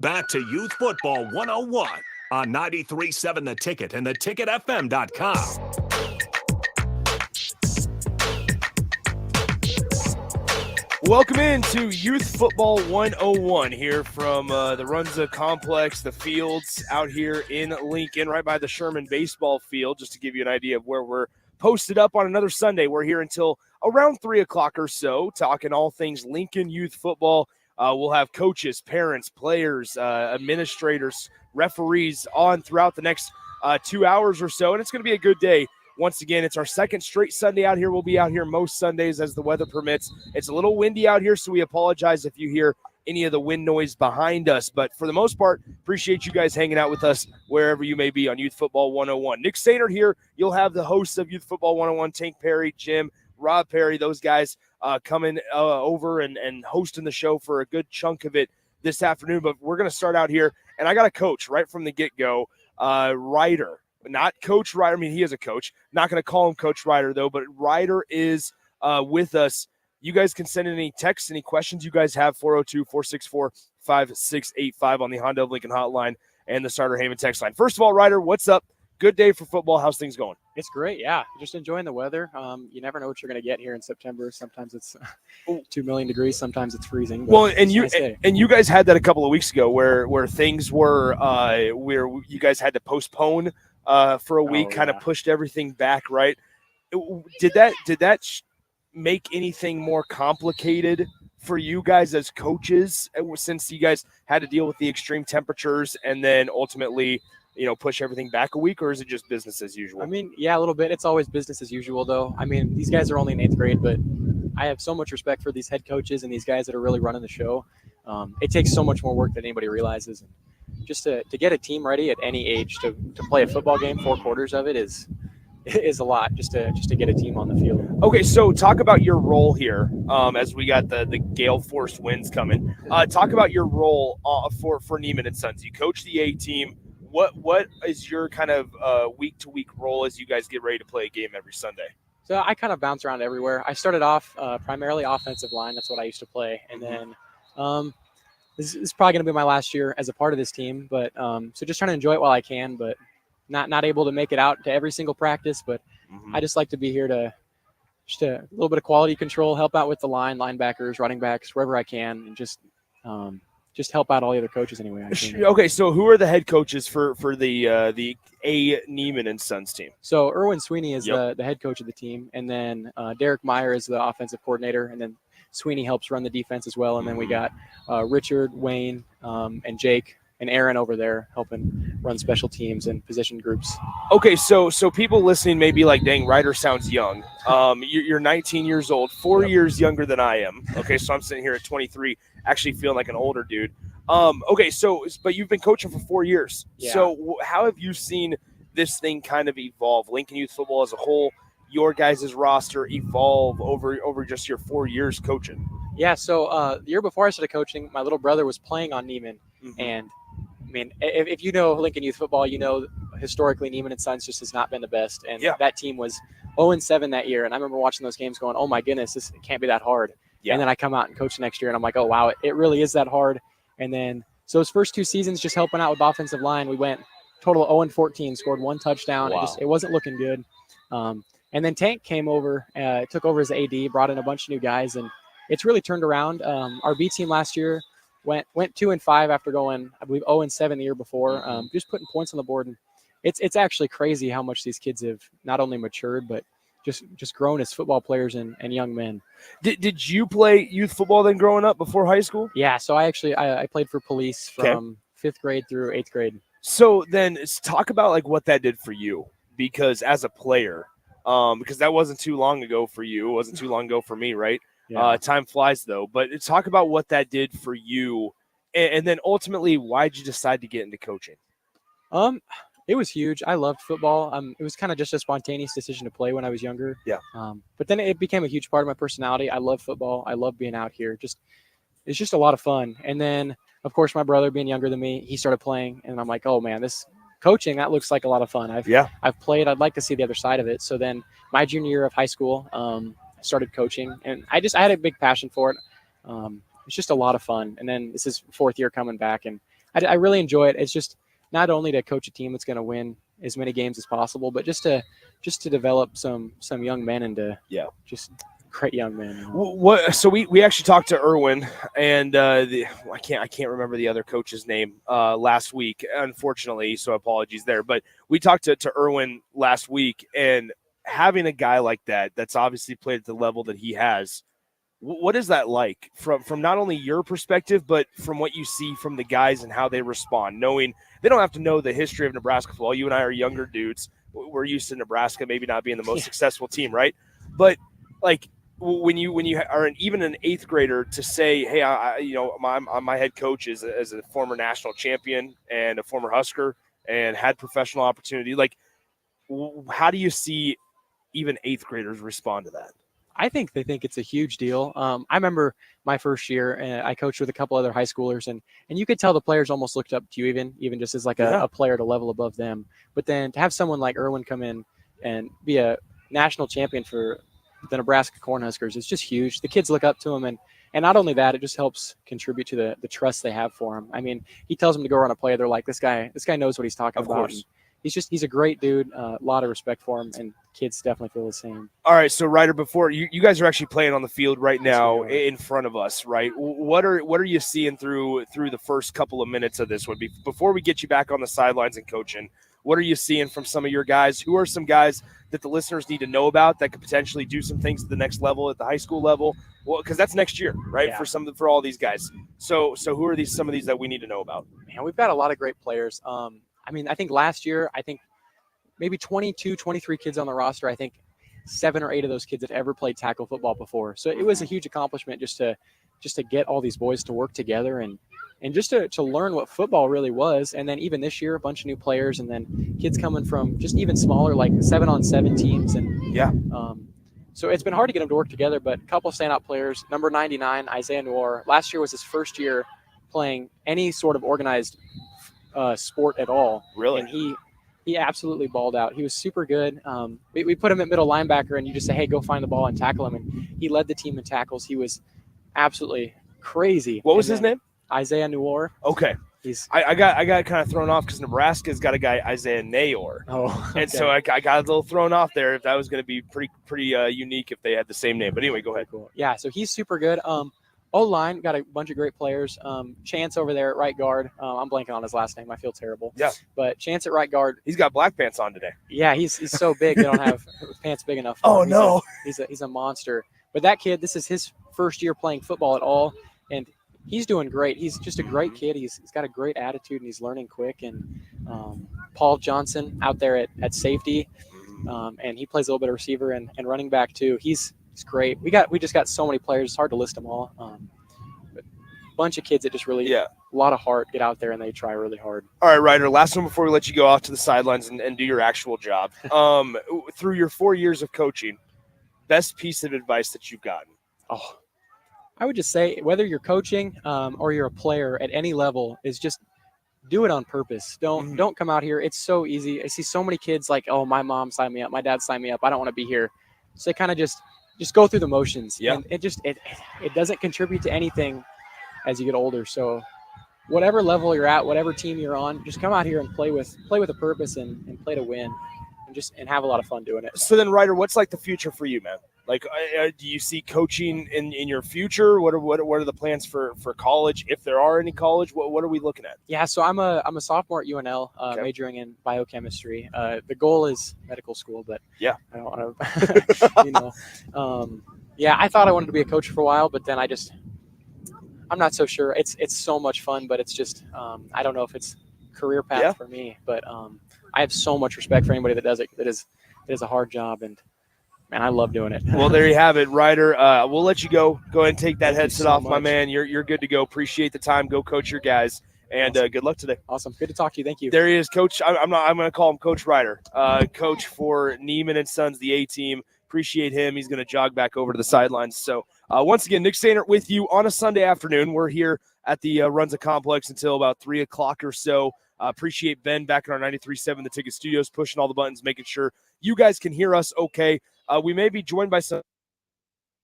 back to Youth Football 101 on 93.7 The Ticket and theticketfm.com. Welcome into Youth Football 101 here from the Runza Complex, the fields out here in Lincoln, right by the Sherman baseball field, just to give you an idea of where we're posted up on another Sunday. We're here until around 3 o'clock or so, talking all things Lincoln youth football. We'll have coaches, parents, players, administrators, referees on throughout the next 2 hours or so, and it's going to be a good day. Once again, it's our second straight Sunday out here. We'll be out here most Sundays as the weather permits. It's a little windy out here, so we apologize if you hear any of the wind noise behind us. But for the most part, appreciate you guys hanging out with us wherever you may be on Youth Football 101. Nick Sainert here. You'll have the hosts of Youth Football 101, Tank Perry, Jim, Rob Perry, those guys coming over and hosting the show for a good chunk of it this afternoon. But we're going to start out here, and I got a coach right from the get-go, Ryder. Not Coach Ryder. I mean, he is a coach. Not going to call him Coach Ryder, though, but Ryder is with us. You guys can send in any texts, any questions you guys have, 402-464-5685 on the Honda of Lincoln hotline and the Starter Heyman text line. First of all, Ryder, what's up? Good day for football. How's things going? It's great, yeah. Just enjoying the weather. You never know what you're going to get here in September. Sometimes it's 2 million degrees. Sometimes it's freezing. Well, and you guys had that a couple of weeks ago where things were where you guys had to postpone for a week, kind of pushed everything back, right? Did that make anything more complicated for you guys as coaches, since you guys had to deal with the extreme temperatures and then ultimately, push everything back a week, or is it just business as usual? I mean, yeah, a little bit. It's always business as usual, though. I mean, these guys are only in 8th grade, but I have so much respect for these head coaches and these guys that are really running the show. It takes so much more work than anybody realizes. Just to get a team ready at any age to play a football game, 4 quarters of it is a lot just to get a team on the field. Okay, so talk about your role here as we got the gale force winds coming. Talk about your role for Neiman and Sons. You coach the A team. What is your kind of week-to-week role as you guys get ready to play a game every Sunday? So I kind of bounce around everywhere. I started off primarily offensive line. That's what I used to play. And then this is probably going to be my last year as a part of this team. But so just trying to enjoy it while I can, but not able to make it out to every single practice. But I just like to be here to just a little bit of quality control, help out with the line, linebackers, running backs, wherever I can, and just help out all the other coaches any way I can. Okay, so who are the head coaches for the A Neiman and Sons team? So Erwin Sweeney is the head coach of the team, and then Derek Meyer is the offensive coordinator, and then Sweeney helps run the defense as well. And then we got Richard, Wayne, and Jake and Aaron over there helping run special teams and position groups. Okay, so people listening may be like, dang, Ryder sounds young. You're 19 years old, 4 years younger than I am. Okay, so I'm sitting here at 23, actually feeling like an older dude. Okay, but you've been coaching for 4 years. Yeah. So how have you seen this thing kind of evolve? Lincoln Youth Football as a whole, your guys' roster evolve over just your 4 years coaching? Yeah, so the year before I started coaching, my little brother was playing on Neiman. And, I mean, if you know Lincoln Youth Football, you know historically Neiman and Sons just has not been the best. And that team was 0-7 that year. And I remember watching those games going, oh, my goodness, this can't be that hard. Yeah. And then I come out and coach next year, and I'm like, oh, wow, it really is that hard. And then so his first 2 seasons just helping out with offensive line, we went total 0-14, scored 1 touchdown. Wow. It wasn't looking good. And then Tank came over, took over as AD, brought in a bunch of new guys, and it's really turned around. Our B team last year went 2-5 after going, I believe, 0-7 the year before, just putting points on the board. And it's actually crazy how much these kids have not only matured, but just grown as football players and young men. Did you play youth football then growing up before high school? Yeah, so I played for police from 5th grade through 8th grade. So then talk about like what that did for you, because as a player, because that wasn't too long ago for you. It wasn't too long ago for me, right? Yeah. Time flies, though. But talk about what that did for you, and then ultimately, why did you decide to get into coaching? It was huge. I loved football. It was kind of just a spontaneous decision to play when I was younger. Yeah. But then it became a huge part of my personality. I love football. I love being out here. It's just a lot of fun. And then, of course, my brother being younger than me, he started playing, and I'm like, oh man, this coaching, that looks like a lot of fun. I've played. I'd like to see the other side of it. So then my junior year of high school, I started coaching, and I had a big passion for it. It's just a lot of fun. And then this is 4th year coming back, and I really enjoy it. It's just not only to coach a team that's going to win as many games as possible, but just to develop some young men into just great young men. What? So we actually talked to Erwin, and I can't remember the other coach's name last week, unfortunately. So apologies there. But we talked to Erwin last week, and having a guy like that's obviously played at the level that he has. What is that like from not only your perspective, but from what you see from the guys and how they respond, knowing they don't have to know the history of Nebraska football. You and I are younger dudes. We're used to Nebraska maybe not being the most successful team, right? But like when you are even an eighth grader to say, hey, my head coach is as a former national champion and a former Husker and had professional opportunity. Like, how do you see even eighth graders respond to that? I think they think it's a huge deal. I remember my first year, and I coached with a couple other high schoolers, and you could tell the players almost looked up to you, even just as like a player at a level above them. But then to have someone like Erwin come in and be a national champion for the Nebraska Cornhuskers, it's just huge. The kids look up to him, and not only that, it just helps contribute to the trust they have for him. I mean, he tells them to go run a play. They're like, this guy knows what he's talking about. Of course. He's a great dude. A lot of respect for him, and kids definitely feel the same. All right, so Ryder, before you guys are actually playing on the field right now in front of us, right? What are you seeing through the first couple of minutes of this one? Before we get you back on the sidelines and coaching, what are you seeing from some of your guys? Who are some guys that the listeners need to know about that could potentially do some things at the next level, at the high school level? Well, because that's next year, right? Yeah. For all these guys. So who are some of these that we need to know about? Man, we've got a lot of great players. I think last year, maybe 22, 23 kids on the roster. I think 7 or 8 of those kids had ever played tackle football before. So it was a huge accomplishment just to get all these boys to work together and just to learn what football really was. And then even this year, a bunch of new players, and then kids coming from just even smaller, like 7-on-7 teams. And so it's been hard to get them to work together, but a couple of standout players. Number 99, Isaiah Noor. Last year was his first year playing any sort of organized sport at all. Really? And he absolutely balled out. He was super good. We put him at middle linebacker, and you just say, hey, go find the ball and tackle him. And he led the team in tackles. He was absolutely crazy. What was his name? Isaiah Noor. Okay. I got kind of thrown off because Nebraska's got a guy, Isaiah Nayor. Oh, okay. And so I got a little thrown off there if that was going to be pretty unique if they had the same name. But anyway, go ahead. Cool. Yeah, so he's super good. O-line, got a bunch of great players. Chance over there at right guard. I'm blanking on his last name. I feel terrible. Yeah. But Chance at right guard. He's got black pants on today. Yeah, he's so big they don't have pants big enough. Oh, no. He's a monster. But that kid, this is his first year playing football at all, and he's doing great. He's just a great kid. He's got a great attitude, and he's learning quick. And Paul Johnson out there at safety, and he plays a little bit of receiver and running back too. He's great. We just got so many players. It's hard to list them all. But a bunch of kids that just really, a lot of heart, get out there and they try really hard. All right, Ryder, last one before we let you go off to the sidelines and do your actual job. Through your 4 years of coaching, best piece of advice that you've gotten? Oh, I would just say whether you're coaching or you're a player at any level is just do it on purpose. Don't come out here. It's so easy. I see so many kids like, oh, my mom signed me up. My dad signed me up. I don't want to be here. So they kind of just go through the motions. Yeah. And it doesn't contribute to anything as you get older. So whatever level you're at, whatever team you're on, just come out here and play with a purpose and play to win and have a lot of fun doing it. So then, Ryder, what's like the future for you, man? Like, do you see coaching in your future? What are the plans for college, if there are any college? What are we looking at? Yeah, so I'm a sophomore at UNL, majoring in biochemistry. The goal is medical school, but I don't want to, I thought I wanted to be a coach for a while, but then I'm not so sure. It's so much fun, but it's just I don't know if it's career path for me. But I have so much respect for anybody that does it. That is a hard job, and man, I love doing it. Well, there you have it, Ryder. We'll let you go. Go ahead and take that headset off, much. My man. You're good to go. Appreciate the time. Go coach your guys, and good luck today. Awesome. Good to talk to you. Thank you. There he is, Coach. I'm going to call him Coach Ryder, coach for Neiman and Sons, the A team. Appreciate him. He's going to jog back over to the sidelines. So once again, Nick Sainert with you on a Sunday afternoon. We're here at the Runza Complex until about 3 o'clock or so. Appreciate Ben back in our 93.7 The Ticket Studios, pushing all the buttons, making sure you guys can hear us okay. We may be joined by some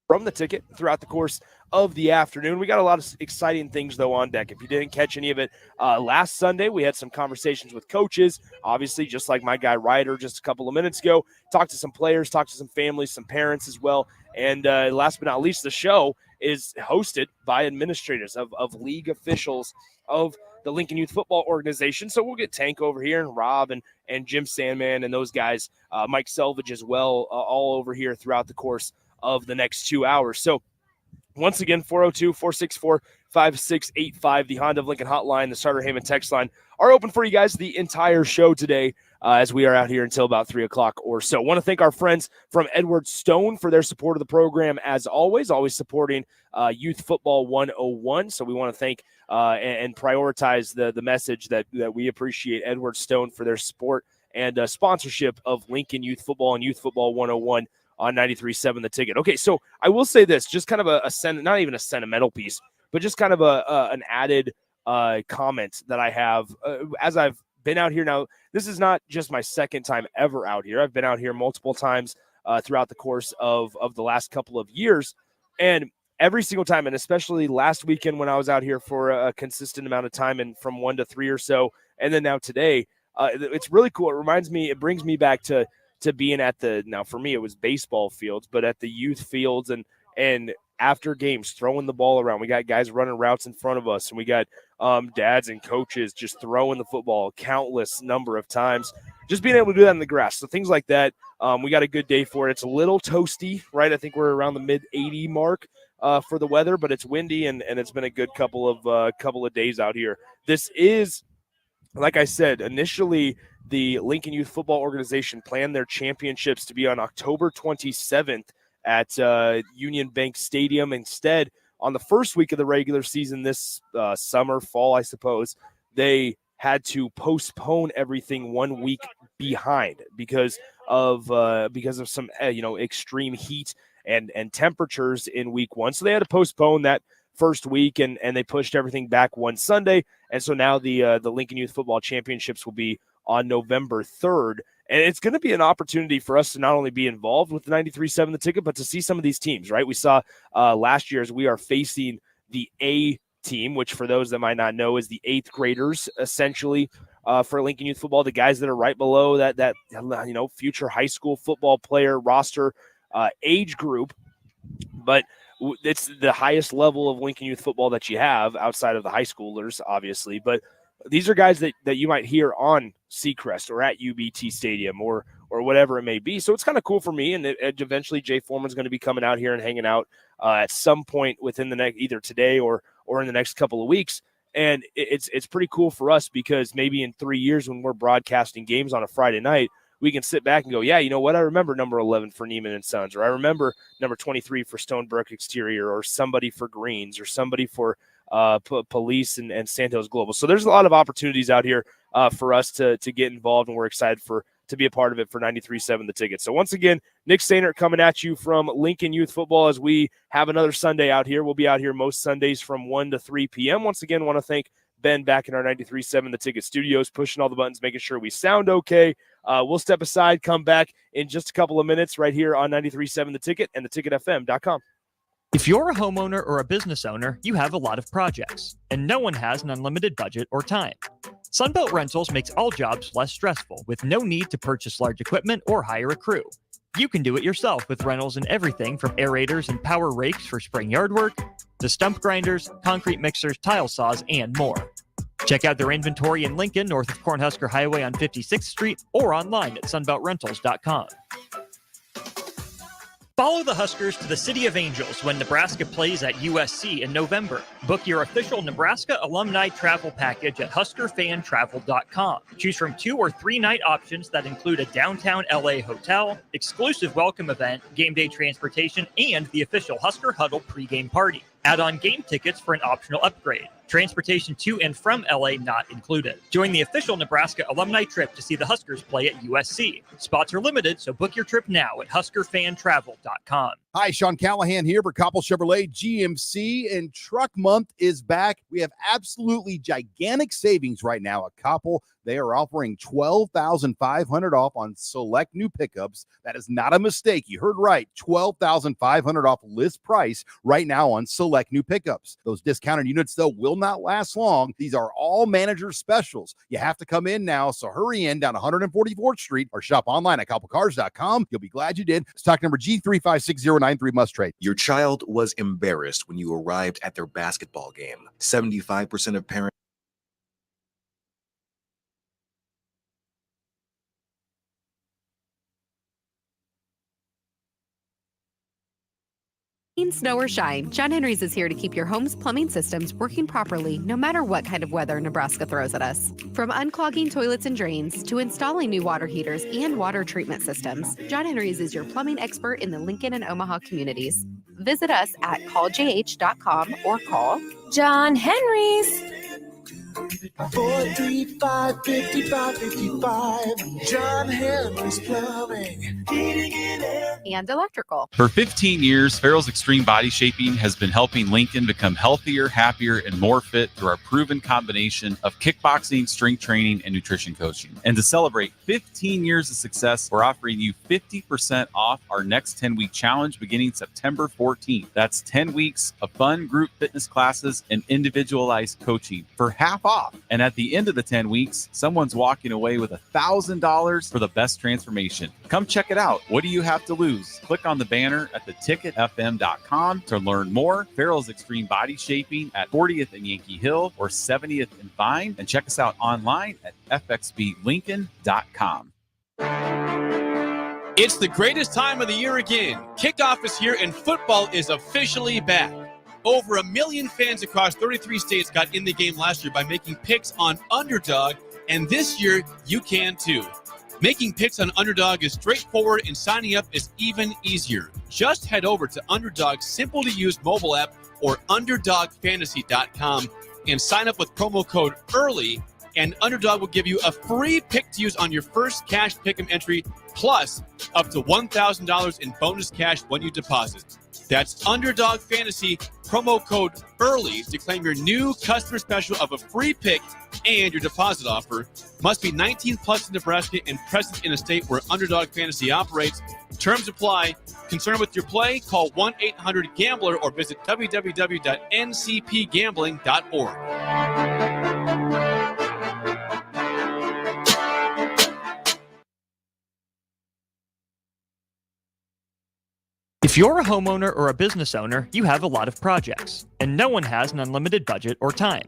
from the ticket throughout the course of the afternoon. We got a lot of exciting things, though, on deck. If you didn't catch any of it last Sunday, we had some conversations with coaches, obviously, just like my guy Ryder just a couple of minutes ago. Talked to some players, talked to some families, some parents as well. And last but not least, the show is hosted by administrators of league officials of the Lincoln Youth Football Organization. So we'll get Tank over here and Rob and Jim Sandman and those guys, Mike Selvage as well, all over here throughout the course of the next 2 hours. So once again, 402-464-5685, the Honda of Lincoln hotline, the Starter Heyman text line are open for you guys the entire show today as we are out here until about 3 o'clock or so. Want to thank our friends from Edward Stone for their support of the program as always supporting Youth Football 101. So we want to thank and prioritize the message that we appreciate Edward Stone for their support and sponsorship of Lincoln Youth Football and Youth Football 101 on 93.7 The Ticket. Okay, so I will say this, just kind of not even a sentimental piece, but just kind of an added comment that I have as I've been out here. Now, this is not just my second time ever out here. I've been out here multiple times throughout the course of the last couple of years, and every single time, and especially last weekend when I was out here for a consistent amount of time and from 1 to 3 or so, and then now today, it's really cool. It brings me back to being at now for me, it was baseball fields, but at the youth fields and after games, throwing the ball around. We got guys running routes in front of us, and we got dads and coaches just throwing the football countless number of times, just being able to do that in the grass. So things like that, we got a good day for it. It's a little toasty, right? I think we're around the mid-80 mark for the weather, but it's windy, and it's been a good couple of days out here. This is, like I said, initially the Lincoln Youth Football Organization planned their championships to be on October 27th at Union Bank Stadium. Instead, on the first week of the regular season this fall, I suppose, they had to postpone everything 1 week behind because of some extreme heat and temperatures in week one. So they had to postpone that first week, and they pushed everything back one Sunday. And so now the Lincoln Youth Football Championships will be on November 3rd. And it's going to be an opportunity for us to not only be involved with the 93.7 The Ticket, but to see some of these teams, right? We saw last year as we are facing the A team, which for those that might not know is the 8th graders, essentially, for Lincoln Youth Football, the guys that are right below that future high school football player roster age group. But it's the highest level of Lincoln Youth Football that you have outside of the high schoolers, obviously. But these are guys that you might hear on Seacrest or at UBT Stadium or whatever it may be. So it's kind of cool for me. And eventually Jay Foreman's going to be coming out here and hanging out at some point within the next, either today or in the next couple of weeks. And it's pretty cool for us because maybe in 3 years when we're broadcasting games on a Friday night, we can sit back and go, yeah, you know what? I remember number 11 for Neiman and Sons, or I remember number 23 for Stonebrook Exterior, or somebody for Greens, or somebody for Police and Santos Global. So there's a lot of opportunities out here for us to get involved, and we're excited to be a part of it for 93.7 The Ticket. So once again, Nick Sainert coming at you from Lincoln Youth Football as we have another Sunday out here. We'll be out here most Sundays from 1 to 3 p.m. Once again, want to thank Ben back in our 93.7 The Ticket studios, pushing all the buttons, making sure we sound okay. We'll step aside, come back in just a couple of minutes right here on 93.7 The Ticket and theticketfm.com. If you're a homeowner or a business owner, you have a lot of projects, and no one has an unlimited budget or time. Sunbelt Rentals makes all jobs less stressful with no need to purchase large equipment or hire a crew. You can do it yourself with rentals and everything from aerators and power rakes for spring yard work to stump grinders, concrete mixers, tile saws, and more. Check out their inventory in Lincoln, north of Cornhusker Highway on 56th Street, or online at sunbeltrentals.com. Follow the Huskers to the City of Angels when Nebraska plays at USC in November. Book your official Nebraska alumni travel package at huskerfantravel.com. Choose from 2 or 3 night options that include a downtown LA hotel, exclusive welcome event, game day transportation, and the official Husker Huddle pregame party. Add on game tickets for an optional upgrade. Transportation to and from LA not included. Join the official Nebraska alumni trip to see the Huskers play at USC. Spots are limited, so book your trip now at HuskerFanTravel.com. Hi, Sean Callahan here for Koppel Chevrolet GMC, and Truck Month is back. We have absolutely gigantic savings right now at Koppel. They are offering $12,500 off on select new pickups. That is not a mistake. You heard right. $12,500 off list price right now on select new pickups. Those discounted units, though, will not last long. These are all manager specials. You have to come in now, so hurry in down 144th Street or shop online at KoppelCars.com. You'll be glad you did. Stock number G356093 must trade. Your child was embarrassed when you arrived at their basketball game. 75% of parents. Snow or shine, John Henry's is here to keep your home's plumbing systems working properly no matter what kind of weather Nebraska throws at us. From unclogging toilets and drains to installing new water heaters and water treatment systems, John Henry's is your plumbing expert in the Lincoln and Omaha communities. Visit us at calljh.com or call John Henry's. 435-5555. John Henry's Plumbing, Heating and Electrical. For 15 years, Farrell's Extreme Body Shaping has been helping Lincoln become healthier, happier, and more fit through our proven combination of kickboxing, strength training, and nutrition coaching. And to celebrate 15 years of success, we're offering you 50% off our next 10-week challenge beginning September 14th. That's 10 weeks of fun group fitness classes and individualized coaching for half off. And at the end of the 10 weeks, someone's walking away with $1,000 for the best transformation. Come check it out. What do you have to lose? Click on the banner at theticketfm.com to learn more. Farrell's Extreme Body Shaping at 40th and Yankee Hill or 70th and Vine. And check us out online at fxblincoln.com. It's the greatest time of the year again. Kickoff is here and football is officially back. Over 1 million fans across 33 states got in the game last year by making picks on Underdog, and this year you can too. Making picks on Underdog is straightforward and signing up is even easier. Just head over to Underdog's simple-to-use mobile app or UnderdogFantasy.com and sign up with promo code EARLY, and Underdog will give you a free pick to use on your first cash pick'em entry, plus up to $1,000 in bonus cash when you deposit. That's Underdog Fantasy, promo code EARLY to claim your new customer special of a free pick and your deposit offer. Must be 19 plus in Nebraska and present in a state where Underdog Fantasy operates. Terms apply. Concerned with your play? Call 1-800-GAMBLER or visit www.ncpgambling.org. If you're a homeowner or a business owner, you have a lot of projects, and no one has an unlimited budget or time.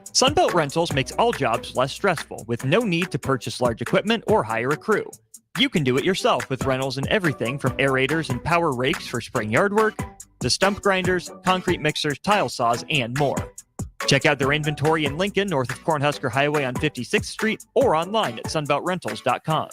Sunbelt Rentals makes all jobs less stressful with no need to purchase large equipment or hire a crew. You can do it yourself with rentals and everything from aerators and power rakes for spring yard work to stump grinders, concrete mixers, tile saws, and more. Check out their inventory in Lincoln, north of Cornhusker Highway on 56th Street, or online at sunbeltrentals.com.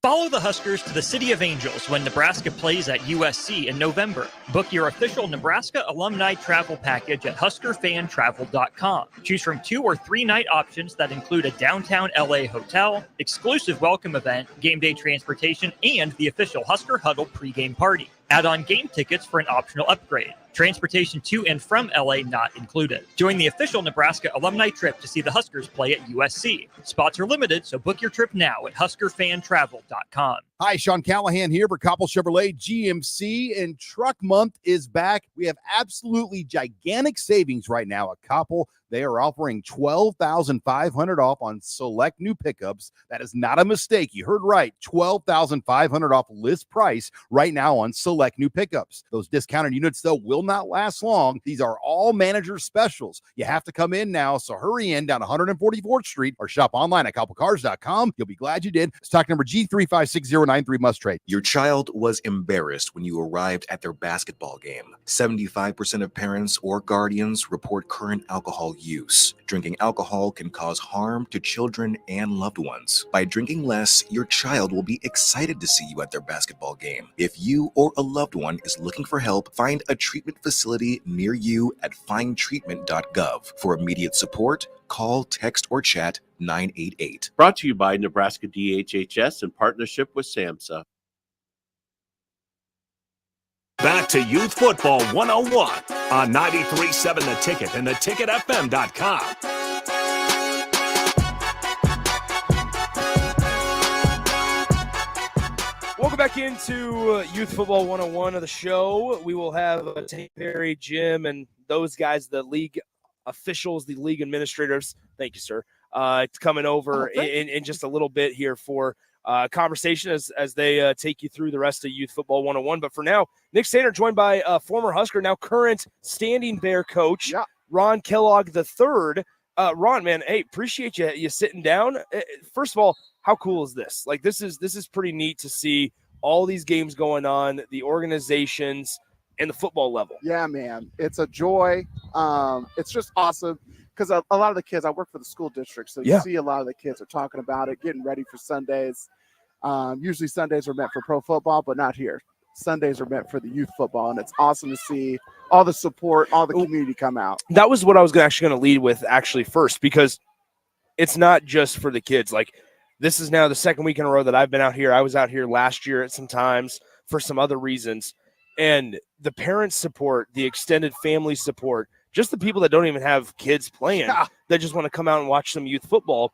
Follow the Huskers to the City of Angels when Nebraska plays at USC in November. Book your official Nebraska alumni travel package at HuskerFanTravel.com. Choose from 2 or 3 night options that include a downtown LA hotel, exclusive welcome event, game day transportation, and the official Husker Huddle pregame party. Add on game tickets for an optional upgrade. Transportation to and from LA not included. Join the official Nebraska alumni trip to see the Huskers play at USC. Spots are limited, so book your trip now at HuskerFanTravel.com. Hi, Sean Callahan here for Koppel Chevrolet GMC, and Truck Month is back. We have absolutely gigantic savings right now at Koppel. They are offering $12,500 off on select new pickups. That is not a mistake. You heard right. $12,500 off list price right now on select new pickups. Those discounted units, though, will not last long. These are all manager specials. You have to come in now, so hurry in down 144th Street or shop online at KoppelCars.com. You'll be glad you did. Stock number G356093 must trade. Your child was embarrassed when you arrived at their basketball game. 75% of parents or guardians report current alcohol use. Drinking alcohol can cause harm to children and loved ones. By drinking less, your child will be excited to see you at their basketball game. If you or a loved one is looking for help, find a treatment treatment facility near you at findtreatment.gov. For immediate support, call, text, or chat 988. Brought to you by Nebraska DHHS in partnership with SAMHSA. Back to Youth Football 101 on 93.7 The Ticket and theticketfm.com. Welcome back into Youth Football 101 of the show. We will have Tank Perry, Jim, and those guys, the league officials, the league administrators. Thank you, sir. It's coming over in just a little bit here for conversation as they take you through the rest of Youth Football 101. But for now, Nick Sander joined by former Husker, now current Standing Bear coach, Ron Kellogg III. Ron, man, hey, appreciate you sitting down. First of all, how cool is this? Like, this is pretty neat to see all these games going on, the organizations, and the football level. Yeah, man, it's a joy. It's just awesome because a lot of the kids, I work for the school district, so you see a lot of the kids are talking about it, getting ready for Sundays. Usually Sundays are meant for pro football, but not here. Sundays are meant for the youth football, and it's awesome to see all the support, all the community come out. That was what I was actually going to lead with first, because it's not just for the kids. Like, this is now the second week in a row that I've been out here. I was out here last year at some times for some other reasons. And the parent support, the extended family support, just the people that don't even have kids playing, that just want to come out and watch some youth football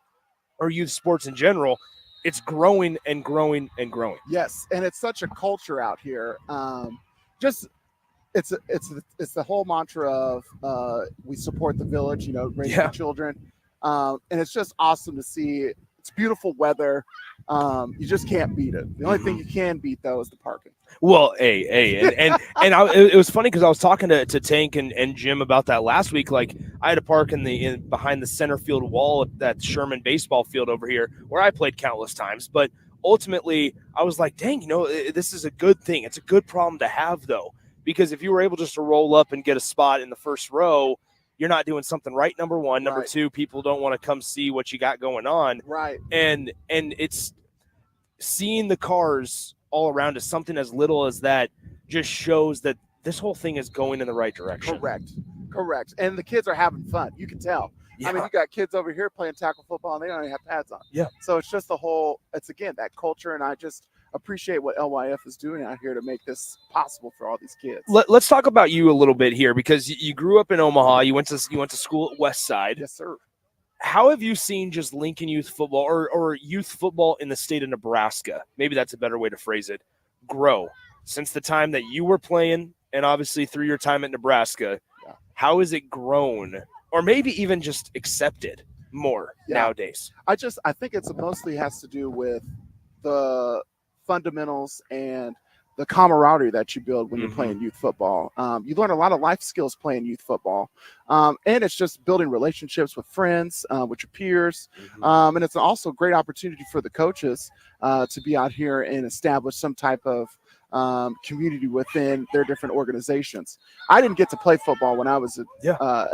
or youth sports in general, it's growing and growing and growing. Yes, and it's such a culture out here. It's the whole mantra of we support the village, raising children. And it's just awesome to see. It's beautiful weather. You just can't beat it. The only thing you can beat, though, is the parking. Well, it was funny because I was talking to Tank and Jim about that last week. Like, I had to park behind the center field wall at that Sherman baseball field over here where I played countless times. But ultimately, I was like, dang, this is a good thing. It's a good problem to have, though, because if you were able just to roll up and get a spot in the first row, you're not doing something right, number one. Number two, people don't want to come see what you got going on. Right. And it's seeing the cars all around us, something as little as that just shows that this whole thing is going in the right direction. Correct. And the kids are having fun. You can tell. Yeah. I mean, you got kids over here playing tackle football, and they don't even have pads on. Yeah. So it's just it's, again, that culture, and I just appreciate what LYF is doing out here to make this possible for all these kids. Let's talk about you a little bit here, because you grew up in Omaha. You went to school at West Side. Yes, sir. How have you seen just Lincoln youth football or youth football in the state of Nebraska? Maybe that's a better way to phrase it. Grow since the time that you were playing, and obviously through your time at Nebraska. Yeah. How has it grown, or maybe even just accepted more nowadays? I think it's mostly has to do with the fundamentals and the camaraderie that you build when you're playing youth football. You learn a lot of life skills playing youth football. And it's just building relationships with friends, with your peers. And it's also a great opportunity for the coaches to be out here and establish some type of community within their different organizations. I didn't get to play football when I was at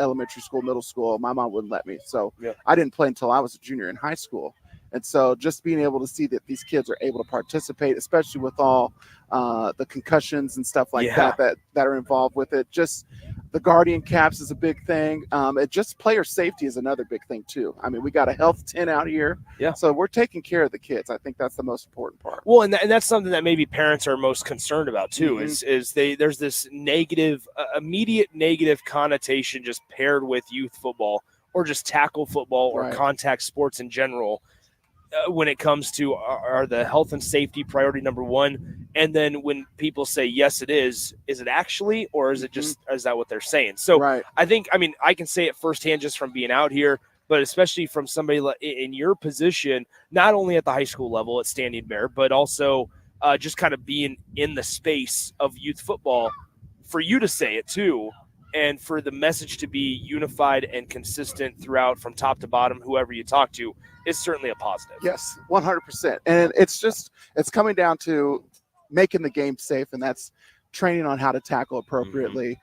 elementary school, middle school. My mom wouldn't let me. So I didn't play until I was a junior in high school. And so just being able to see that these kids are able to participate, especially with all the concussions and stuff like that are involved with it. Just the guardian caps is a big thing. Just player safety is another big thing too. I mean, we got a health tent out here. Yeah. So we're taking care of the kids. I think that's the most important part. Well, and that's something that maybe parents are most concerned about too, is there's this negative, immediate negative connotation just paired with youth football or just tackle football or contact sports in general. When it comes to are the health and safety priority number one, and then when people say yes it is it actually, or is it just is that what they're saying? So I think, I mean, I can say it firsthand just from being out here, but especially from somebody in your position, not only at the high school level at Standing Bear, but also just kind of being in the space of youth football, for you to say it too, and for the message to be unified and consistent throughout from top to bottom, whoever you talk to, is certainly a positive. Yes, 100%. And it's coming down to making the game safe, and that's training on how to tackle appropriately.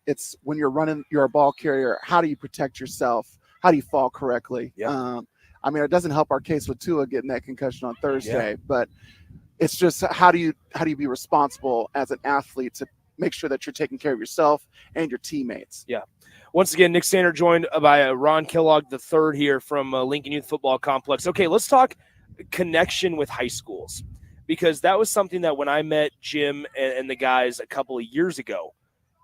It's when you're a ball carrier, how do you protect yourself? How do you fall correctly? I mean, it doesn't help our case with Tua getting that concussion on Thursday, but it's just how do you be responsible as an athlete to make sure that you're taking care of yourself and your teammates. Yeah. Once again, Nick Sander joined by Ron Kellogg III here from Lincoln Youth Football Complex. Okay, let's talk connection with high schools, because that was something that when I met Jim and the guys a couple of years ago,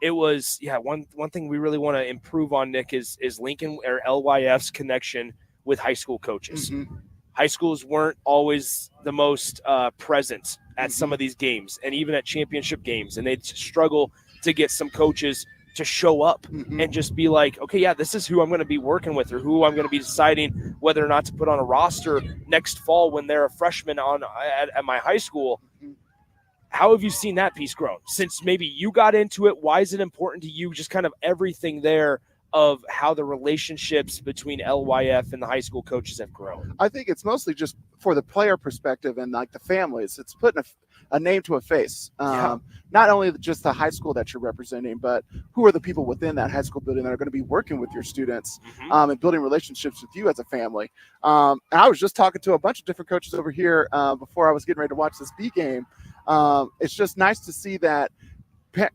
it was, one thing we really want to improve on, Nick, is Lincoln or LYF's connection with high school coaches. Mm-hmm. High schools weren't always the most present at some of these games and even at championship games, and they'd struggle to get some coaches to show up and just be like, okay, yeah, this is who I'm going to be working with, or who I'm going to be deciding whether or not to put on a roster next fall when they're a freshman at my high school. How have you seen that piece grow since maybe you got into it? Why is it important to you? Just kind of everything there of how the relationships between LYF and the high school coaches have grown. I think it's mostly just for the player perspective and like the families. It's putting a name to a face. Not only just the high school that you're representing, but who are the people within that high school building that are going to be working with your students and building relationships with you as a family. And I was just talking to a bunch of different coaches over here before I was getting ready to watch this B game. It's just nice to see that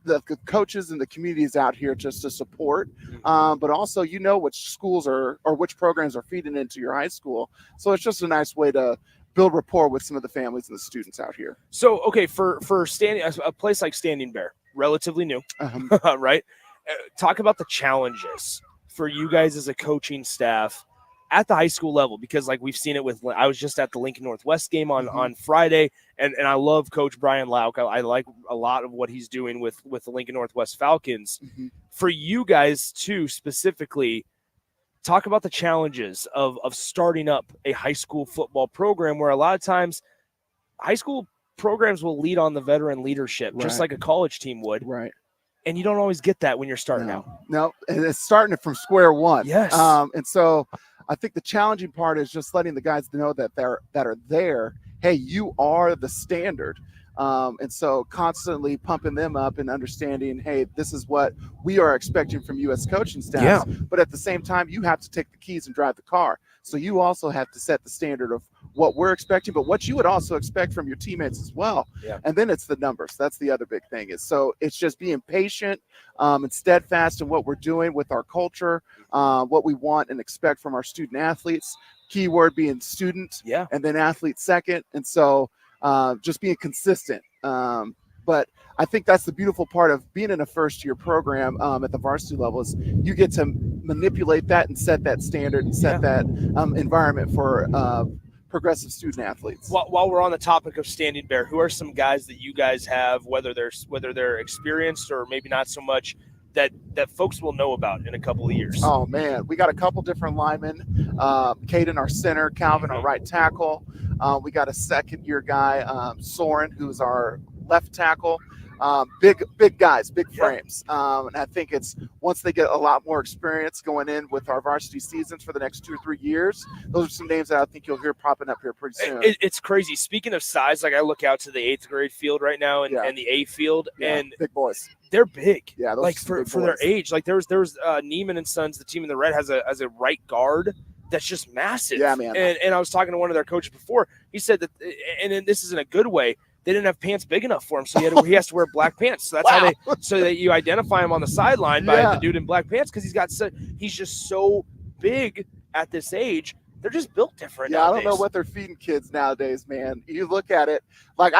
the coaches and the communities out here just to support, but also which schools or which programs are feeding into your high school. So it's just a nice way to build rapport with some of the families and the students out here. So, okay, for a place like Standing Bear, relatively new, right? Talk about the challenges for you guys as a coaching staff at the high school level, because like we've seen it with, I was just at the Lincoln Northwest game on Friday, and I love Coach Brian Lauk. I like a lot of what he's doing with the Lincoln Northwest Falcons. For you guys too, specifically, talk about the challenges of starting up a high school football program, where a lot of times high school programs will lead on the veteran leadership, just like a college team would. Right. And you don't always get that when you're starting out. No, and it's starting it from square one. Yes. And so I think the challenging part is just letting the guys know that are there. Hey, you are the standard. And so constantly pumping them up and understanding, hey, this is what we are expecting from you as coaching staff. Yeah. But at the same time, you have to take the keys and drive the car. So you also have to set the standard of what we're expecting, but what you would also expect from your teammates as well. Yeah. And then it's the numbers. That's the other big thing. It's just being patient and steadfast in what we're doing with our culture, what we want and expect from our student athletes. Keyword being student, and then athlete second. And so just being consistent. But I think that's the beautiful part of being in a first-year program at the varsity level is you get to manipulate that and set that standard and set that environment for progressive student athletes. While we're on the topic of Standing Bear, who are some guys that you guys have, whether they're experienced or maybe not so much, that folks will know about in a couple of years? Oh man, we got a couple different linemen. Caden, our center, Calvin, our right tackle. We got a second-year guy, Soren, who's our left tackle. Big guys, big frames. And I think it's once they get a lot more experience going in with our varsity seasons for the next 2 or 3 years, those are some names that I think you'll hear popping up here pretty soon. It's crazy. Speaking of size, like I look out to the 8th grade field right now and the A field, and big boys. They're big. Yeah, those like for their age. Like there's Neiman and Sons, the team in the red has a right guard that's just massive. Yeah, man. And I was talking to one of their coaches before. He said that, and this is in a good way, they didn't have pants big enough for him, so he has to wear black pants. So that's how so that you identify him on the sideline by the dude in black pants, because he's just so big at this age. They're just built different. Yeah, nowadays. I don't know what they're feeding kids nowadays, man. You look at it, like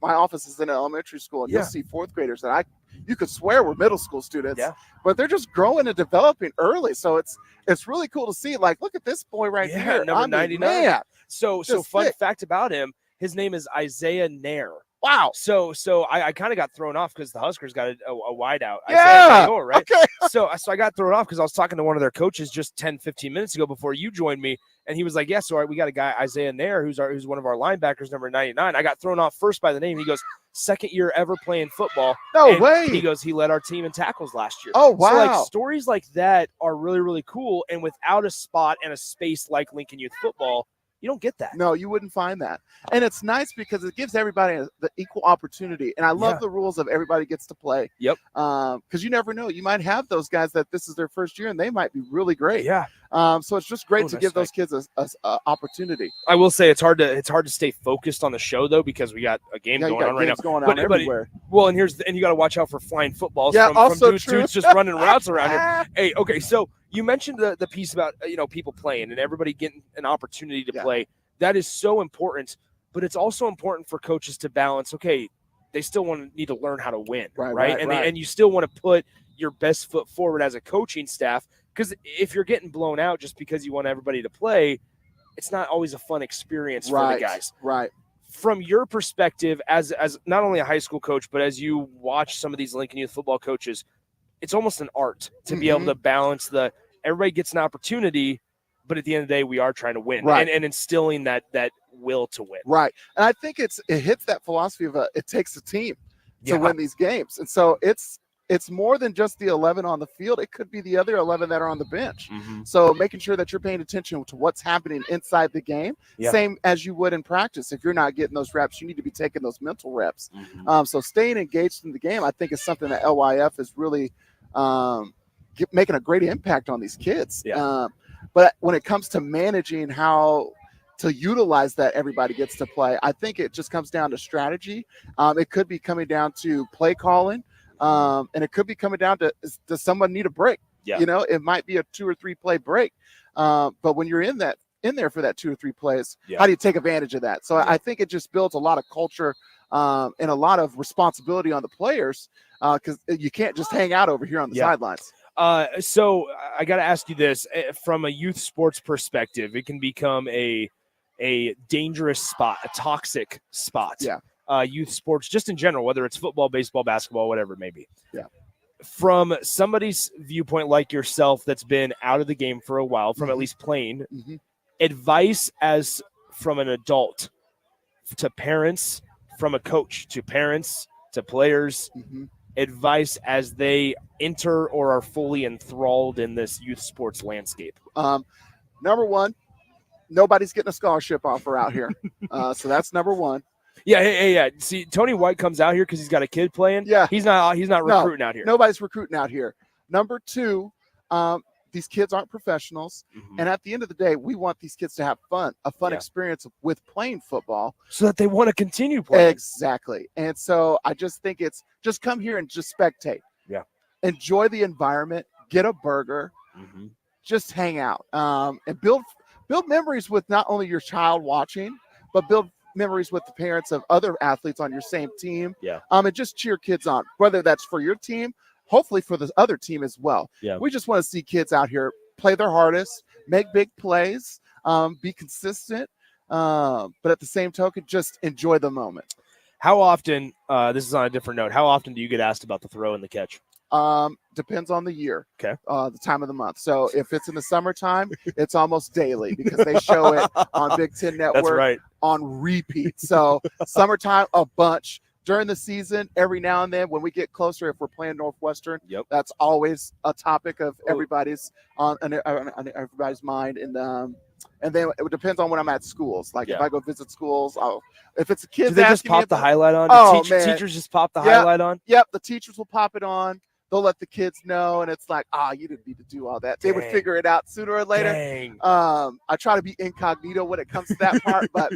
my office is in an elementary school, and you'll see 4th graders that you could swear were middle school students, but they're just growing and developing early. So it's really cool to see. Like, look at this boy right here, number 99. Man, so fun fact about him. His name is Isaiah Nair. Wow. So I kind of got thrown off because the Huskers got a wide out. Yeah. Isaiah, right? Okay. So I got thrown off because I was talking to one of their coaches just 10, 15 minutes ago before you joined me. And he was like, yes, all right, we got a guy, Isaiah Nair, who's one of our linebackers, number 99. I got thrown off first by the name. He goes, second year ever playing football. No way. He goes, he led our team in tackles last year. Oh, wow. So like stories like that are really, really cool. And without a spot and a space like Lincoln Youth Football, You don't get that. No, you wouldn't find that. And it's nice because it gives everybody the equal opportunity. And I love the rules of everybody gets to play. Yep. Because you never know. You might have those guys that this is their first year and they might be really great. Yeah. So it's just great to give those kids a opportunity. I will say it's hard to stay focused on the show though, because we got a game going on right now. Going on everywhere. Well, and you got to watch out for flying footballs from dudes just running routes around here. Hey, okay, so you mentioned the piece about people playing and everybody getting an opportunity to play. That is so important, but it's also important for coaches to balance. Okay, they still need to learn how to win, right? And you still want to put your best foot forward as a coaching staff, because if you're getting blown out just because you want everybody to play, it's not always a fun experience for the guys. Right. From your perspective, as not only a high school coach, but as you watch some of these Lincoln Youth football coaches, it's almost an art to be able to balance everybody gets an opportunity, but at the end of the day, we are trying to win and instilling that will to win. Right. And I think it hits that philosophy of it takes a team to win these games. And so it's more than just the 11 on the field. It could be the other 11 that are on the bench. So making sure that you're paying attention to what's happening inside the game, same as you would in practice. If you're not getting those reps, you need to be taking those mental reps. So staying engaged in the game, I think, is something that LYF is really making a great impact on these kids. But when it comes to managing how to utilize that everybody gets to play, I think it just comes down to strategy. It could be coming down to play calling. And it could be coming down to, does someone need a break? It might be a 2 or 3 play break. But when you're in there for that 2 or 3 plays, how do you take advantage of that? So I think it just builds a lot of culture and a lot of responsibility on the players, because you can't just hang out over here on the sidelines. So I got to ask you this: from a youth sports perspective, it can become a dangerous spot, a toxic spot. Youth sports, just in general, whether it's football, baseball, basketball, whatever it may be. From somebody's viewpoint like yourself that's been out of the game for a while, from at least playing, advice as from an adult to parents, from a coach to parents to players, advice as they enter or are fully enthralled in this youth sports landscape. Number one, nobody's getting a scholarship offer out here. So that's number one. Yeah. See, Tony White comes out here because he's got a kid playing. Yeah. He's not recruiting out here. Nobody's recruiting out here. Number two, these kids aren't professionals. And at the end of the day, we want these kids to have fun, a fun experience with playing football. So that they want to continue playing. Exactly. And so I just think it's just come here and just spectate. Yeah. Enjoy the environment, get a burger, just hang out, and build memories with not only your child watching, but build memories with the parents of other athletes on your same team. And just cheer kids on, whether that's for your team, hopefully for the other team as well. We just want to see kids out here play their hardest, make big plays, be consistent, but at the same token, just enjoy the moment. How often, this is on a different note, how often do you get asked about the throw and the catch? Depends on the year. Okay. The time of the month. So if it's in the summertime, it's almost daily because they show it on Big Ten Network on repeat. So summertime, a bunch. During the season, every now and then when we get closer, if we're playing Northwestern, that's always a topic of everybody's on everybody's mind. And then it depends on when I'm at schools. Like if I go visit schools, if it's a kid, do they just pop the highlight on? Teachers just pop the highlight on? Yep, the teachers will pop it on. They'll let the kids know, and it's like, you didn't need to do all that. They would figure it out sooner or later. I try to be incognito when it comes to that part, but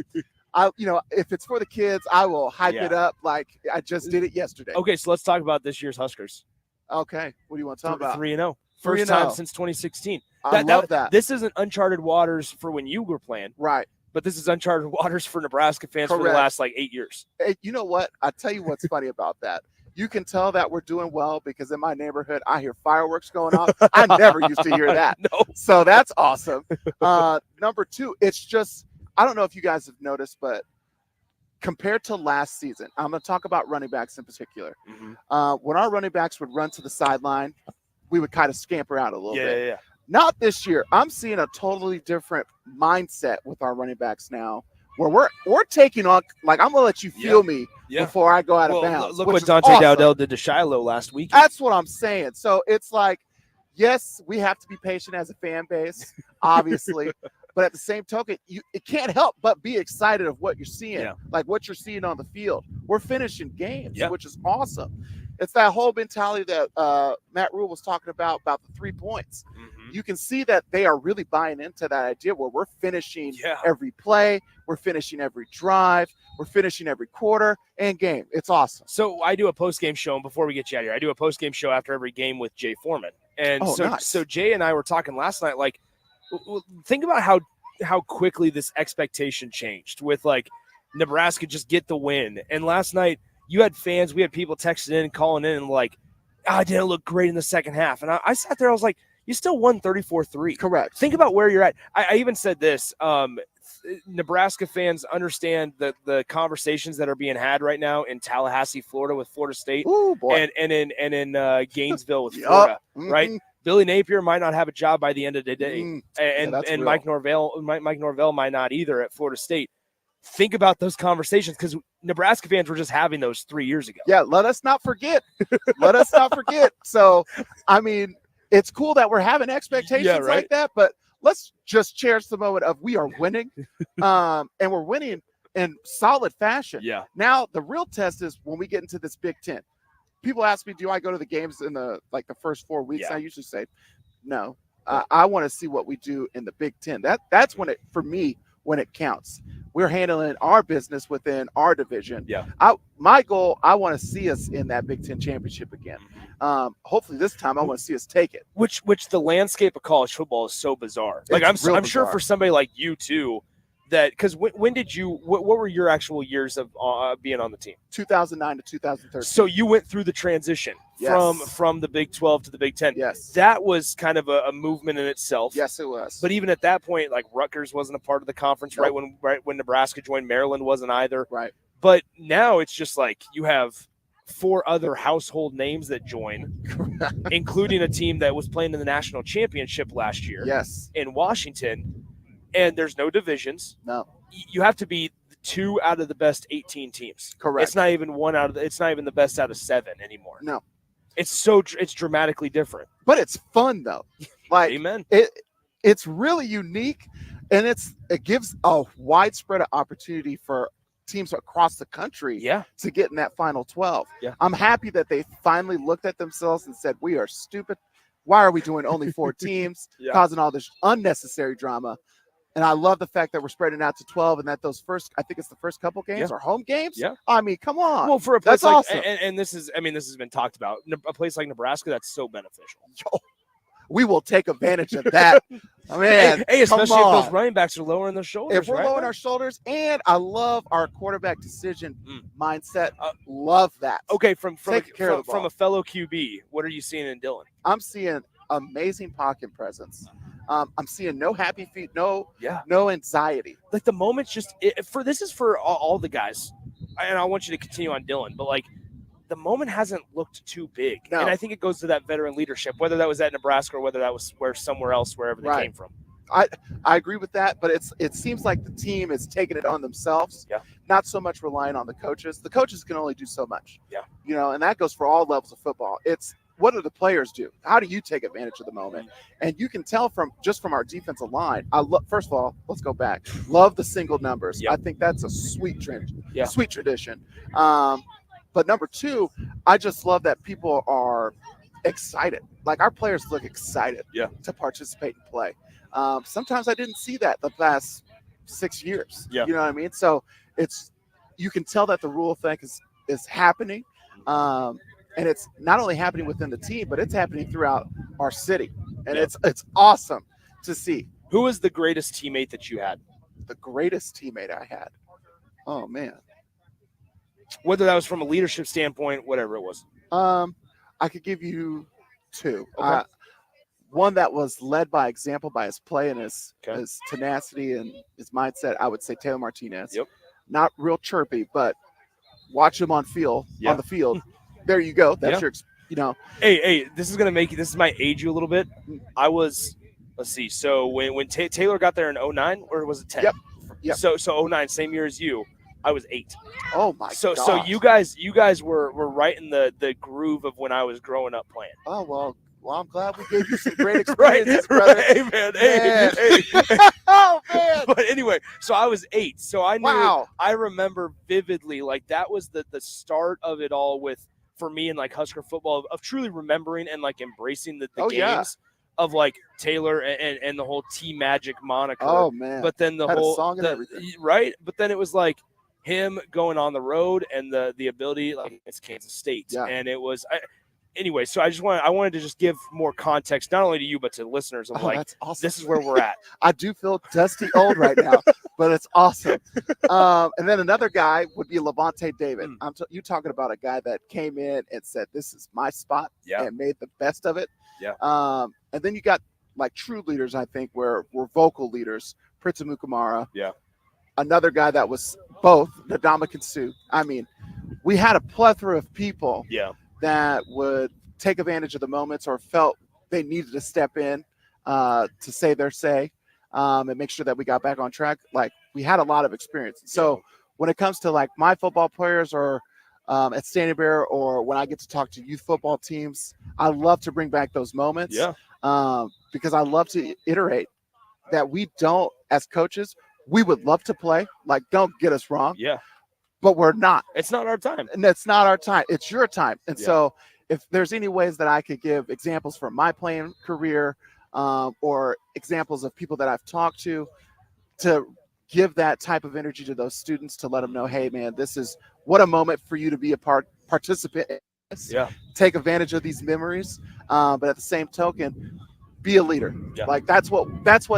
if it's for the kids, I will hype it up like I just did it yesterday. Okay, so let's talk about this year's Huskers. Okay, what do you want to talk about? 3-0. First time since 2016. I love that. This isn't uncharted waters for when you were playing. Right. But this is uncharted waters for Nebraska fans for the last 8 years. Hey, you know what? I tell you what's funny about that. You can tell that we're doing well because in my neighborhood, I hear fireworks going off. I never used to hear that. No. So that's awesome. Number two, it's just, I don't know if you guys have noticed, but compared to last season, I'm going to talk about running backs in particular. When our running backs would run to the sideline, we would kind of scamper out a little bit. Yeah. Not this year. I'm seeing a totally different mindset with our running backs now, where we're taking on, like, I'm going to let you feel me before I go out of bounds. Look what Dante Dowdell did to Shiloh last week. That's what I'm saying. So it's like, yes, we have to be patient as a fan base, obviously. But at the same token, it can't help but be excited of what you're seeing, like what you're seeing on the field. We're finishing games, which is awesome. It's that whole mentality that Matt Rule was talking about the 3 points. You can see that they are really buying into that idea where we're finishing every play, we're finishing every drive, we're finishing every quarter and game. It's awesome. So I do a post-game show, and before we get you out of here, I do a post-game show after every game with Jay Foreman. And so Jay and I were talking last night, like, think about how quickly this expectation changed with, like, Nebraska just get the win. And last night we had people texting in and calling in and like, I didn't look great in the second half. And I sat there, I was like, you still won 34-3. Correct. Think about where you're at. I even said this, Nebraska fans understand the conversations that are being had right now in Tallahassee, Florida with Florida State. Ooh, boy. And in Gainesville with Florida, right? Billy Napier might not have a job by the end of the day. And Mike Norvell might not either at Florida State. Think about those conversations because Nebraska fans were just having those 3 years ago. Yeah, let us not forget. So, I mean, it's cool that we're having expectations like that, but let's just cherish the moment of we are winning, and we're winning in solid fashion. Yeah. Now, the real test is when we get into this Big Ten. People ask me, do I go to the games in the first 4 weeks? I usually say, no. I want to see what we do in the Big Ten. That's when when it counts. We're handling our business within our division. Yeah. My goal, I want to see us in that Big Ten championship again. Hopefully this time I want to see us take it. Which the landscape of college football is so bizarre. Like I'm sure for somebody like you too, that because when did you? What were your actual years of being on the team? 2009 to 2013. So you went through the transition from the Big 12 to the Big 10. Yes, that was kind of a movement in itself. Yes, it was. But even at that point, like Rutgers wasn't a part of the conference, right when Nebraska joined. Maryland wasn't either. Right. But now it's just like you have 4 other household names that join, including a team that was playing in the national championship last year. Yes. In Washington. And there's no divisions. No. You have to be 2 out of the best 18 teams. Correct. It's not even it's not even the best out of 7 anymore. No. It's dramatically different. But it's fun though. Like Amen. It's really unique, and it gives a widespread opportunity for teams across the country to get in that final 12. Yeah. I'm happy that they finally looked at themselves and said, we are stupid. Why are we doing only 4 teams, causing all this unnecessary drama? And I love the fact that we're spreading out to 12 and that those I think it's the first couple games are home games. Yeah. I mean, come on. Well, for a place that's awesome. And this has been talked about. A place like Nebraska, that's so beneficial. We will take advantage of that. Man, hey, especially if those running backs are lowering their shoulders. If we're lowering our shoulders, and I love our quarterback decision mindset. Love that. Okay, from a fellow QB, what are you seeing in Dylan? I'm seeing amazing pocket presence. I'm seeing no happy feet, no anxiety. Like the moment's this is for all the guys, and I want you to continue on Dylan, but like the moment hasn't looked too big, and I think it goes to that veteran leadership, whether that was at Nebraska or whether that was somewhere else, wherever they came from. I agree with that, but it seems like the team is taking it on themselves, not so much relying on the coaches. The coaches can only do so much, and that goes for all levels of football. It's what do the players do? How do you take advantage of the moment? And you can tell from our defensive line. First of all, let's go back. Love the single numbers. I think that's a sweet trend, sweet tradition. But number 2, I just love that people are excited. Like our players look excited to participate and play. Sometimes I didn't see that the past 6 years. You know what I mean? So you can tell that the rule thing is happening. And it's not only happening within the team, but it's happening throughout our city. And it's awesome to see. Who was the greatest teammate that you had? The greatest teammate I had? Oh, man. Whether that was from a leadership standpoint, whatever it was. I could give you 2. Okay. One that was led by example by his play and his tenacity and his mindset, I would say Taylor Martinez. Yep. Not real chirpy, but watch him on the field. There you go. That's your, Hey, this is might age you a little bit. I was, let's see. So when Taylor got there in 2009, or was it 10? Yep. So 2009, same year as you, I was 8. Oh my God. So you guys were right in the groove of when I was growing up playing. Oh, well, Well, I'm glad we gave you some great experiences, brother. Hey, man. Hey. Oh, man. But anyway, so I was 8. So I knew, Wow. I remember vividly, like that was the start of it all for me and like Husker football of truly remembering and like embracing the games of like Taylor and the whole T-Magic moniker. Oh, man. But then the Had a whole song and everything. Right? But then it was like him going on the road and the ability, like it's Kansas State. Yeah. And it was anyway, so I wanted to just give more context, not only to you, but to listeners of like, that's awesome. This is where we're at. I do feel dusty old right now, but it's awesome. And then another guy would be Levante David. You talking about a guy that came in and said, this is my spot and made the best of it. Yeah. And then you got like true leaders, I think, were vocal leaders. Prince Amukamara. Yeah. Another guy that was both Ndamukong Suh. I mean, we had a plethora of people that would take advantage of the moments or felt they needed to step in to say their say and make sure that we got back on track. Like, we had a lot of experience. So when it comes to like my football players or at Standing Bear or when I get to talk to youth football teams, I love to bring back those moments because I love to iterate that we don't, as coaches, we would love to play. Like, don't get us wrong. Yeah. But we're not. It's not our time. And it's not our time. It's your time. And so if there's any ways that I could give examples from my playing career or examples of people that I've talked to give that type of energy to those students to let them know, hey, man, this is what a moment for you to be a participant in this. Yeah. Take advantage of these memories. But at the same token, be a leader. Yeah. Like that's what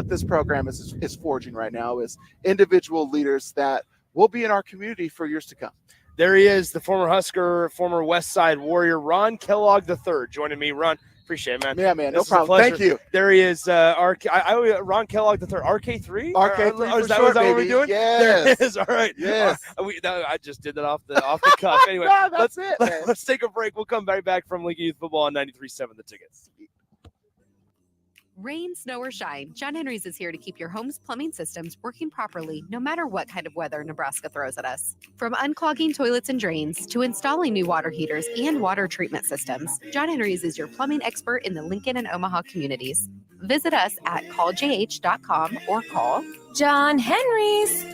this program is forging right now is individual leaders that will be in our community for years to come. There he is, the former Husker, former West Side Warrior, Ron Kellogg III, joining me. Ron, appreciate it, man. Yeah, man, no This is a problem. Thank pleasure. you. There he is, Ron Kellogg III, RK3? RK3 is for that short, what we're baby. doing? Yes. There it is. All right. Yes. I just did that off the cuff. Anyway, That's it, man. let's take a break. We'll come right back from Lincoln Youth Football on 93.7 The Ticket. Rain, snow, or shine, John Henry's is here to keep your home's plumbing systems working properly no matter what kind of weather Nebraska throws at us. From unclogging toilets and drains to installing new water heaters and water treatment systems, John Henry's is your plumbing expert in the Lincoln and Omaha communities. Visit us at calljh.com or call John Henry's.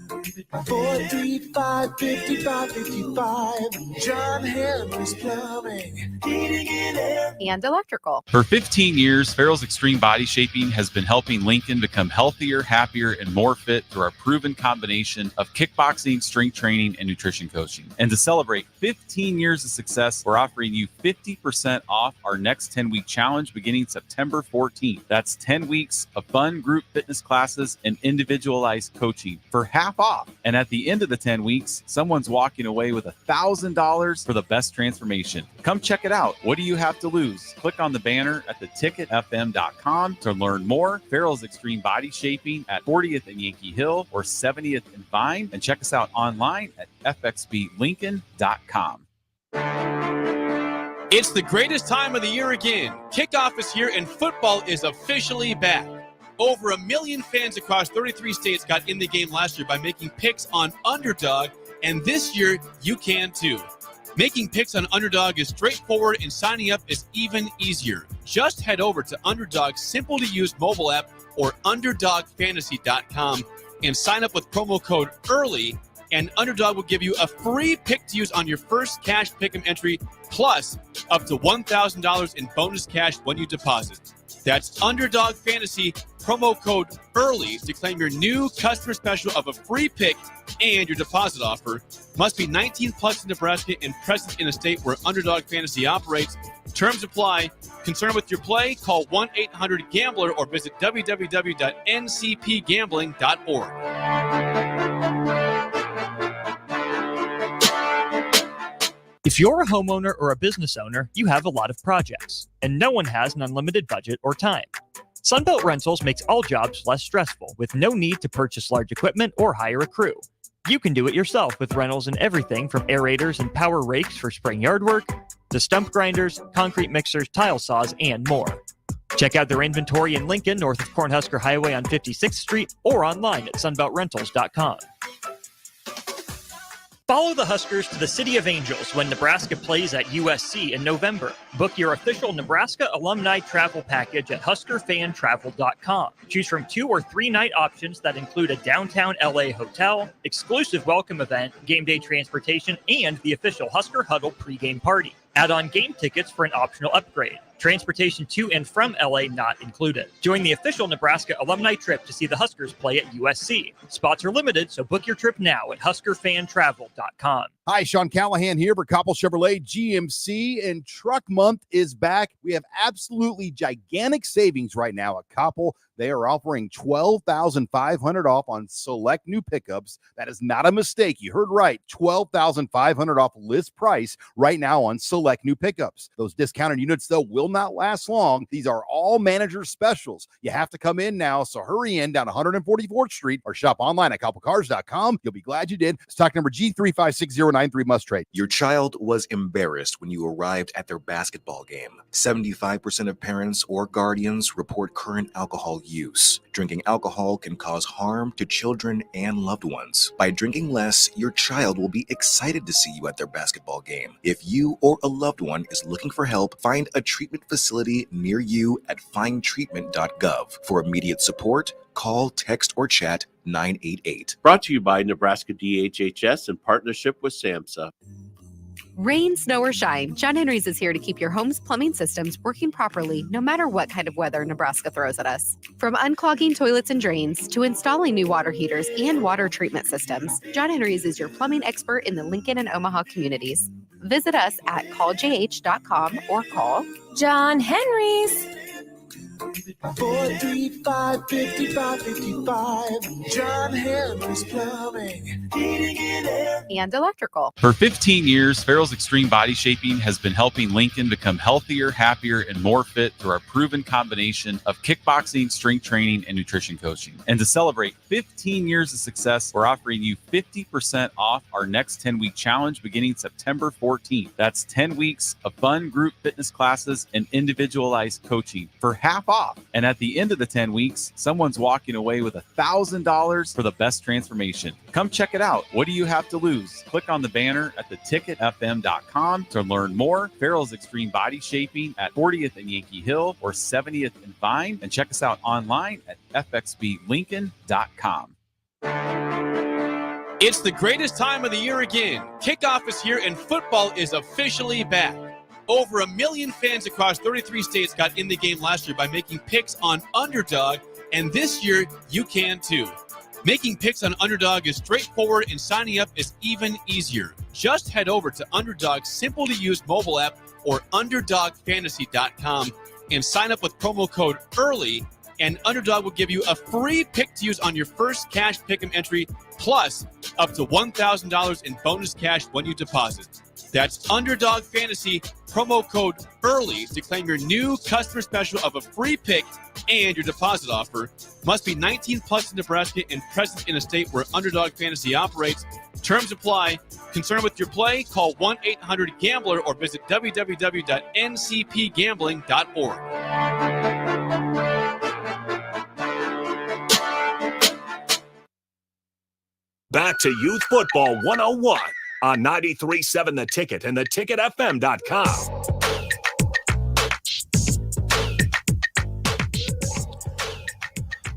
435-5555. John Henry's Plumbing, Heating and Air. and electrical. For 15 years, Farrell's Extreme Body Shaping has been helping Lincoln become healthier, happier, and more fit through our proven combination of kickboxing, strength training, and nutrition coaching. And to celebrate 15 years of success, we're offering you 50% off our next 10-week challenge beginning September 14th. That's 10 weeks of fun group fitness classes and individualized coaching for half off. And at the end of the 10 weeks, someone's walking away with $1,000 for the best transformation. Come check it out. What do you have to lose? Click on the banner at theticketfm.com to learn more. Farrell's Extreme Body Shaping at 40th and Yankee Hill or 70th and Vine. And check us out online at fxblincoln.com. It's the greatest time of the year again. Kickoff is here and football is officially back. Over 1 million fans across 33 states got in the game last year by making picks on Underdog, and this year you can too. Making picks on Underdog is straightforward and signing up is even easier. Just head over to Underdog's simple-to-use mobile app or UnderdogFantasy.com and sign up with promo code EARLY, and Underdog will give you a free pick to use on your first cash pick'em entry, plus up to $1,000 in bonus cash when you deposit. That's Underdog Fantasy, promo code EARLY to claim your new customer special of a free pick and your deposit offer. Must be 19 plus in Nebraska and present in a state where Underdog Fantasy operates. Terms apply. Concerned with your play? Call 1-800-GAMBLER or visit www.ncpgambling.org. If you're a homeowner or a business owner, you have a lot of projects, and no one has an unlimited budget or time. Sunbelt Rentals makes all jobs less stressful with no need to purchase large equipment or hire a crew. You can do it yourself with rentals and everything from aerators and power rakes for spring yard work to stump grinders, concrete mixers, tile saws, and more. Check out their inventory in Lincoln, north of Cornhusker Highway on 56th Street, or online at sunbeltrentals.com. Follow the Huskers to the City of Angels when Nebraska plays at USC in November. Book your official Nebraska alumni travel package at huskerfantravel.com. Choose from 2 or 3 night options that include a downtown LA hotel, exclusive welcome event, game day transportation, and the official Husker Huddle pregame party. Add on game tickets for an optional upgrade. Transportation to and from LA not included. Join the official Nebraska alumni trip to see the Huskers play at USC. Spots are limited, so book your trip now at huskerfantravel.com. Hi, Sean Callahan here for Koppel Chevrolet GMC, and Truck Month is back. We have absolutely gigantic savings right now at Koppel. They are offering $12,500 off on select new pickups. That is not a mistake. You heard right. $12,500 off list price right now on select new pickups. Those discounted units, though, will not last long. These are all manager specials. You have to come in now, so hurry in down 144th Street or shop online at koppelcars.com. You'll be glad you did. Stock number G356093 must trade. Your child was embarrassed when you arrived at their basketball game. 75% of parents or guardians report current alcohol use. Drinking alcohol can cause harm to children and loved ones. By drinking less, your child will be excited to see you at their basketball game. If you or a loved one is looking for help, find a treatment facility near you at findtreatment.gov. For immediate support, call, text, or chat 988. Brought to you by Nebraska DHHS in partnership with SAMHSA. Rain, snow, or shine, John Henry's is here to keep your home's plumbing systems working properly no matter what kind of weather Nebraska throws at us. From unclogging toilets and drains to installing new water heaters and water treatment systems, John Henry's is your plumbing expert in the Lincoln and Omaha communities. Visit us at calljh.com or call John Henry's. 435-5555. John Henry's Plumbing, heating and air, and electrical. For 15 years, Farrell's Extreme Body Shaping has been helping Lincoln become healthier, happier, and more fit through our proven combination of kickboxing, strength training, and nutrition coaching. And to celebrate 15 years of success, we're offering you 50% off our next 10-week challenge beginning September 14th. That's 10 weeks of fun group fitness classes and individualized coaching for half off. And at the end of the 10 weeks, someone's walking away with $1,000 for the best transformation. Come check it out. What do you have to lose? Click on the banner at theticketfm.com to learn more. Farrell's Extreme Body Shaping at 40th and Yankee Hill or 70th and Vine. And check us out online at fxblincoln.com. It's the greatest time of the year again. Kickoff is here and football is officially back. Over 1 million fans across 33 states got in the game last year by making picks on Underdog, and this year you can too. Making picks on Underdog is straightforward and signing up is even easier. Just head over to Underdog's simple-to-use mobile app or UnderdogFantasy.com and sign up with promo code EARLY, and Underdog will give you a free pick to use on your first cash pick'em entry, plus up to $1,000 in bonus cash when you deposit. That's Underdog Fantasy, promo code EARLY to claim your new customer special of a free pick and your deposit offer. Must be 19 plus in Nebraska and present in a state where Underdog Fantasy operates. Terms apply. Concerned with your play? Call 1-800-GAMBLER or visit www.ncpgambling.org. Back to Youth Football 101 on 93.7 The Ticket and theticketfm.com.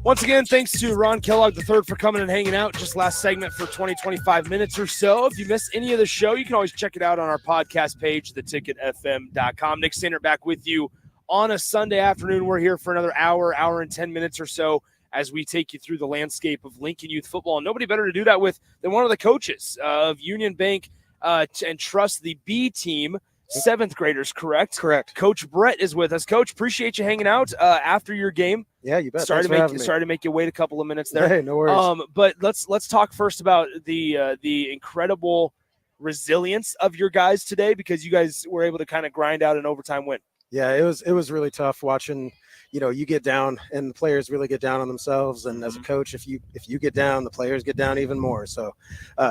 Once again, thanks to Ron Kellogg III for coming and hanging out. Just last segment for 20-25 minutes or so. If you missed any of the show, you can always check it out on our podcast page, theticketfm.com. Nick Sander back with you on a Sunday afternoon. We're here for another hour and 10 minutes or so as we take you through the landscape of Lincoln Youth Football. And nobody better to do that with than one of the coaches of Union Bank and Trust, the B team, 7th graders, correct? Correct. Coach Brett is with us. Coach, appreciate you hanging out after your game. Yeah, you bet. Sorry to make you wait a couple of minutes there. Hey, no worries. But let's talk first about the incredible resilience of your guys today, because you guys were able to kind of grind out an overtime win. Yeah, it was really tough watching. You get down and the players really get down on themselves. And as a coach, if you get down, the players get down even more. So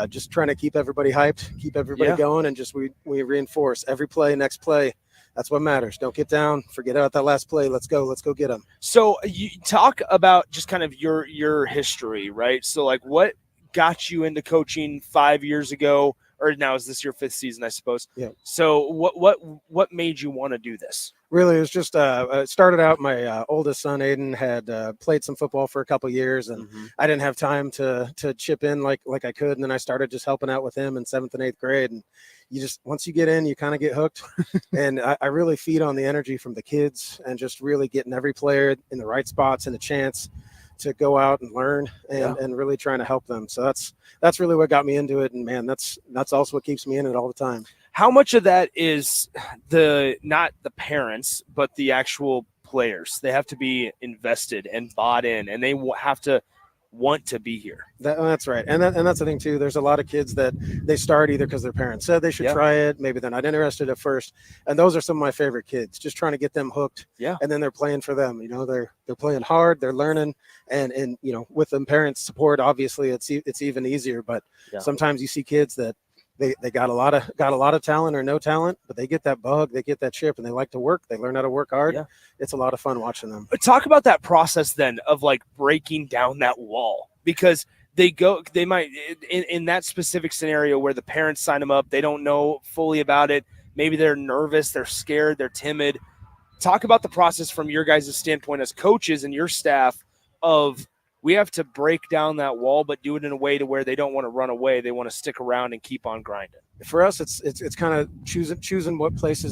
just trying to keep everybody hyped, keep everybody going, and just we reinforce every play, next play. That's what matters. Don't get down. Forget about that last play. Let's go get them. So you talk about just kind of your history, right? So like what got you into coaching 5 years ago, or now is this your 5th season, I suppose? Yeah. So what made you want to do this? Really, it was just it started out. My oldest son Aiden had played some football for a couple years, and I didn't have time to chip in like I could. And then I started just helping out with him in 7th and 8th grade. And you just, once you get in, you kind of get hooked. And I really feed on the energy from the kids and just really getting every player in the right spots and a chance to go out and learn and really trying to help them. So that's really what got me into it. And man, that's also what keeps me in it all the time. How much of that is not the parents, but the actual players? They have to be invested and bought in, and they have to want to be here. That's right. And that's the thing too. There's a lot of kids that they start either because their parents said they should try it. Maybe they're not interested at first. And those are some of my favorite kids, just trying to get them hooked. Yeah. And then they're playing for them. You know, they're playing hard, they're learning, and you know, with them parents' support, obviously it's even easier. But sometimes you see kids that they got a lot of talent or no talent, but they get that bug, they get that chip, and they like to work. They learn how to work hard. Yeah. It's a lot of fun watching them. Talk about that process then of like breaking down that wall, because they might in that specific scenario where the parents sign them up, they don't know fully about it. Maybe they're nervous, they're scared, they're timid. Talk about the process from your guys' standpoint as coaches and your staff of, we have to break down that wall, but do it in a way to where they don't want to run away. They want to stick around and keep on grinding. For us, it's kind of choosing what plays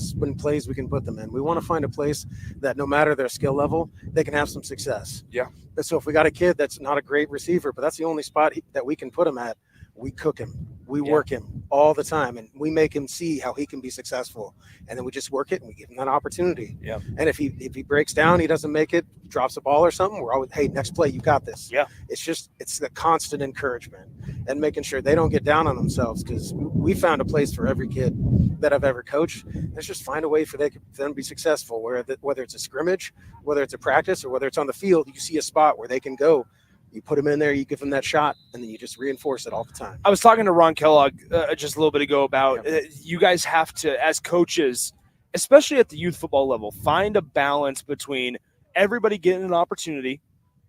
we can put them in. We want to find a place that no matter their skill level, they can have some success. Yeah. So if we got a kid that's not a great receiver, but that's the only spot that we can put him at, we cook him. We work him all the time, and we make him see how he can be successful. And then we just work it, and we give him that opportunity. Yeah. And if he breaks down, he doesn't make it, drops a ball or something, we're always, hey, next play, you got this. Yeah. It's the constant encouragement and making sure they don't get down on themselves, because we found a place for every kid that I've ever coached. Let's just find a way for them to be successful, whether it's a scrimmage, whether it's a practice, or whether it's on the field. You see a spot where they can go. You put them in there, you give them that shot, and then you just reinforce it all the time. I was talking to Ron Kellogg just a little bit ago about you guys have to, as coaches, especially at the youth football level, find a balance between everybody getting an opportunity,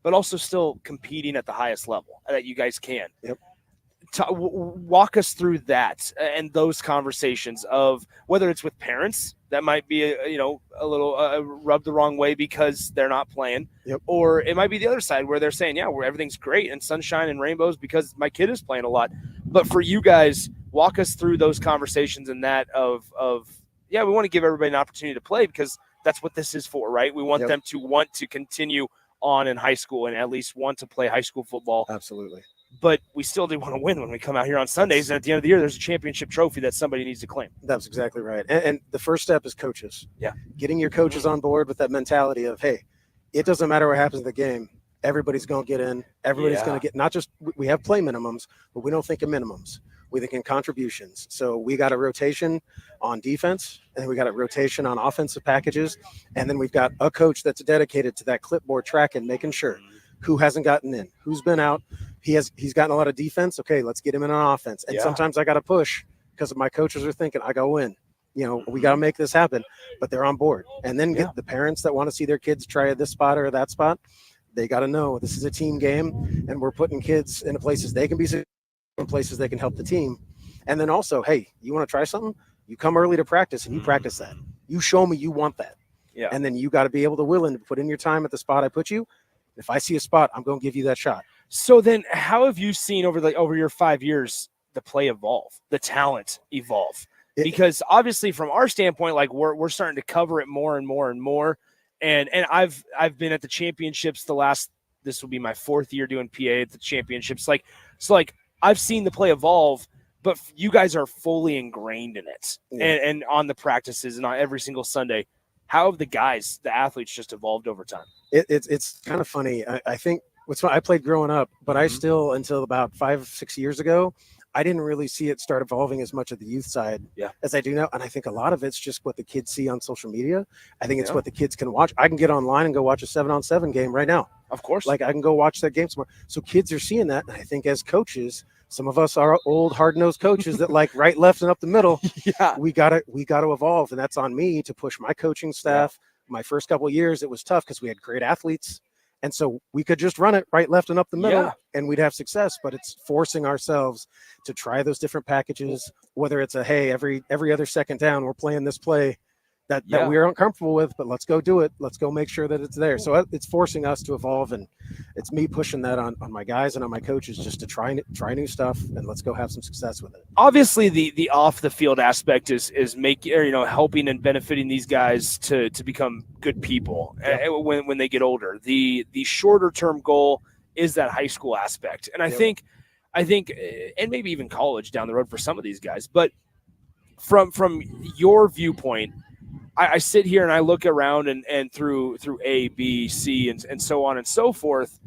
but also still competing at the highest level that you guys can. Yep. Walk us through that and those conversations of whether it's with parents that might be a little rubbed the wrong way because they're not playing, or it might be the other side where they're saying, where everything's great and sunshine and rainbows because my kid is playing a lot. But for you guys, walk us through those conversations and that of we want to give everybody an opportunity to play because that's what this is for, right? We want them to want to continue on in high school and at least want to play high school football. Absolutely. But we still do want to win when we come out here on Sundays. And at the end of the year, there's a championship trophy that somebody needs to claim. That's exactly right. And the first step is coaches. Yeah. Getting your coaches on board with that mentality of, hey, it doesn't matter what happens in the game. Everybody's going to get in. Everybody's going to get, not just, we have play minimums, but we don't think in minimums. We think in contributions. So we got a rotation on defense, and we got a rotation on offensive packages. And then we've got a coach that's dedicated to that clipboard tracking, making sure who hasn't gotten in, who's been out. He's gotten a lot of defense. Okay, let's get him in on offense. And sometimes I got to push because my coaches are thinking I go in. We got to make this happen, but they're on board. And then get the parents that want to see their kids try this spot or that spot. They got to know this is a team game, and we're putting kids into places they can be successful, in places they can help the team. And then also, hey, you want to try something? You come early to practice and you practice that. You show me you want that. Yeah. And then you got to be able to willing to put in your time at the spot I put you. If I see a spot, I'm going to give you that shot. So then how have you seen over your 5 years, the play evolve, the talent evolve? Because obviously from our standpoint, like we're starting to cover it more and more and more. And I've been at the championships this will be my 4th year doing PA at the championships. So I've seen the play evolve, but you guys are fully ingrained in it and on the practices and on every single Sunday. How have the athletes just evolved over time? It's kind of funny. I think I played growing up, but I still, until about 5-6 years ago, I didn't really see it start evolving as much at the youth side as I do now. And I think a lot of it's just what the kids see on social media. I think it's what the kids can watch. I can get online and go watch a 7-on-7 game right now. Of course. I can go watch that game tomorrow. So kids are seeing that. And I think as coaches, some of us are old hard-nosed coaches that like right, left, and up the middle. We gotta evolve. And that's on me to push my coaching staff. My first couple of years, it was tough because we had great athletes. And so we could just run it right, left, and up the middle, Yeah. and we'd have success. But it's forcing ourselves to try those different packages, whether it's hey, every other second down, we're playing this play that we are uncomfortable with, but let's go do it. Let's go make sure that it's there. So it's forcing us to evolve, and it's me pushing that on my guys and on my coaches just to try new stuff, and let's go have some success with it. Obviously, the off the field aspect is making, helping and benefiting these guys to become good people when they get older. The shorter term goal is that high school aspect, and I think, and maybe even college down the road for some of these guys. But from your viewpoint, I sit here and I look around and through A, B, C, and so on and so forth,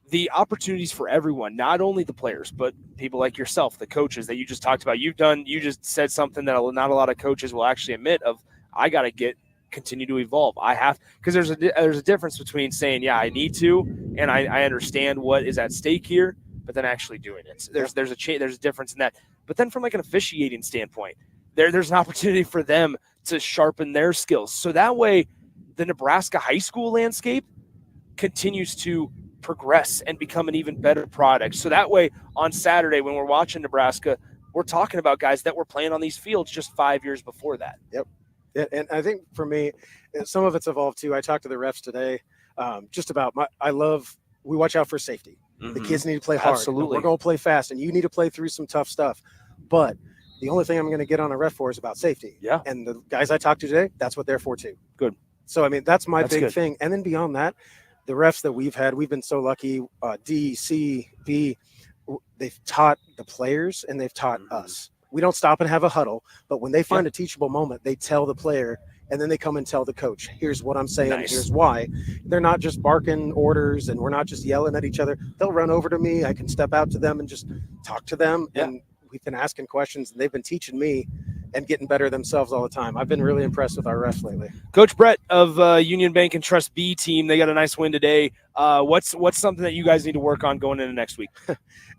the opportunities for everyone, not only the players, but people like yourself, the coaches that you just talked about. You just said something that not a lot of coaches will actually admit of, I got to continue to evolve. I have, because there's a difference between saying, yeah, I need to, and I understand what is at stake here, but then actually doing it. There's a difference in that. But then from like an officiating standpoint, there's an opportunity for them to sharpen their skills. So that way the Nebraska high school landscape continues to progress and become an even better product. So that way on Saturday when we're watching Nebraska, we're talking about guys that were playing on these fields just 5 years before that. Yep. And I think for me, some of it's evolved too. I talked to the refs today just about we watch out for safety. Mm-hmm. The kids need to play hard. Absolutely. We're going to play fast, and you need to play through some tough stuff. But the only thing I'm going to get on a ref for is about safety. Yeah. And the guys I talked to today, that's what they're for too. Good. So, I mean, that's big good thing. And then beyond that, the refs that we've been so lucky, D, C, B, they've taught the players and they've taught us. We don't stop and have a huddle, but when they find a teachable moment, they tell the player, and then they come and tell the coach, here's what I'm saying, here's why. They're not just barking orders, and we're not just yelling at each other. They'll run over to me. I can step out to them and just talk to them. Yeah. And we've been asking questions, and they've been teaching me and getting better themselves all the time. I've been really impressed with our refs lately. Coach Brett of Union Bank and Trust B team, they got a nice win today. What's something that you guys need to work on going into next week?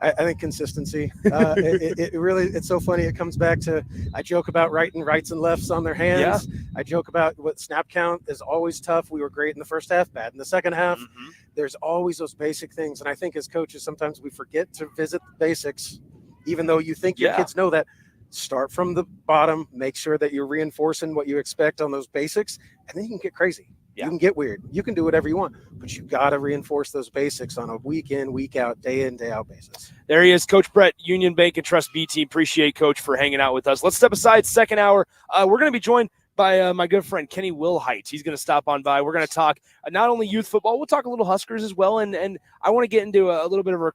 I think consistency. It's so funny. It comes back to, I joke about writing rights and lefts on their hands. Yeah. I joke about what snap count is always tough. We were great in the first half, bad in the second half. Mm-hmm. There's always those basic things. And I think as coaches, sometimes we forget to visit the basics, even though you think your kids know that. Start from the bottom, make sure that you're reinforcing what you expect on those basics, and then you can get crazy. Yeah. You can get weird. You can do whatever you want, but you got to reinforce those basics on a week in, week out, day in, day out basis. There he is, Coach Brett, Union Bank and Trust B team. Appreciate Coach for hanging out with us. Let's step aside, second hour. We're going to be joined by my good friend Kenny Wilhite. He's going to stop on by. We're going to talk not only youth football, we'll talk a little Huskers as well. And I want to get into a little bit of a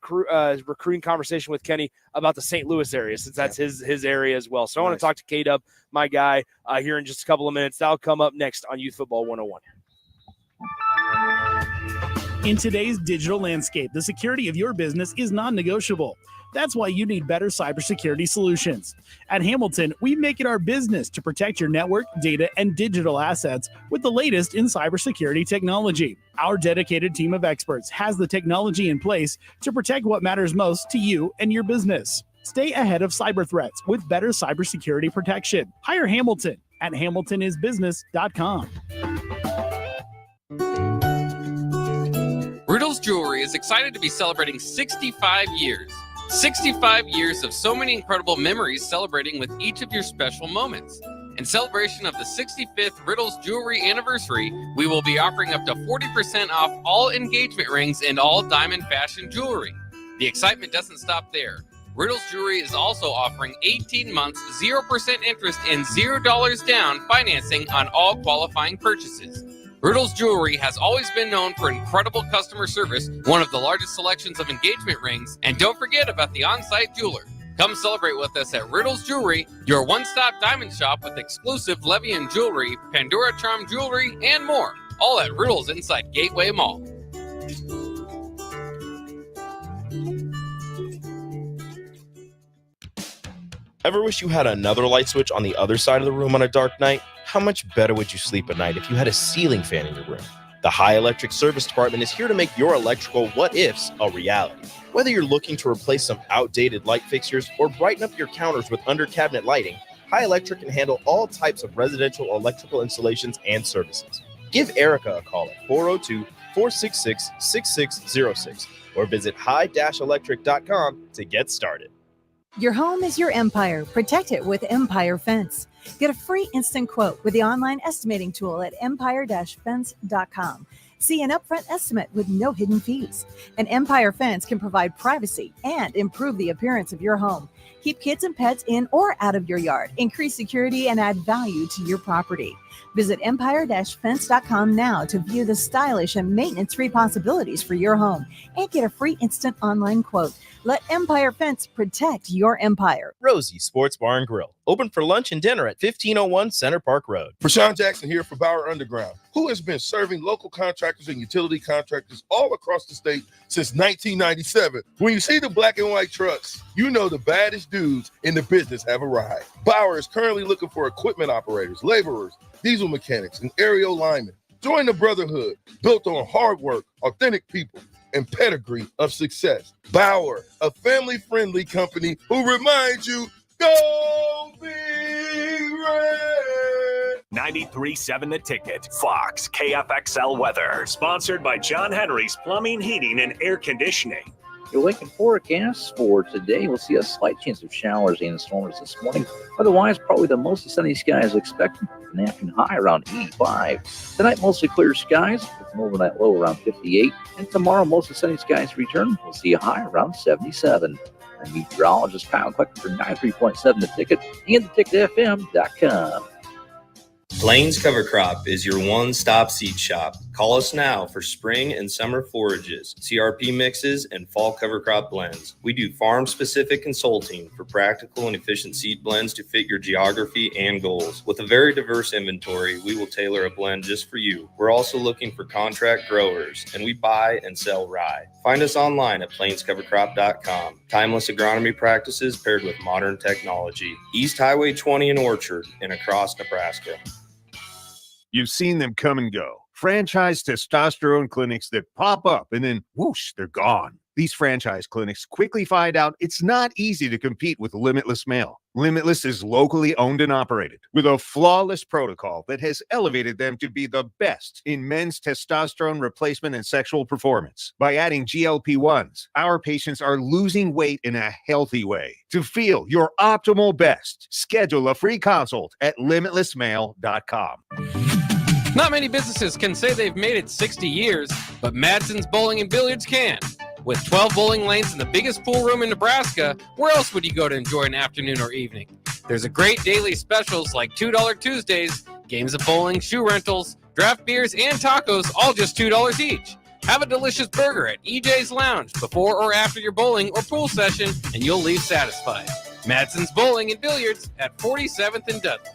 recruiting conversation with Kenny about the St. Louis area, since that's his area as well. So I want to talk to K-Dub, my guy, here in just a couple of minutes. That'll come up next on Youth Football 101. In today's digital landscape, the security of your business is non-negotiable. That's why you need better cybersecurity solutions. At Hamilton, we make it our business to protect your network, data, and digital assets with the latest in cybersecurity technology. Our dedicated team of experts has the technology in place to protect what matters most to you and your business. Stay ahead of cyber threats with better cybersecurity protection. Hire Hamilton at hamiltonisbusiness.com. Riddles Jewelry is excited to be celebrating 65 years. 65 years of so many incredible memories celebrating with each of your special moments. In celebration of the 65th Riddles Jewelry anniversary, we will be offering up to 40% off all engagement rings and all diamond fashion jewelry. The excitement doesn't stop there. Riddles Jewelry is also offering 18 months, 0% interest and $0 down financing on all qualifying purchases. Riddles Jewelry has always been known for incredible customer service, one of the largest selections of engagement rings, and don't forget about the on-site jeweler. Come celebrate with us at Riddles Jewelry, your one-stop diamond shop with exclusive Levian jewelry, Pandora Charm jewelry, and more, all at Riddles inside Gateway Mall. Ever wish you had another light switch on the other side of the room on a dark night? How much better would you sleep at night if you had a ceiling fan in your room? The High Electric Service Department is here to make your electrical what-ifs a reality. Whether you're looking to replace some outdated light fixtures or brighten up your counters with under-cabinet lighting, High Electric can handle all types of residential electrical installations and services. Give Erica a call at 466-6606 or visit high-electric.com to get started. Your home is your empire. Protect it with Empire Fence. Get a free instant quote with the online estimating tool at empire-fence.com. See an upfront estimate with no hidden fees. An Empire Fence can provide privacy and improve the appearance of your home. Keep kids and pets in or out of your yard. Increase security and add value to your property. Visit empire-fence.com now to view the stylish and maintenance-free possibilities for your home and get a free instant online quote. Let Empire Fence protect your empire. Rosie Sports Bar and Grill, open for lunch and dinner at 1501 Center Park Road. Prashawn Jackson here for Bauer Underground, who has been serving local contractors and utility contractors all across the state since 1997. When you see the black and white trucks, you know the baddest dudes in the business have arrived. Bauer is currently looking for equipment operators, laborers, diesel mechanics, and aerial linemen. Join the brotherhood built on hard work, authentic people, and pedigree of success. Bauer, a family-friendly company who reminds you, go Big Red! 93.7 The Ticket, Fox, KFXL weather. Sponsored by John Henry's Plumbing, Heating, and Air Conditioning. Your Lincoln forecast for today, we'll see a slight chance of showers and storms this morning. Otherwise, probably the mostly sunny skies expected. An afternoon high around 85. Tonight, mostly clear skies with an overnight low around 58. And tomorrow, mostly sunny skies return. We'll see a high around 77. I'm meteorologist Kyle Clucker for 93.7 The Ticket and theticketfm.com. Plains Cover Crop is your one-stop seed shop. Call us now for spring and summer forages, CRP mixes, and fall cover crop blends. We do farm-specific consulting for practical and efficient seed blends to fit your geography and goals. With a very diverse inventory, we will tailor a blend just for you. We're also looking for contract growers, and we buy and sell rye. Find us online at plainscovercrop.com. Timeless agronomy practices paired with modern technology. East Highway 20 in Orchard and across Nebraska. You've seen them come and go. Franchise testosterone clinics that pop up and then whoosh, they're gone. These franchise clinics quickly find out it's not easy to compete with Limitless Male. Limitless is locally owned and operated with a flawless protocol that has elevated them to be the best in men's testosterone replacement and sexual performance. By adding GLP-1s, our patients are losing weight in a healthy way. To feel your optimal best, schedule a free consult at limitlessmale.com. Not many businesses can say they've made it 60 years, but Madsen's Bowling and Billiards can. With 12 bowling lanes and the biggest pool room in Nebraska, where else would you go to enjoy an afternoon or evening? There's a great daily specials like $2 Tuesdays, games of bowling, shoe rentals, draft beers, and tacos, all just $2 each. Have a delicious burger at EJ's Lounge before or after your bowling or pool session, and you'll leave satisfied. Madsen's Bowling and Billiards at 47th and Dudley.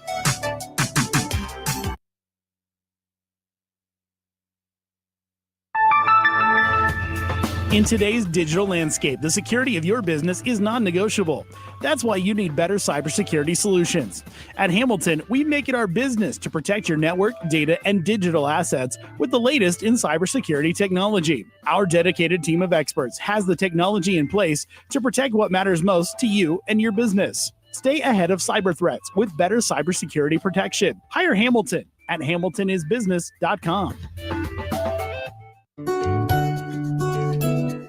In today's digital landscape, the security of your business is non-negotiable. That's why you need better cybersecurity solutions. At Hamilton, we make it our business to protect your network, data, and digital assets with the latest in cybersecurity technology. Our dedicated team of experts has the technology in place to protect what matters most to you and your business. Stay ahead of cyber threats with better cybersecurity protection. Hire Hamilton at hamiltonisbusiness.com.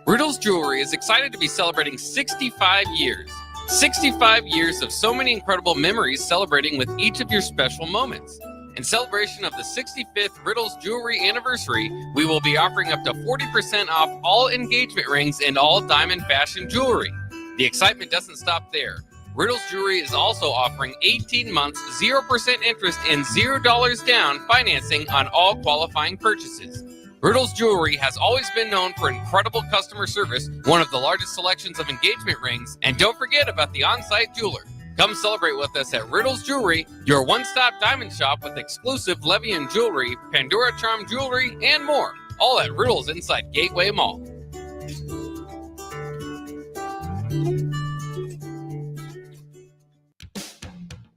Riddles Jewelry is excited to be celebrating 65 years. 65 years of so many incredible memories celebrating with each of your special moments. In celebration of the 65th Riddles Jewelry anniversary, we will be offering up to 40% off all engagement rings and all diamond fashion jewelry. The excitement doesn't stop there. Riddles Jewelry is also offering 18 months, 0% interest and $0 down financing on all qualifying purchases. Riddles Jewelry has always been known for incredible customer service, one of the largest selections of engagement rings, and don't forget about the on-site jeweler. Come celebrate with us at Riddles Jewelry, your one-stop diamond shop with exclusive Levian jewelry, Pandora Charm jewelry, and more. All at Riddles inside Gateway Mall.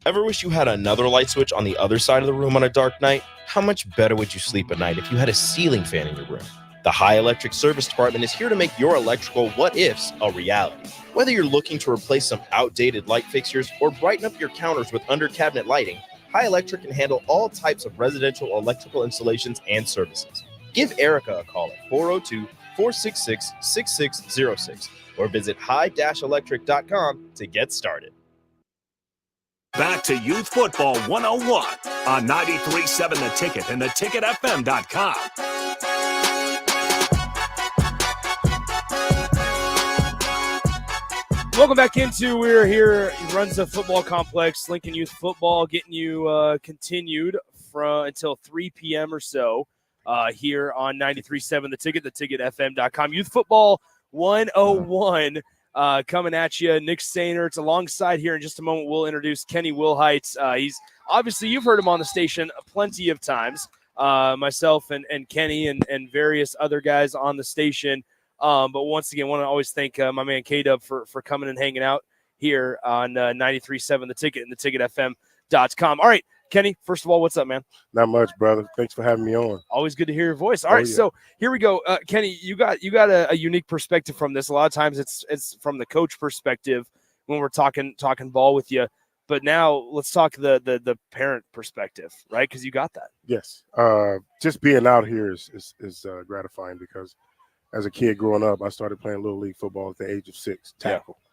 Ever wish you had another light switch on the other side of the room on a dark night? How much better would you sleep at night if you had a ceiling fan in your room? The High Electric Service Department is here to make your electrical what-ifs a reality. Whether you're looking to replace some outdated light fixtures or brighten up your counters with under-cabinet lighting, High Electric can handle all types of residential electrical installations and services. Give Erica a call at 402-466-6606 or visit high-electric.com to get started. Back to Youth Football 101 on 93.7 The Ticket and theticketfm.com. Welcome back into, we're here, Runza Football Complex, Lincoln Youth Football, getting you continued until 3 p.m. or so here on 93.7 The Ticket, theticketfm.com. Youth Football 101 coming at you. Nick Sainer, it's alongside here in just a moment. We'll introduce Kenny Wilhite. He's obviously, you've heard him on the station plenty of times, myself and Kenny and various other guys on the station. But once again, want to always thank my man K-Dub for coming and hanging out here on 93.7 The Ticket and theticketfm.com. All right, Kenny, first of all, what's up, man? Not much, brother. Thanks for having me on. Always good to hear your voice. All right, yeah. So here we go. Kenny, you got a unique perspective from this. A lot of times it's from the coach perspective when we're talking ball with you. But now let's talk the parent perspective, right? Because you got that. Yes. Just being out here is gratifying because as a kid growing up, I started playing Little League football at the age of 6, tackle. Yeah.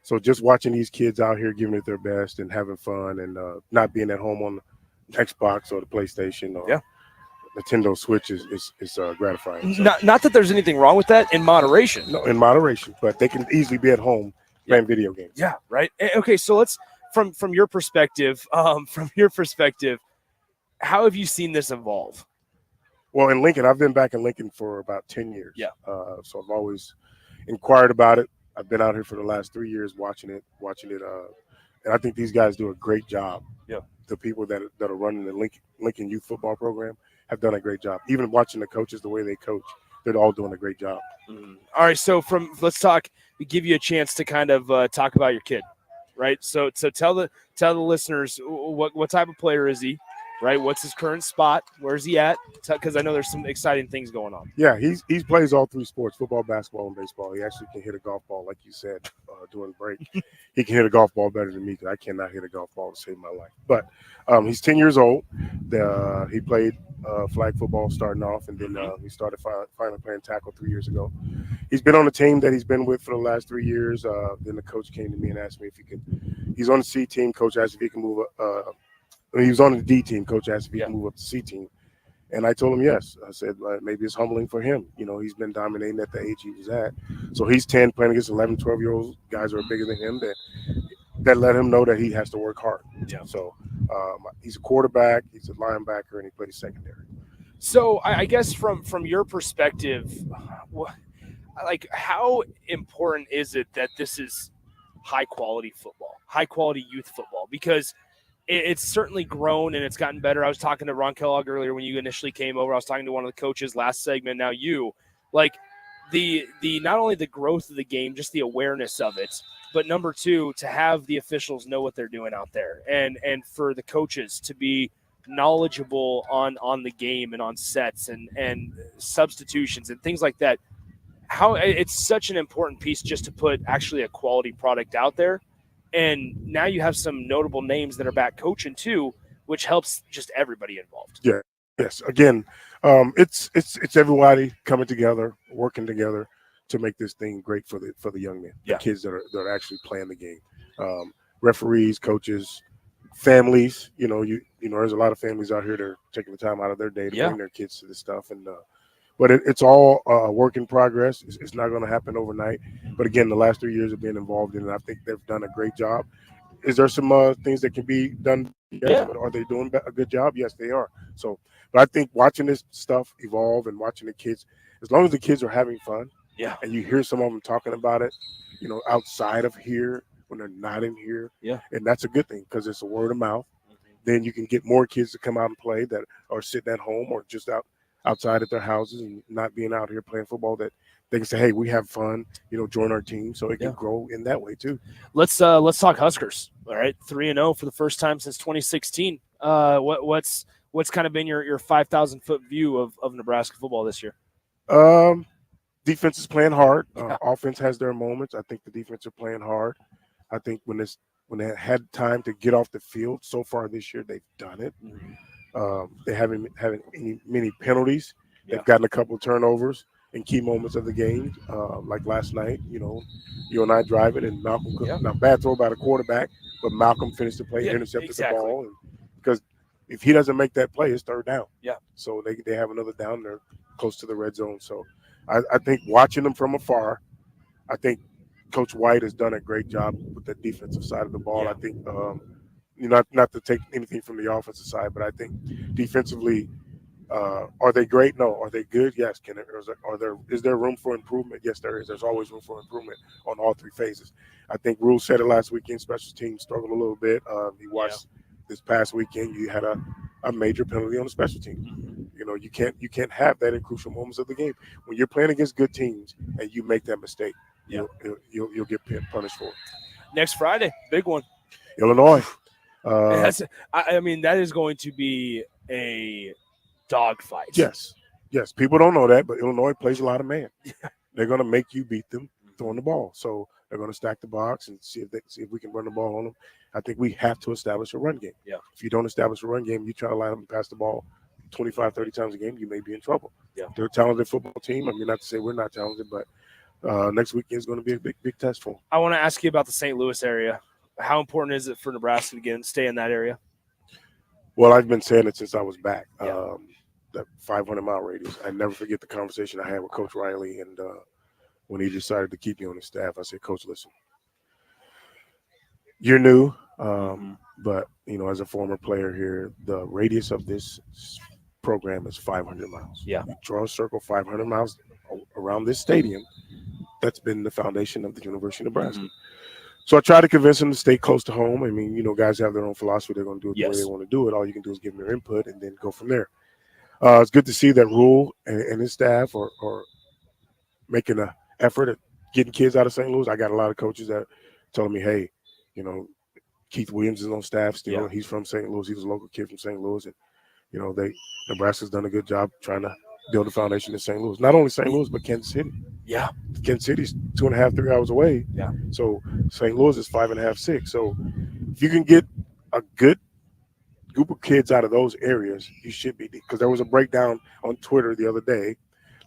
So just watching these kids out here giving it their best and having fun and not being at home on the Xbox or the PlayStation or Nintendo Switch is gratifying. So, not that there's anything wrong with that, in moderation. No, in moderation, but they can easily be at home playing video games. Yeah, right. Okay, so let's from your perspective, how have you seen this evolve? Well, in Lincoln, I've been back in Lincoln for about 10 years. Yeah. So I've always inquired about it. I've been out here for the last 3 years watching it. And I think these guys do a great job. Yeah. The people that are running the Lincoln Youth Football program have done a great job. Even watching the coaches, the way they coach, they're all doing a great job. Mm-hmm. All right, so let's talk. We give you a chance to kind of talk about your kid, right? So tell the listeners what type of player is he? Right, what's his current spot? Where's he at? Because I know there's some exciting things going on. Yeah, he plays all 3 sports: football, basketball, and baseball. He actually can hit a golf ball, like you said during the break. He can hit a golf ball better than me because I cannot hit a golf ball to save my life. But he's 10 years old. He played flag football starting off, and then he started finally playing tackle 3 years ago. He's been on the team that he's been with for the last 3 years. Then the coach came to me and asked me if he could. He's on the C team. Coach asked if he can move up. He was on the D team. Coach asked if he could move up to C team. And I told him yes. I said, maybe it's humbling for him. You know, he's been dominating at the age he was at. So he's 10, playing against 11, 12-year-old guys who are bigger than him that let him know that he has to work hard. Yeah. So he's a quarterback, he's a linebacker, and he plays secondary. So I guess from your perspective, like how important is it that this is high-quality football, high-quality youth football? Because it's certainly grown and it's gotten better. I was talking to Ron Kellogg earlier when you initially came over. I was talking to one of the coaches last segment. Now you, like the not only the growth of the game, just the awareness of it, but number two, to have the officials know what they're doing out there, and for the coaches to be knowledgeable on the game and on sets and substitutions and things like that. How it's such an important piece just to put actually a quality product out there. And now you have some notable names that are back coaching too, which helps just everybody involved. Yeah. Yes. Again, it's everybody coming together, working together to make this thing great for the young men, the kids that are actually playing the game. Referees, coaches, families. You know, there's a lot of families out here that are taking the time out of their day to bring their kids to this stuff. And but it's all a work in progress. It's not going to happen overnight. But again, the last 3 years of being involved in it, I think they've done a great job. Is there some things that can be done? Yes. But are they doing a good job? Yes, they are. So, but I think watching this stuff evolve and watching the kids, as long as the kids are having fun, and you hear some of them talking about it, you know, outside of here when they're not in here, and that's a good thing because it's a word of mouth. Then you can get more kids to come out and play that are sitting at home or just outside at their houses and not being out here playing football, that they can say, hey, we have fun, you know, join our team. So it can grow in that way too. Let's talk Huskers. All right. 3-0 for the first time since 2016. What's kind of been your 5,000 foot view of Nebraska football this year? Defense is playing hard. Offense has their moments. I think the defense are playing hard. I think when they had time to get off the field so far this year, they've done it. They haven't had many penalties. They've gotten a couple of turnovers in key moments of the game, like last night. You and I driving, and Malcolm. Now, bad throw by the quarterback, but Malcolm finished the play, intercepted the ball, and because if he doesn't make that play, it's third down. Yeah. So they have another down there close to the red zone. So I think watching them from afar, I think Coach White has done a great job with the defensive side of the ball. Yeah. I think not to take anything from the offensive side, but I think defensively, are they great? No. Are they good? Yes. Is there room for improvement? Yes, there is. There's always room for improvement on all three phases. I think Rule said it last weekend. Special teams struggled a little bit. He watched this past weekend. You had a major penalty on the special team. You can't have that in crucial moments of the game. When you're playing against good teams and you make that mistake, you'll get punished for it. Next Friday, big one. Illinois. That is going to be a dogfight. Yes. People don't know that, but Illinois plays a lot of man. They're going to make you beat them throwing the ball. So they're going to stack the box and see if we can run the ball on them. I think we have to establish a run game. Yeah. If you don't establish a run game, you try to line up and pass the ball 25, 30 times a game, you may be in trouble. Yeah. They're a talented football team. I mean, not to say we're not talented, but next weekend is going to be a big test for them. I want to ask you about the St. Louis area. How important is it for Nebraska to stay in that area? Well, I've been saying it since I was back. That 500-mile radius. I never forget the conversation I had with Coach Riley, and when he decided to keep me on his staff, I said, Coach, listen, you're new, but as a former player here, the radius of this program is 500 miles. Yeah, you draw a circle 500 miles around this stadium. That's been the foundation of the University of Nebraska. So I try to convince them to stay close to home. I mean, guys have their own philosophy. They're going to do it the way they want to do it. All you can do is give them your input and then go from there. It's good to see that Rule and his staff are making an effort at getting kids out of St. Louis. I got a lot of coaches that telling me, hey, Keith Williams is on staff still. Yeah. He's from St. Louis. He's a local kid from St. Louis. And, Nebraska's done a good job trying to build a foundation in St. Louis. Not only St. Louis, but Kansas City. Yeah. Kansas City's 2.5, 3 hours away. Yeah. So St. Louis is 5.5, 6. So if you can get a good group of kids out of those areas, you should be, because there was a breakdown on Twitter the other day,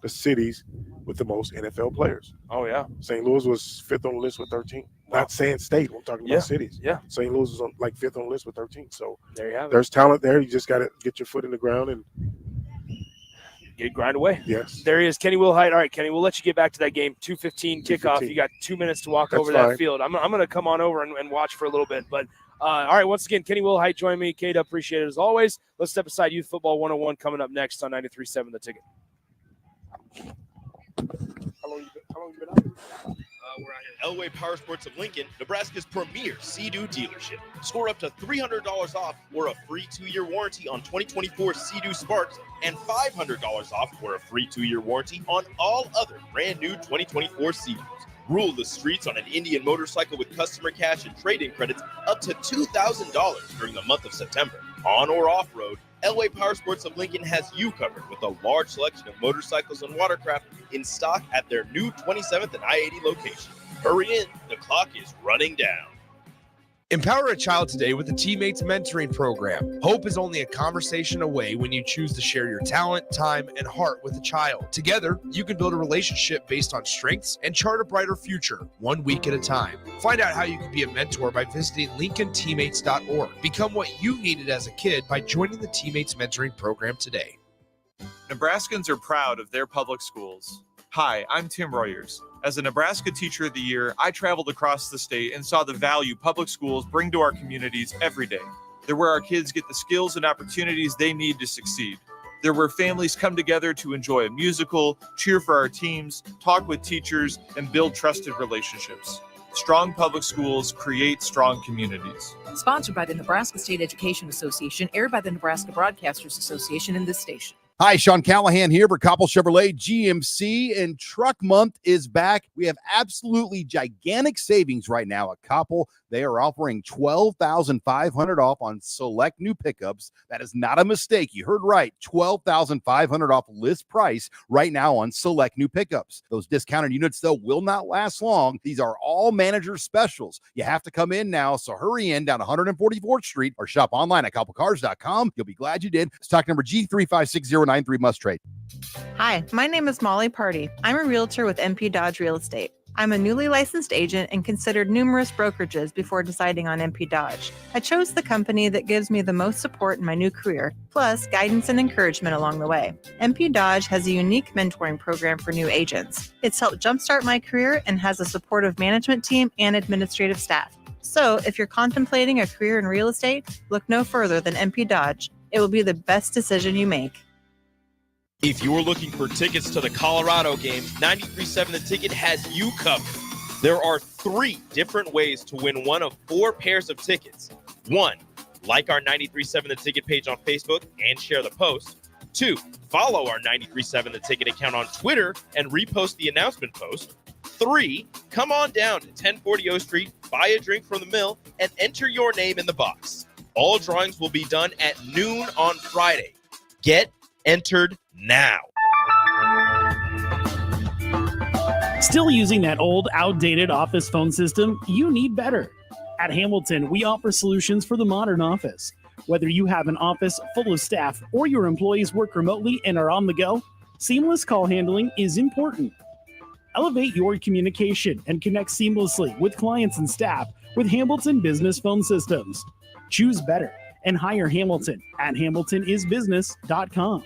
the cities with the most NFL players. Oh, yeah. St. Louis was 5th on the list with 13. Wow. Not saying state, I'm talking about cities. Yeah. St. Louis is on 5th on the list with 13. So there you have it. There's talent there. You just got to get your foot in the ground and grind away. Yes. There he is, Kenny Wilhite. All right, Kenny, we'll let you get back to that game. 2:15 kickoff. You got 2 minutes to walk over that field. I'm going to come on over and watch for a little bit. But, all right, once again, Kenny Wilhite join me. Kate, appreciate it as always. Let's step aside. Youth Football 101 coming up next on 93.7 The Ticket. How long you been out here? We're out here at Elway Power Sports of Lincoln, Nebraska's premier Sea-Doo dealership. Score up to $300 off or a free 2-year warranty on 2024 Sea-Doo Sparks and $500 off or a free 2-year warranty on all other brand new 2024 Sea-Doos. Rule the streets on an Indian motorcycle with customer cash and trade-in credits up to $2,000 during the month of September. On or off-road, Elway Power Sports of Lincoln has you covered with a large selection of motorcycles and watercraft in stock at their new 27th and I-80 location. Hurry in, the clock is running down. Empower a child today with the Teammates Mentoring Program. Hope is only a conversation away when you choose to share your talent, time, and heart with a child. Together, you can build a relationship based on strengths and chart a brighter future, 1 week at a time. Find out how you can be a mentor by visiting LincolnTeammates.org. Become what you needed as a kid by joining the Teammates Mentoring Program today. Nebraskans are proud of their public schools. Hi, I'm Tim Royers. As a Nebraska Teacher of the Year, I traveled across the state and saw the value public schools bring to our communities every day. They're where our kids get the skills and opportunities they need to succeed. They're where families come together to enjoy a musical, cheer for our teams, talk with teachers, and build trusted relationships. Strong public schools create strong communities. Sponsored by the Nebraska State Education Association, aired by the Nebraska Broadcasters Association and this station. Hi, Sean Callahan here for Koppel Chevrolet GMC, and Truck Month is back. We have absolutely gigantic savings right now at Koppel. They are offering $12,500 off on select new pickups. That is not a mistake. You heard right. $12,500 off list price right now on select new pickups. Those discounted units, though, will not last long. These are all manager specials. You have to come in now, so hurry in down 144th Street or shop online at koppelcars.com. You'll be glad you did. Stock number G35609. 493 must trade. Hi, my name is Molly Party. I'm a realtor with MP Dodge Real Estate. I'm a newly licensed agent and considered numerous brokerages before deciding on MP Dodge. I chose the company that gives me the most support in my new career, plus guidance and encouragement along the way. MP Dodge has a unique mentoring program for new agents. It's helped jumpstart my career and has a supportive management team and administrative staff. So if you're contemplating a career in real estate, look no further than MP Dodge. It will be the best decision you make. If you're looking for tickets to the Colorado game, 93.7 The Ticket has you covered. There are 3 different ways to win one of 4 pairs of tickets. 1, like our 93.7 The Ticket page on Facebook and share the post. 2, follow our 93.7 The Ticket account on Twitter and repost the announcement post. 3, come on down to 1040 O Street, buy a drink from the mill, and enter your name in the box. All drawings will be done at noon on Friday. Get entered now. Still using that old, outdated office phone system? You need better. At Hamilton, we offer solutions for the modern office. Whether you have an office full of staff or your employees work remotely and are on the go, seamless call handling is important. Elevate your communication and connect seamlessly with clients and staff with Hamilton Business Phone Systems. Choose better and hire Hamilton at hamiltonisbusiness.com.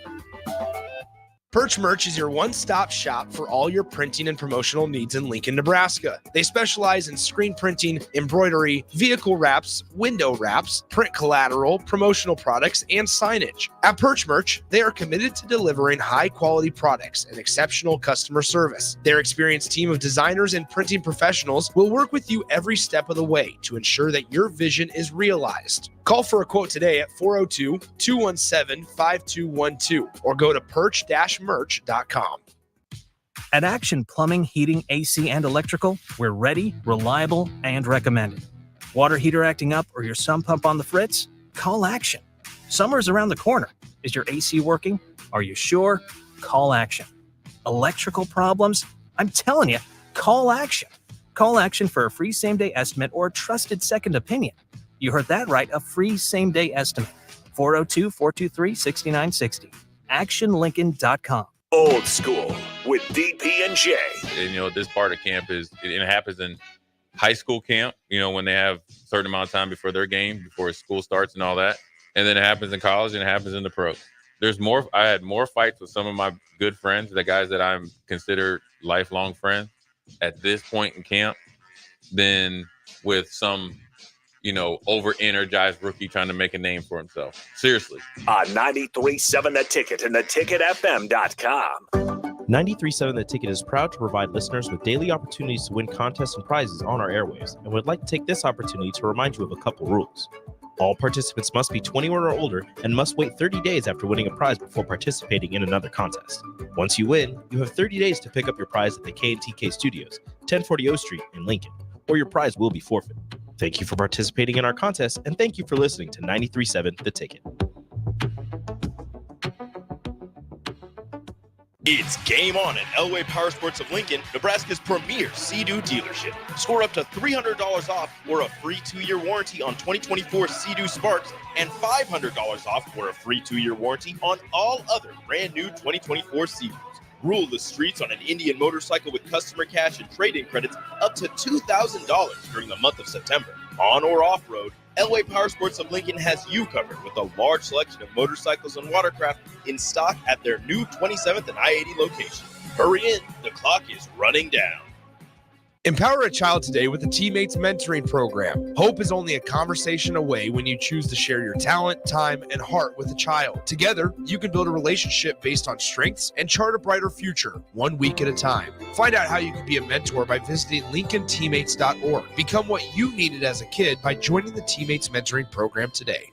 Perch Merch is your one-stop shop for all your printing and promotional needs in Lincoln, Nebraska. They specialize in screen printing, embroidery, vehicle wraps, window wraps, print collateral, promotional products, and signage. At Perch Merch, they are committed to delivering high-quality products and exceptional customer service. Their experienced team of designers and printing professionals will work with you every step of the way to ensure that your vision is realized. Call for a quote today at 402-217-5212 or go to perch-merch.com. At Action Plumbing, Heating, AC, and Electrical, we're ready, reliable, and recommended. Water heater acting up or your sump pump on the fritz? Call Action. Summer's around the corner. Is your AC working? Are you sure? Call Action. Electrical problems? I'm telling you, call Action. Call Action for a free same-day estimate or trusted second opinion. You heard that right, a free same-day estimate. 402-423-6960. ActionLincoln.com. Old School with DP and J. And, this part of camp it happens in high school camp, when they have a certain amount of time before their game, before school starts and all that. And then it happens in college and it happens in the pros. I had more fights with some of my good friends, the guys that I'm considered lifelong friends at this point in camp than with some over-energized rookie trying to make a name for himself. Seriously. On 93.7 The Ticket and theticketfm.com. 93.7 The Ticket is proud to provide listeners with daily opportunities to win contests and prizes on our airwaves, and would like to take this opportunity to remind you of a couple rules. All participants must be 21 or older and must wait 30 days after winning a prize before participating in another contest. Once you win, you have 30 days to pick up your prize at the K&TK Studios, 1040 O Street in Lincoln, or your prize will be forfeit. Thank you for participating in our contest, and thank you for listening to 93.7 The Ticket. It's game on at Elway Power Sports of Lincoln, Nebraska's premier Sea-Doo dealership. Score up to $300 off or a free 2-year warranty on 2024 Sea-Doo Sparks and $500 off or a free 2-year warranty on all other brand new 2024 Sea-Doos. Rule the streets on an Indian motorcycle with customer cash and trade-in credits up to $2,000 during the month of September. On or off-road, Elway Power Sports of Lincoln has you covered with a large selection of motorcycles and watercraft in stock at their new 27th and I-80 location. Hurry in, the clock is running down. Empower a child today with the Teammates Mentoring Program. Hope is only a conversation away when you choose to share your talent, time, and heart with a child. Together, you can build a relationship based on strengths and chart a brighter future, 1 week at a time. Find out how you can be a mentor by visiting LincolnTeammates.org. Become what you needed as a kid by joining the Teammates Mentoring Program today.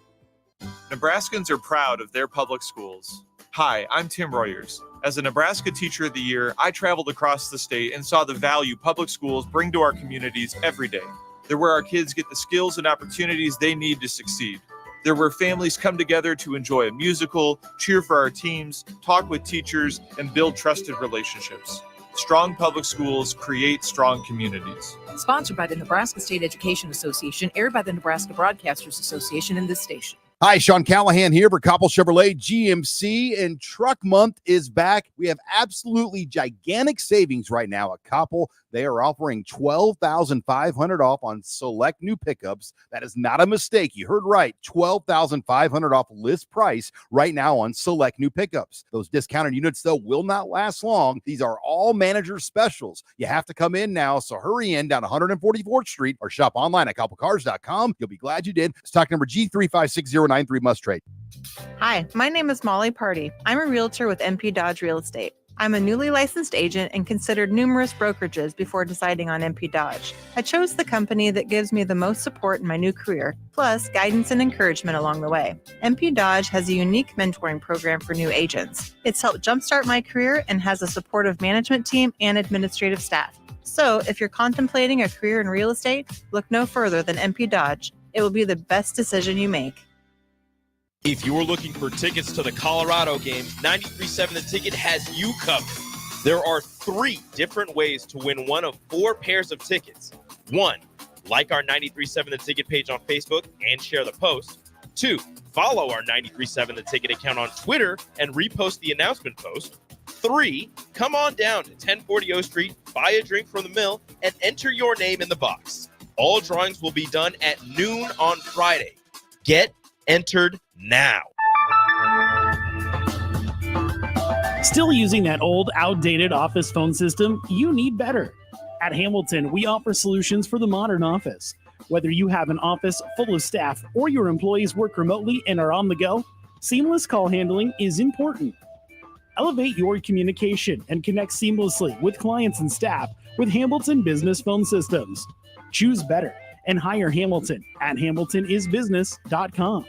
Nebraskans are proud of their public schools. Hi, I'm Tim Royers. As a Nebraska Teacher of the Year, I traveled across the state and saw the value public schools bring to our communities every day. They're where our kids get the skills and opportunities they need to succeed. They're where families come together to enjoy a musical, cheer for our teams, talk with teachers, and build trusted relationships. Strong public schools create strong communities. Sponsored by the Nebraska State Education Association, aired by the Nebraska Broadcasters Association and this station. Hi, Sean Callahan here for Koppel Chevrolet GMC, and Truck Month is back. We have absolutely gigantic savings right now at Koppel. They are offering $12,500 off on select new pickups. That is not a mistake. You heard right. $12,500 off list price right now on select new pickups. Those discounted units, though, will not last long. These are all manager specials. You have to come in now, so hurry in down 144th Street or shop online at koppelcars.com. You'll be glad you did. Stock number G35609. Must trade. Hi, my name is Molly Party. I'm a realtor with MP Dodge Real Estate. I'm a newly licensed agent and considered numerous brokerages before deciding on MP Dodge. I chose the company that gives me the most support in my new career, plus guidance and encouragement along the way. MP Dodge has a unique mentoring program for new agents. It's helped jumpstart my career and has a supportive management team and administrative staff. So if you're contemplating a career in real estate, look no further than MP Dodge. It will be the best decision you make. If you're looking for tickets to the Colorado game, 93.7 The Ticket has you covered. There are 3 different ways to win one of 4 pairs of tickets. 1, like our 93.7 The Ticket page on Facebook and share the post. 2, follow our 93.7 The Ticket account on Twitter and repost the announcement post. 3, come on down to 1040 O Street, buy a drink from the mill, and enter your name in the box. All drawings will be done at noon on Friday. Get entered now. Still using that old, outdated office phone system? You need better. At Hamilton, we offer solutions for the modern office. Whether you have an office full of staff or your employees work remotely and are on the go, seamless call handling is important. Elevate your communication and connect seamlessly with clients and staff with Hamilton Business Phone Systems. Choose better and hire Hamilton at hamiltonisbusiness.com.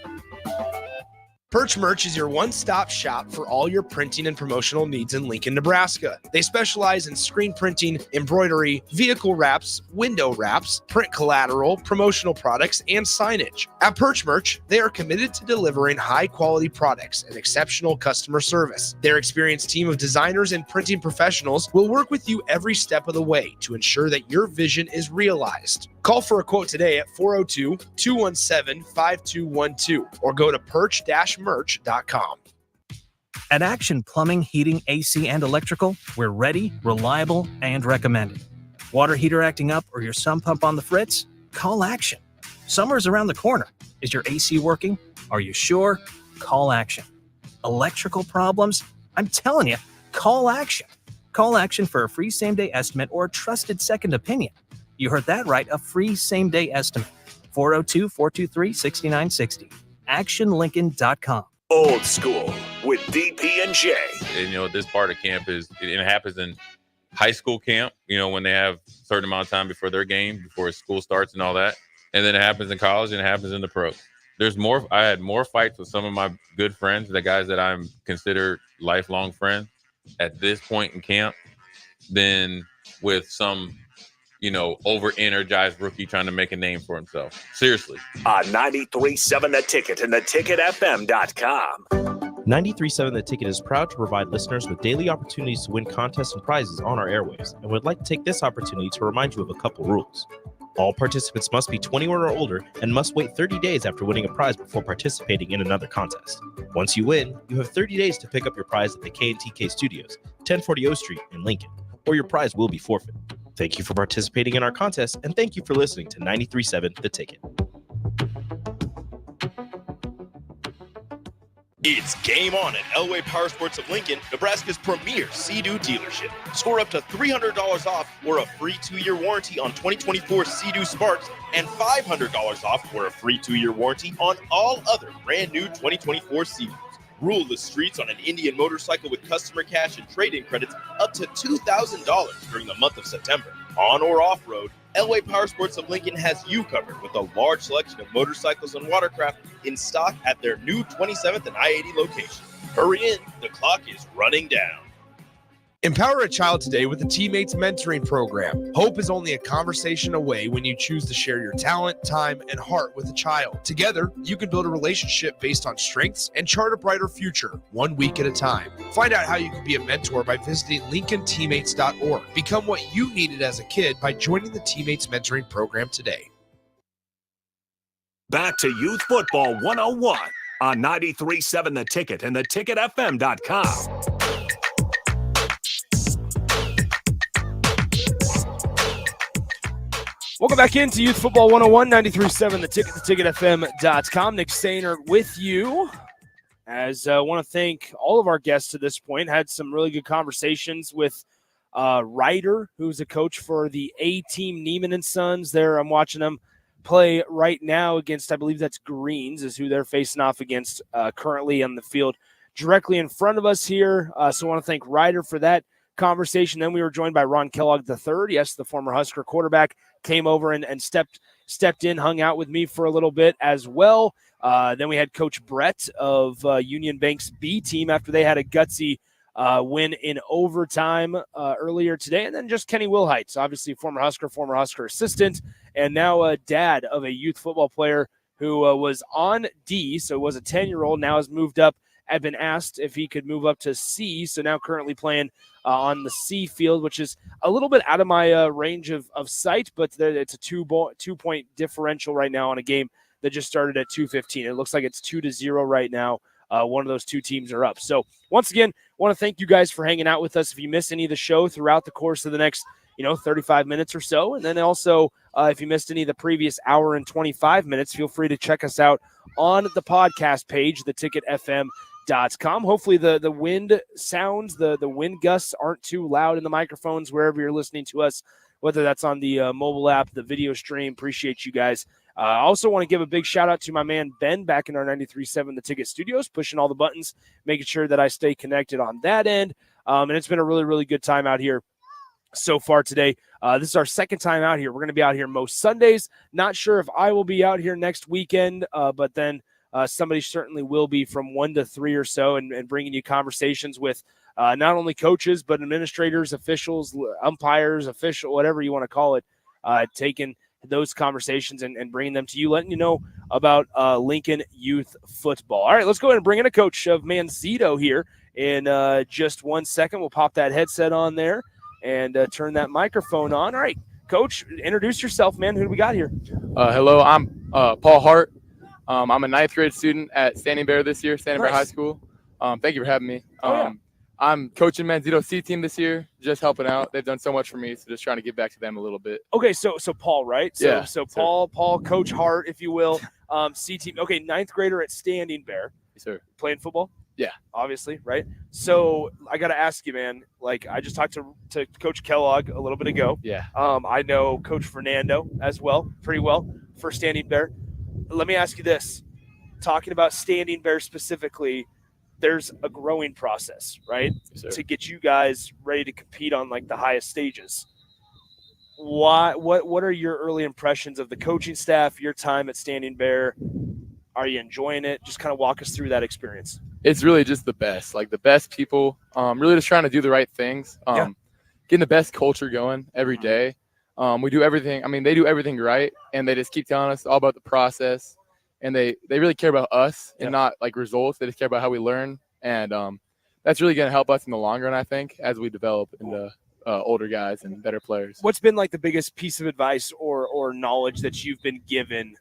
Perch Merch is your one-stop shop for all your printing and promotional needs in Lincoln, Nebraska. They specialize in screen printing, embroidery, vehicle wraps, window wraps, print collateral, promotional products, and signage. At Perch Merch, they are committed to delivering high-quality products and exceptional customer service. Their experienced team of designers and printing professionals will work with you every step of the way to ensure that your vision is realized. Call for a quote today at 402-217-5212 or go to perch-merch.com. At Action Plumbing, Heating, AC, and Electrical, we're ready, reliable, and recommended. Water heater acting up or your sump pump on the fritz? Call Action. Summer's around the corner. Is your AC working? Are you sure? Call Action. Electrical problems? I'm telling you, call Action. Call Action for a free same-day estimate or trusted second opinion. You heard that right, a free same-day estimate. 402-423-6960. ActionLincoln.com. Old School with DP and J. And, this part of camp it happens in high school camp, when they have a certain amount of time before their game, before school starts and all that. And then it happens in college and it happens in the pros. I had more fights with some of my good friends, the guys that I'm considered lifelong friends at this point in camp than with some over-energized rookie trying to make a name for himself. Seriously. 93.7 The Ticket and theticketfm.com. 93.7 The Ticket is proud to provide listeners with daily opportunities to win contests and prizes on our airwaves, and would like to take this opportunity to remind you of a couple rules. All participants must be 21 or older and must wait 30 days after winning a prize before participating in another contest. Once you win, you have 30 days to pick up your prize at the K&TK Studios, 1040 O Street in Lincoln, or your prize will be forfeit. Thank you for participating in our contest, and thank you for listening to 93.7 The Ticket. It's game on at Elway Power Sports of Lincoln, Nebraska's premier Sea-Doo dealership. Score up to $300 off or a free 2-year warranty on 2024 Sea-Doo Sparks and $500 off or a free 2-year warranty on all other brand new 2024 Sea-Doos. Rule the streets on an Indian motorcycle with customer cash and trade-in credits up to $2,000 during the month of September. On or off-road, Elway Power Sports of Lincoln has you covered with a large selection of motorcycles and watercraft in stock at their new 27th and I-80 location. Hurry in, the clock is running down. Empower a child today with the Teammates Mentoring Program. Hope is only a conversation away when you choose to share your talent, time, and heart with a child. Together, you can build a relationship based on strengths and chart a brighter future, 1 week at a time. Find out how you can be a mentor by visiting LincolnTeammates.org. Become what you needed as a kid by joining the Teammates Mentoring Program today. Back to Youth Football 101 on 93.7 The Ticket and theticketfm.com. Welcome back into Youth Football 101, 93.7 The Ticket, theticketfm.com. Nick Stainer with you. As I want to thank all of our guests to this point. Had some really good conversations with Ryder, who's a coach for the A-team, Neiman and Sons. There, I'm watching them play right now against, I believe that's Greens, is who they're facing off against currently on the field directly in front of us here. So I want to thank Ryder for that conversation. Then we were joined by Ron Kellogg III. Yes, the former Husker quarterback came over and stepped in, hung out with me for a little bit as well. Then we had Coach Brett of Union Bank's B team after they had a gutsy win in overtime earlier today. And then just Kenny Wilhite, obviously former Husker assistant, and now a dad of a youth football player who was on D, so was a 10-year-old, now has moved up, had been asked if he could move up to C, so now currently playing on the C field, which is a little bit out of my range of sight, but it's a two-point differential right now on a game that just started at 2:15. It looks like it's 2-0 right now. One of those two teams are up. So once again, want to thank you guys for hanging out with us. If you miss any of the show throughout the course of the next 35 minutes or so, and then also if you missed any of the previous hour and 25 minutes, feel free to check us out on the podcast page, theticketfm.com. Hopefully the wind sounds, the wind gusts aren't too loud in the microphones wherever you're listening to us, whether that's on the mobile app, the video stream. Appreciate you guys. I also want to give a big shout out to my man Ben back in our 93.7 The Ticket studios, pushing all the buttons, making sure that I stay connected on that end. And it's been a really, really good time out here so far today. This is our second time out here. We're going to be out here most Sundays. Not sure if I will be out here next weekend, but then somebody certainly will be from 1 to 3 or so, and bringing you conversations with not only coaches, but administrators, officials, umpires, whatever you want to call it, taking those conversations and bringing them to you, letting you know about Lincoln youth football. All right, let's go ahead and bring in a coach of Manzito here in just 1 second. We'll pop that headset on there and turn that microphone on. All right, Coach, introduce yourself, man. Who do we got here? Hello, I'm Paul Hart. I'm a 9th grade student at Standing Bear this year, Standing Bear High School. Thank you for having me. I'm coaching Manzito C team this year, just helping out. They've done so much for me, so just trying to give back to them a little bit. Okay, so Paul, right? Yeah. So Paul, Coach Hart, if you will, C team. Okay, 9th grader at Standing Bear. Yes, sir. Playing football? Yeah. Obviously, right? So I got to ask you, man, like I just talked to Coach Kellogg a little bit ago. Yeah. I know Coach Fernando as well, pretty well, for Standing Bear. Let me ask you this. Talking about Standing Bear specifically, there's a growing process, right? Yes, to get you guys ready to compete on like the highest stages. What are your early impressions of the coaching staff, your time at Standing Bear? Are you enjoying it? Just kind of walk us through that experience. It's really just the best, like the best people, really just trying to do the right things, getting the best culture going every day. We do everything. I mean, they do everything right, and they just keep telling us all about the process. And they really care about us and not like results. They just care about how we learn. And that's really going to help us in the long run, I think, as we develop into older guys and better players. What's been like the biggest piece of advice or knowledge that you've been given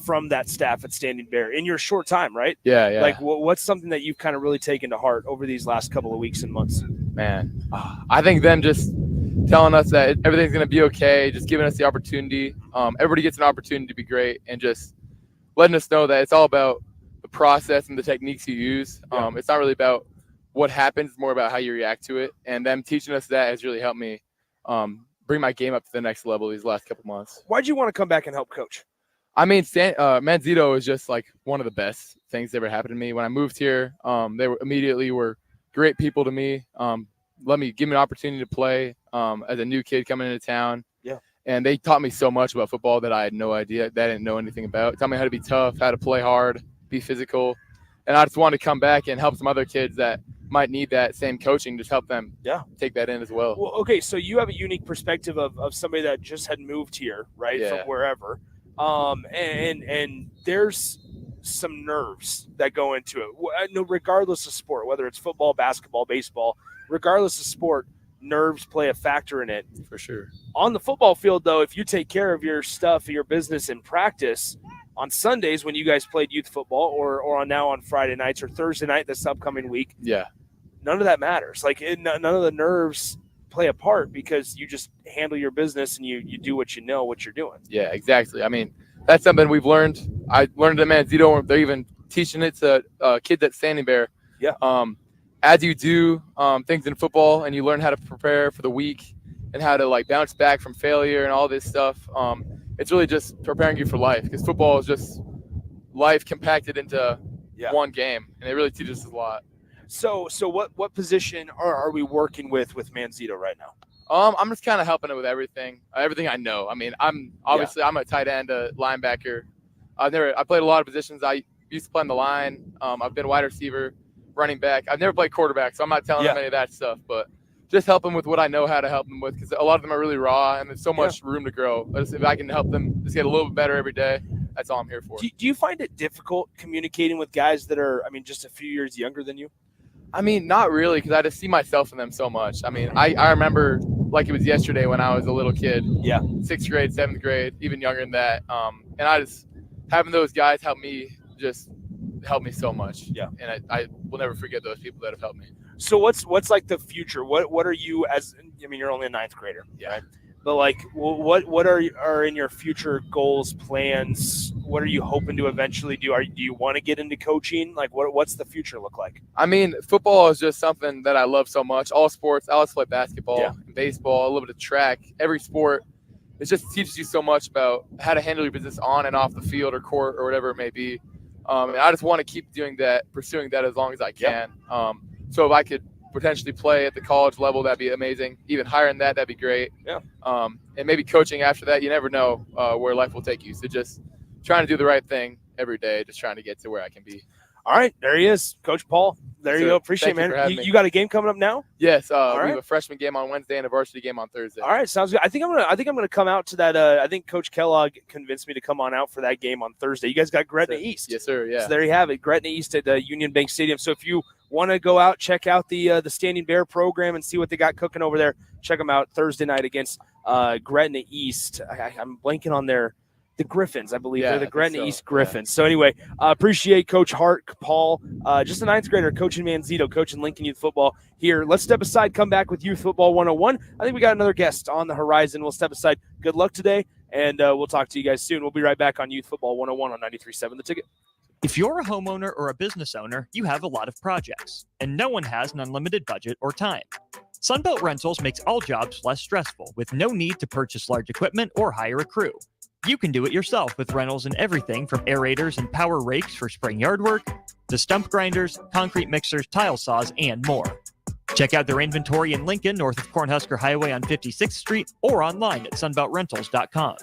from that staff at Standing Bear in your short time, right? Yeah. Like what's something that you've kind of really taken to heart over these last couple of weeks and months? Man, I think them just telling us that everything's going to be okay, just giving us the opportunity. Everybody gets an opportunity to be great, and just letting us know that it's all about the process and the techniques you use. It's not really about what happens, it's more about how you react to it. And them teaching us that has really helped me bring my game up to the next level these last couple months. Why'd you want to come back and help coach? I mean, Manzito is just like one of the best things that ever happened to me. When I moved here, they were great people to me. Give me an opportunity to play as a new kid coming into town. Yeah. And they taught me so much about football that I had no idea, that I didn't know anything about. Taught me how to be tough, how to play hard, be physical. And I just wanted to come back and help some other kids that might need that same coaching, just help them take that in as well. Well, okay, so you have a unique perspective of somebody that just had moved here, right, from wherever. And there's some nerves that go into it. No, regardless of sport, whether it's football, basketball, baseball, regardless of sport, nerves play a factor in it. For sure. On the football field, though, if you take care of your stuff, your business in practice, on Sundays when you guys played youth football, or on Friday nights or Thursday night this upcoming week. Yeah. None of that matters. Like none of the nerves play a part because you just handle your business and you do what you know what you're doing. Yeah, exactly. I mean, that's something we've learned. I learned at Manzito. They're even teaching it to kids at Standing Bear. Yeah. As you do things in football and you learn how to prepare for the week and how to like bounce back from failure and all this stuff, it's really just preparing you for life, because football is just life compacted into one game, and it really teaches us a lot. So what position are we working with Manzito right now? I'm just kind of helping it with everything I know. I mean, I'm a tight end, a linebacker. I played a lot of positions. I used to play on the line. I've been wide receiver, running back. I've never played quarterback, so I'm not telling them any of that stuff, but just help them with what I know how to help them with, because a lot of them are really raw and there's so much room to grow. But if I can help them just get a little bit better every day, that's all I'm here for. Do you find it difficult communicating with guys that are, just a few years younger than you? I mean, not really, because I just see myself in them so much. I mean, I remember like it was yesterday when I was a little kid. Yeah. 6th grade, 7th grade, even younger than that. And I just, having those guys help me so much. Yeah. And I will never forget those people that have helped me. So what's like the future? What are you you're only a 9th grader. Yeah. Right? But like, what are in your future goals, plans? What are you hoping to eventually do? Do you want to get into coaching? Like, what's the future look like? I mean, football is just something that I love so much. All sports. I also play basketball, baseball, a little bit of track. Every sport, it just teaches you so much about how to handle your business on and off the field or court or whatever it may be. And I just want to keep doing that, pursuing that as long as I can. So if I could potentially play at the college level, that'd be amazing. Even higher than that'd be great. Yeah. And maybe coaching after that. You never know where life will take you. So just trying to do the right thing every day, just trying to get to where I can be. All right, there he is, Coach Paul. There you go. Appreciate it, man. You got a game coming up now? Yes. We have a freshman game on Wednesday and a varsity game on Thursday. All right, sounds good. I think I'm gonna come out to that. I think Coach Kellogg convinced me to come on out for that game on Thursday. You guys got Gretna East. Yes, sir. Yeah. So there you have it, Gretna East at the Union Bank Stadium. So if you want to go out, check out the Standing Bear program and see what they got cooking over there, check them out Thursday night against Gretna East. I'm blanking on the Griffins, I believe. They're the Gretna East Griffins. So anyway, appreciate Coach Hart, Paul, just a 9th grader coaching Manzito, coaching Lincoln Youth Football here. Let's step aside, come back with Youth Football 101. I think we got another guest on the horizon. We'll step aside. Good luck today, and we'll talk to you guys soon. We'll be right back on Youth Football 101 on 93.7 The Ticket. If you're a homeowner or a business owner, you have a lot of projects, and no one has an unlimited budget or time. Sunbelt Rentals makes all jobs less stressful with no need to purchase large equipment or hire a crew. You can do it yourself with rentals and everything from aerators and power rakes for spring yard work to stump grinders, concrete mixers, tile saws, and more. Check out their inventory in Lincoln, north of Cornhusker Highway on 56th Street, or online at sunbeltrentals.com.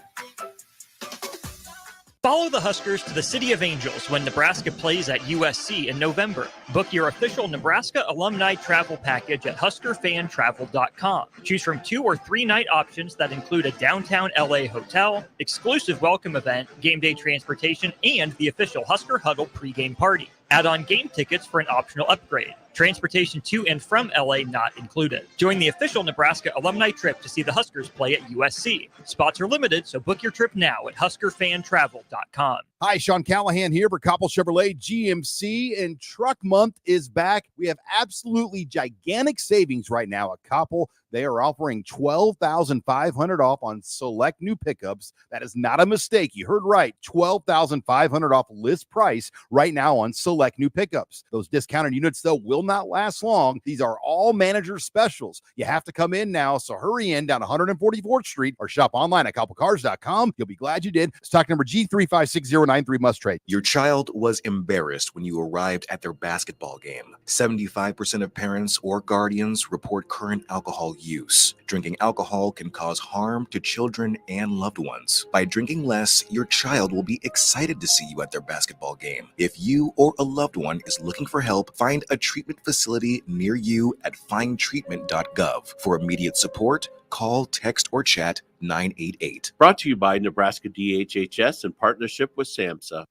Follow the Huskers to the City of Angels when Nebraska plays at USC in November. Book your official Nebraska alumni travel package at HuskerFanTravel.com. Choose from 2 or 3 night options that include a downtown LA hotel, exclusive welcome event, game day transportation, and the official Husker Huddle pregame party. Add on game tickets for an optional upgrade. Transportation to and from LA not included. Join the official Nebraska alumni trip to see the Huskers play at USC. Spots are limited, so book your trip now at HuskerFanTravel.com. Hi, Sean Callahan here for Koppel Chevrolet GMC, and Truck Month is back. We have absolutely gigantic savings right now at Koppel. They are offering $12,500 off on select new pickups. That is not a mistake. You heard right. $12,500 off list price right now on select new pickups. Those discounted units, though, will not last long. These are all manager specials. You have to come in now, so hurry in down 144th Street or shop online at koppelcars.com. You'll be glad you did. Stock number G356093 must trade. Your child was embarrassed when you arrived at their basketball game. 75% of parents or guardians report current alcohol use. Drinking alcohol can cause harm to children and loved ones. By drinking less, your child will be excited to see you at their basketball game. If you or a loved one is looking for help, find a treatment facility near you at findtreatment.gov. For immediate support, call, text, or chat 988. Brought to you by Nebraska DHHS in partnership with SAMHSA.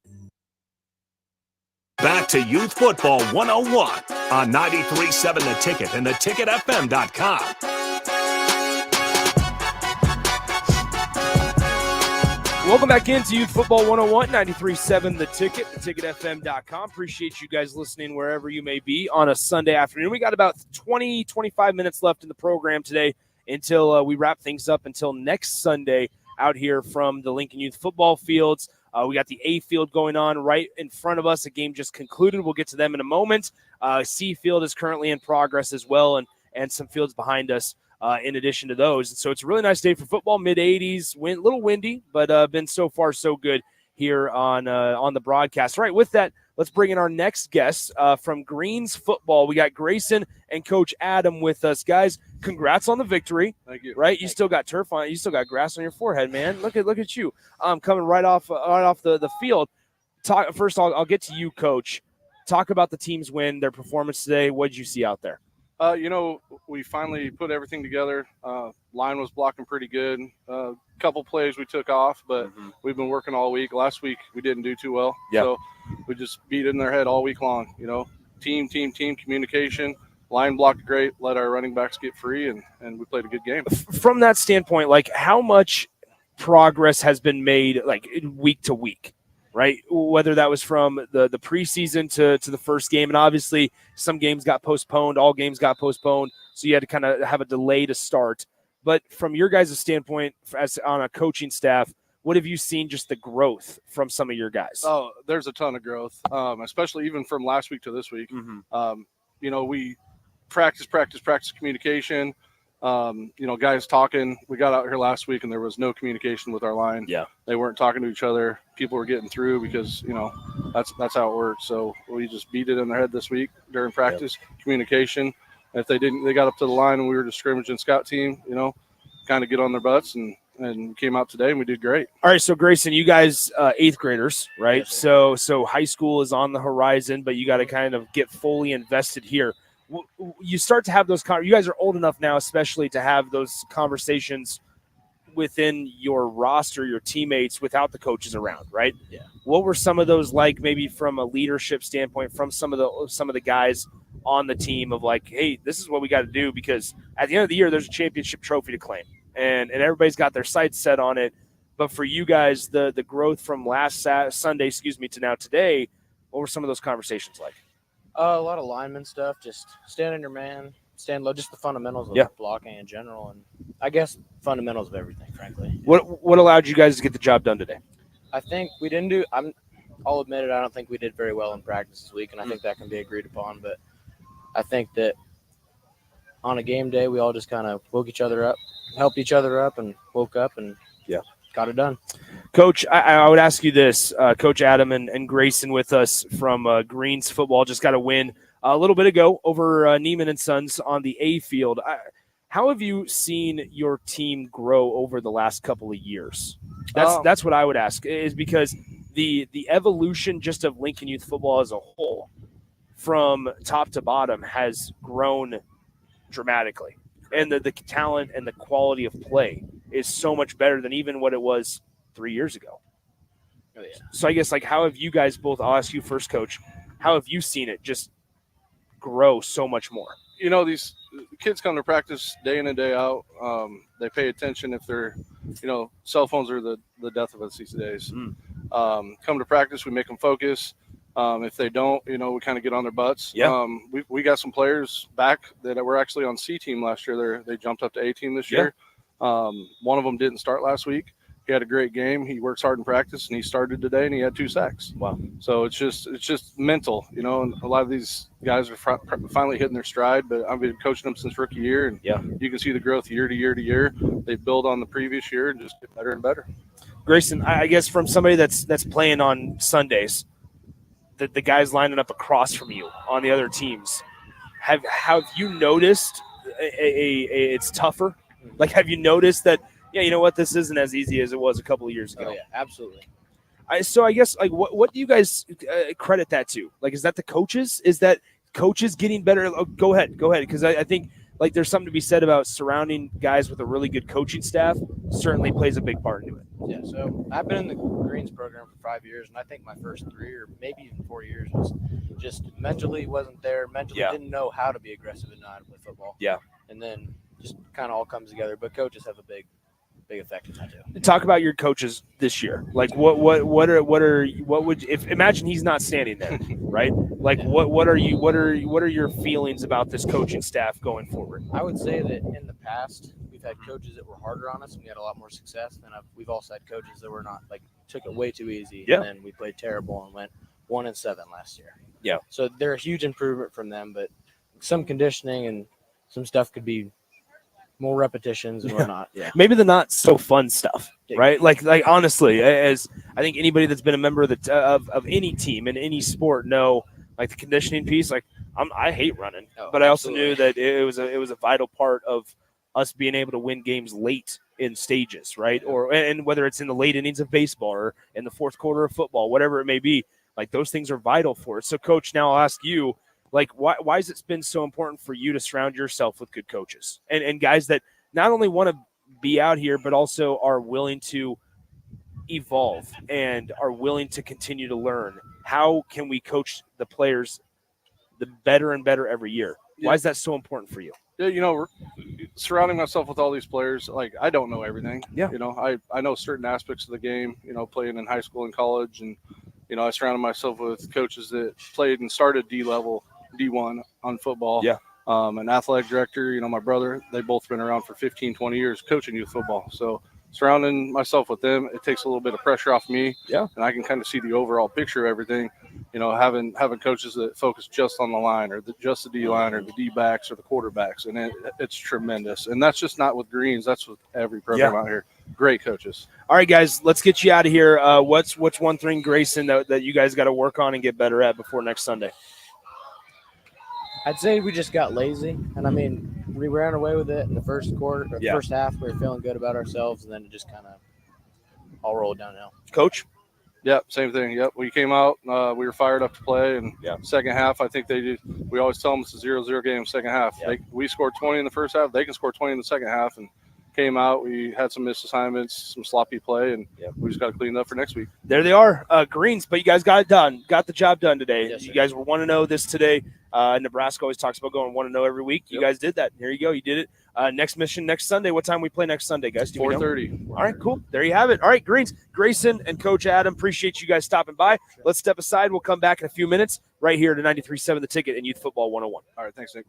Back to Youth Football 101 on 93.7 The Ticket and theticketfm.com. Welcome back into Youth Football 101, 93.7 The Ticket, theticketfm.com. Appreciate you guys listening wherever you may be on a Sunday afternoon. We got about 20, 25 minutes left in the program today until we wrap things up until next Sunday out here from the Lincoln Youth Football fields. We got the A field going on right in front of us. A game just concluded. We'll get to them in a moment. C field is currently in progress as well, and some fields behind us. In addition to those. And so it's a really nice day for football, mid-80s, little windy, but been so far so good here on the broadcast. All right, with that, let's bring in our next guest from Greens Football. We got Grayson and Coach Adam with us. Guys, congrats on the victory. Thank you. Right? You still got turf on it. You still got grass on your forehead, man. Look at you coming right off the field. First, I'll get to you, Coach. Talk about the team's win, their performance today. What did you see out there? We finally put everything together. Line was blocking pretty good. Couple plays we took off, but we've been working all week. Last week we didn't do too well. Yeah. So we just beat in their head all week long. Team communication. Line blocked great, let our running backs get free, and we played a good game. From that standpoint, like how much progress has been made like week to week? Right, whether that was from the preseason to the first game, and obviously some games got postponed, all games got postponed, so you had to kind of have a delay to start. But from your guys' standpoint, as on a coaching staff, what have you seen just the growth from some of your guys? Oh, there's a ton of growth, especially even from last week to this week. We practice communication. Guys talking. We got out here last week and there was no communication with our line. Yeah. They weren't talking to each other. People were getting through because, that's how it works. So we just beat it in their head this week during practice, communication. If they didn't, they got up to the line and we were just scrimmaging scout team, kind of get on their butts and came out today and we did great. All right. So Grayson, you guys, 8th graders, right? Yes, so high school is on the horizon, but you got to kind of get fully invested here. You start to have those you guys are old enough now, especially to have those conversations within your roster, your teammates, without the coaches around, right? Yeah. What were some of those like, maybe from a leadership standpoint, from some of the guys on the team of like, hey, this is what we got to do, because at the end of the year, there's a championship trophy to claim, and everybody's got their sights set on it. But for you guys, the growth from last Sunday, to now today, what were some of those conversations like? A lot of lineman stuff, just stand in your man, stand low, just the fundamentals of blocking in general, and I guess fundamentals of everything, frankly. What allowed you guys to get the job done today? I think we didn't do I'll admit it, I don't think we did very well in practice this week, and I think that can be agreed upon, but I think that on a game day, we all just kind of woke each other up, helped each other up, and woke up and got it done. Coach, I would ask you this. Coach Adam and Grayson with us from Greens Football just got a win a little bit ago over Neiman and Sons on the A field. How have you seen your team grow over the last couple of years? That's what I would ask, is because the evolution just of Lincoln Youth Football as a whole from top to bottom has grown dramatically. And the talent and the quality of play is so much better than even what it was 3 years ago. Oh, yeah. So I guess, like, how have you guys both, I'll ask you first, Coach, how have you seen it just grow so much more? These kids come to practice day in and day out. They pay attention. If they're, cell phones are the death of us these days. Come to practice, we make them focus. If they don't, we kind of get on their butts. Yeah. We got some players back that were actually on C team last year. They jumped up to A team this year. One of them didn't start last week. He had a great game. He works hard in practice, and he started today, and he had 2 sacks. Wow. So it's just mental, and a lot of these guys are finally hitting their stride, but I've been coaching them since rookie year, and you can see the growth year to year to year. They build on the previous year and just get better and better. Grayson, I guess from somebody that's playing on Sundays, the guys lining up across from you on the other teams, have you noticed it's tougher? Like, have you noticed that, this isn't as easy as it was a couple of years ago? Oh, yeah, absolutely. So I guess, like, what do you guys credit that to? Like, is that the coaches? Is that coaches getting better? Oh, go ahead. Because I think, like, there's something to be said about surrounding guys with a really good coaching staff certainly plays a big part into it. Yeah, so I've been in the Greens program for 5 years, and I think my first 3 or maybe even 4 years was just mentally wasn't there, didn't know how to be aggressive and not play football. Yeah. And then just kind of all comes together. But coaches have a big big effect in that too. Talk about your coaches this year. Like what would if imagine he's not standing there, right? Like what are your feelings about this coaching staff going forward? I would say that in the past we've had coaches that were harder on us and we had a lot more success than we've also had coaches that were not, like, took it way too easy. Yeah. And then we played terrible and went 1-7 last year. Yeah. So they're a huge improvement from them, but some conditioning and some stuff could be more repetitions and whatnot. Yeah. Maybe the not so fun stuff, right? Like honestly, as I think anybody that's been a member of the of any team in any sport know, like the conditioning piece. Like I hate running, but I also knew that it was a vital part of us being able to win games late in stages, right? And whether it's in the late innings of baseball or in the fourth quarter of football, whatever it may be, like those things are vital for us. So, Coach, now I'll ask you. Like, why has it been so important for you to surround yourself with good coaches and guys that not only want to be out here, but also are willing to evolve and are willing to continue to learn? How can we coach the players the better and better every year? Why is that so important for you? Yeah, surrounding myself with all these players, like, I don't know everything. Yeah. I know certain aspects of the game, playing in high school and college. And, I surrounded myself with coaches that played and started D-level, D1 on football. Yeah. An athletic director, my brother, they've both been around for 15, 20 years coaching youth football. So surrounding myself with them, it takes a little bit of pressure off me. Yeah. And I can kind of see the overall picture of everything, having coaches that focus just on the line or just the D line or the D backs or the quarterbacks. And it's tremendous. And that's just not with Greens. That's with every program out here. Great coaches. All right, guys, let's get you out of here. What's one thing, Grayson, that you guys got to work on and get better at before next Sunday? I'd say we just got lazy, and I mean, we ran away with it in the first quarter, first half. We were feeling good about ourselves, and then it just kind of all rolled downhill. Coach? Yep, same thing. Yep, we came out, we were fired up to play, and second half, I think we always tell them it's a 0-0 game second half. Yep. We scored 20 in the first half. They can score 20 in the second half, and came out. We had some missed assignments, some sloppy play, and we just got to clean it up for next week. There they are, Greens, but you guys got it done. Got the job done today. Yes, you guys were 1-0 this today. Nebraska always talks about going 1-0 every week. You guys did that. Here you go. You did it. Next mission next Sunday. What time we play next Sunday, guys? 4:30. All right, cool. There you have it. All right, Greens, Grayson, and Coach Adam, appreciate you guys stopping by. Let's step aside. We'll come back in a few minutes right here to 93.7 The Ticket and Youth Football 101. All right, thanks, Nick.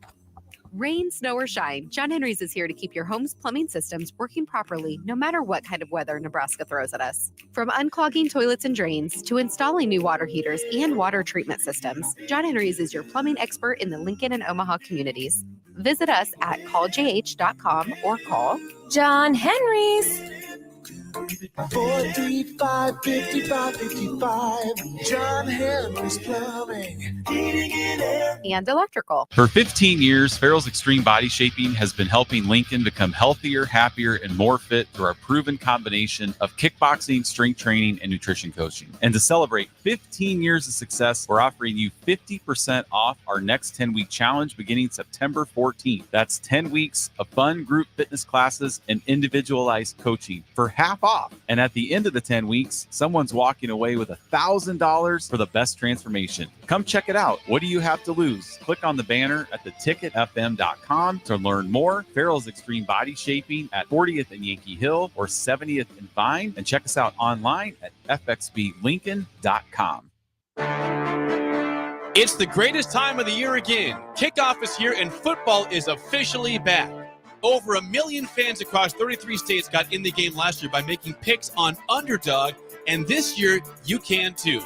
Rain, snow, or shine, John Henry's is here to keep your home's plumbing systems working properly no matter what kind of weather Nebraska throws at us. From unclogging toilets and drains to installing new water heaters and water treatment systems, John Henry's is your plumbing expert in the Lincoln and Omaha communities. Visit us at calljh.com or call John Henry's. 435-5555. John Henry's Plumbing, Heating and Air. and electrical. For 15 years, Farrell's Extreme Body Shaping has been helping Lincoln become healthier, happier, and more fit through our proven combination of kickboxing, strength training, and nutrition coaching. And to celebrate 15 years of success, we're offering you 50% off our next 10-week challenge beginning September 14th. That's 10 weeks of fun group fitness classes and individualized coaching for half off. And at the end of the 10 weeks, someone's walking away with $1,000 for the best transformation. Come check it out. What do you have to lose? Click on the banner at theticketfm.com to learn more. Farrell's Extreme Body Shaping at 40th and Yankee Hill or 70th and Vine. And check us out online at fxblincoln.com. It's the greatest time of the year again. Kickoff is here and football is officially back. Over 1 million fans across 33 states got in the game last year by making picks on Underdog, and this year you can too.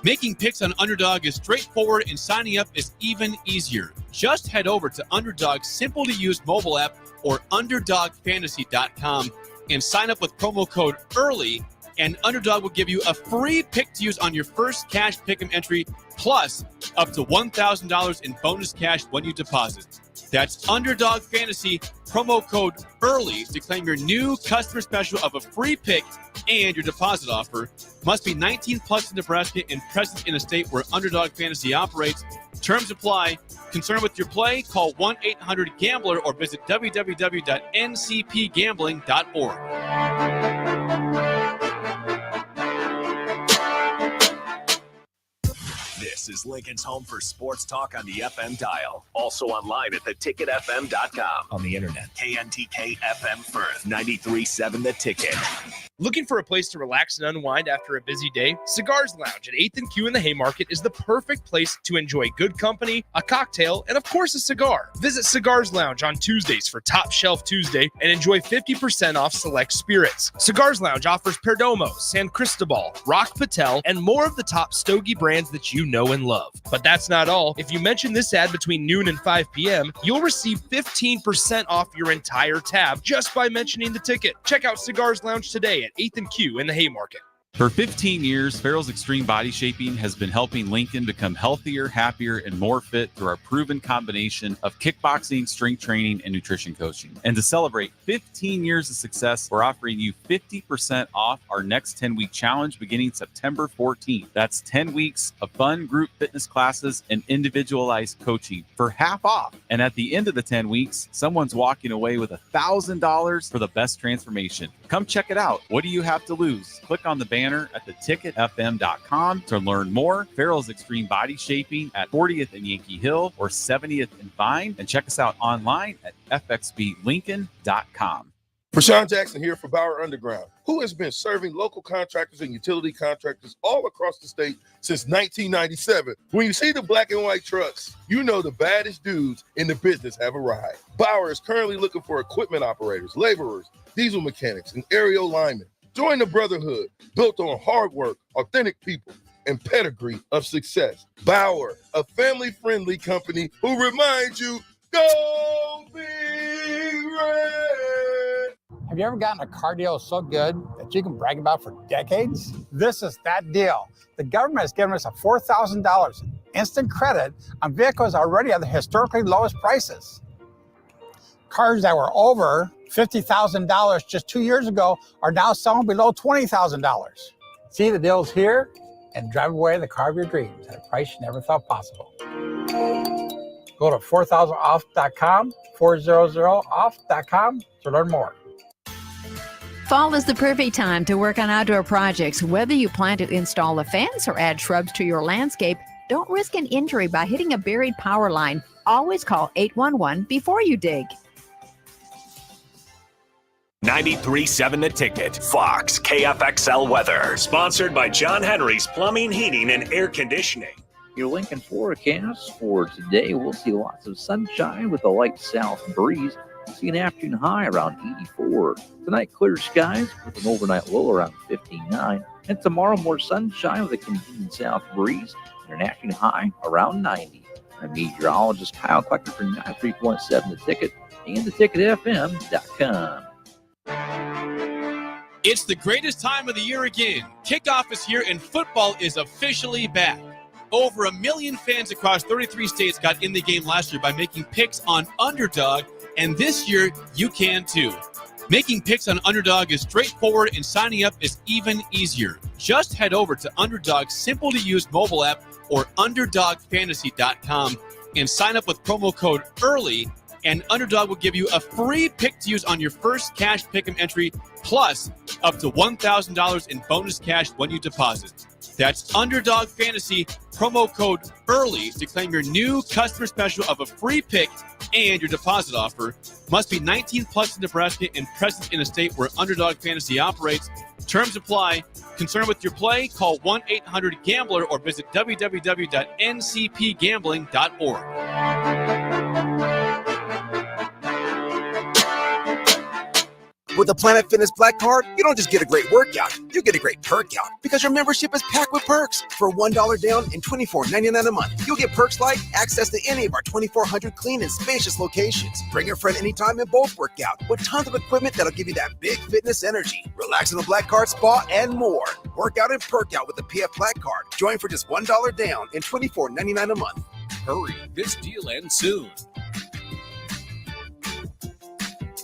Making picks on Underdog is straightforward and signing up is even easier. Just head over to Underdog's simple-to-use mobile app or UnderdogFantasy.com and sign up with promo code EARLY, and Underdog will give you a free pick to use on your first cash pick'em entry, plus up to $1,000 in bonus cash when you deposit. That's Underdog Fantasy, promo code EARLY to claim your new customer special of a free pick and your deposit offer. Must be 19 plus in Nebraska and present in a state where Underdog Fantasy operates. Terms apply. Concerned with your play? Call 1-800-GAMBLER or visit www.ncpgambling.org. This This is Lincoln's home for sports talk on the FM dial. Also online at theticketfm.com. On the internet, KNTK FM Firth, 93.7 The Ticket. Looking for a place to relax and unwind after a busy day? Cigars Lounge at 8th and Q in the Haymarket is the perfect place to enjoy good company, a cocktail, and of course a cigar. Visit Cigars Lounge on Tuesdays for Top Shelf Tuesday and enjoy 50% off select spirits. Cigars Lounge offers Perdomo, San Cristobal, Rock Patel, and more of the top Stogie brands that you know and love. But that's not all. If you mention this ad between noon and 5 p.m., you'll receive 15% off your entire tab just by mentioning the ticket. Check out Cigars Lounge today at 8th and Q in the Haymarket. For 15 years, Farrell's Extreme Body Shaping has been helping Lincoln become healthier, happier, and more fit through our proven combination of kickboxing, strength training, and nutrition coaching. And to celebrate 15 years of success, we're offering you 50% off our next 10-week challenge beginning September 14th. That's 10 weeks of fun group fitness classes and individualized coaching for half off. And at the end of the 10 weeks, someone's walking away with $1,000 for the best transformation. Come check it out. What do you have to lose? Click on the banner at theticketfm.com to learn more. Farrell's Extreme Body Shaping at 40th and Yankee Hill or 70th and Vine. And check us out online at fxblincoln.com. Rashawn Jackson here for Bauer Underground, who has been serving local contractors and utility contractors all across the state since 1997. When you see the black and white trucks, you know the baddest dudes in the business have arrived. Bauer is currently looking for equipment operators, laborers, diesel mechanics, and aerial linemen. Join the brotherhood built on hard work, authentic people, and pedigree of success. Bauer, a family-friendly company who reminds you, go Big Red! Have you ever gotten a car deal so good that you can brag about for decades? This is that deal. The government has given us a $4,000 instant credit on vehicles already at the historically lowest prices. Cars that were over $50,000 just 2 years ago are now selling below $20,000. See the deals here and drive away the car of your dreams at a price you never thought possible. Go to 4000off.com, 400off.com to learn more. Fall is the perfect time to work on outdoor projects. Whether you plan to install a fence or add shrubs to your landscape, don't risk an injury by hitting a buried power line. Always call 811 before you dig. 93.7 The Ticket. Fox KFXL weather. Sponsored by John Henry's Plumbing, Heating, and Air Conditioning. Your Lincoln forecast for today, we'll see lots of sunshine with a light south breeze. See an afternoon high around 84. Tonight, clear skies with an overnight low around 59. And tomorrow, more sunshine with a continued south breeze and an afternoon high around 90. I'm meteorologist Kyle Klecker for 93.7 The Ticket and theticketfm.com. It's the greatest time of the year again. Kickoff is here and football is officially back. Over 1 million fans across 33 states got in the game last year by making picks on Underdog, and this year you can too. Making picks on Underdog is straightforward and signing up is even easier. Just head over to Underdog's simple-to-use mobile app or UnderdogFantasy.com and sign up with promo code EARLY, and Underdog will give you a free pick to use on your first cash pick'em entry, plus up to $1,000 in bonus cash when you deposit. That's Underdog Fantasy, promo code EARLY to claim your new customer special of a free pick and your deposit offer. Must be 19 plus in Nebraska and present in a state where Underdog Fantasy operates. Terms apply. Concerned with your play? Call 1-800-GAMBLER or visit www.ncpgambling.org. With the Planet Fitness Black Card, you don't just get a great workout, you get a great perk out because your membership is packed with perks. For $1 down and $24.99 a month, you'll get perks like access to any of our 2,400 clean and spacious locations. Bring your friend anytime and both work out with tons of equipment that'll give you that big fitness energy. Relax in the Black Card spa and more. Work out and perk out with the PF Black Card. Join for just $1 down and $24.99 a month. Hurry, this deal ends soon.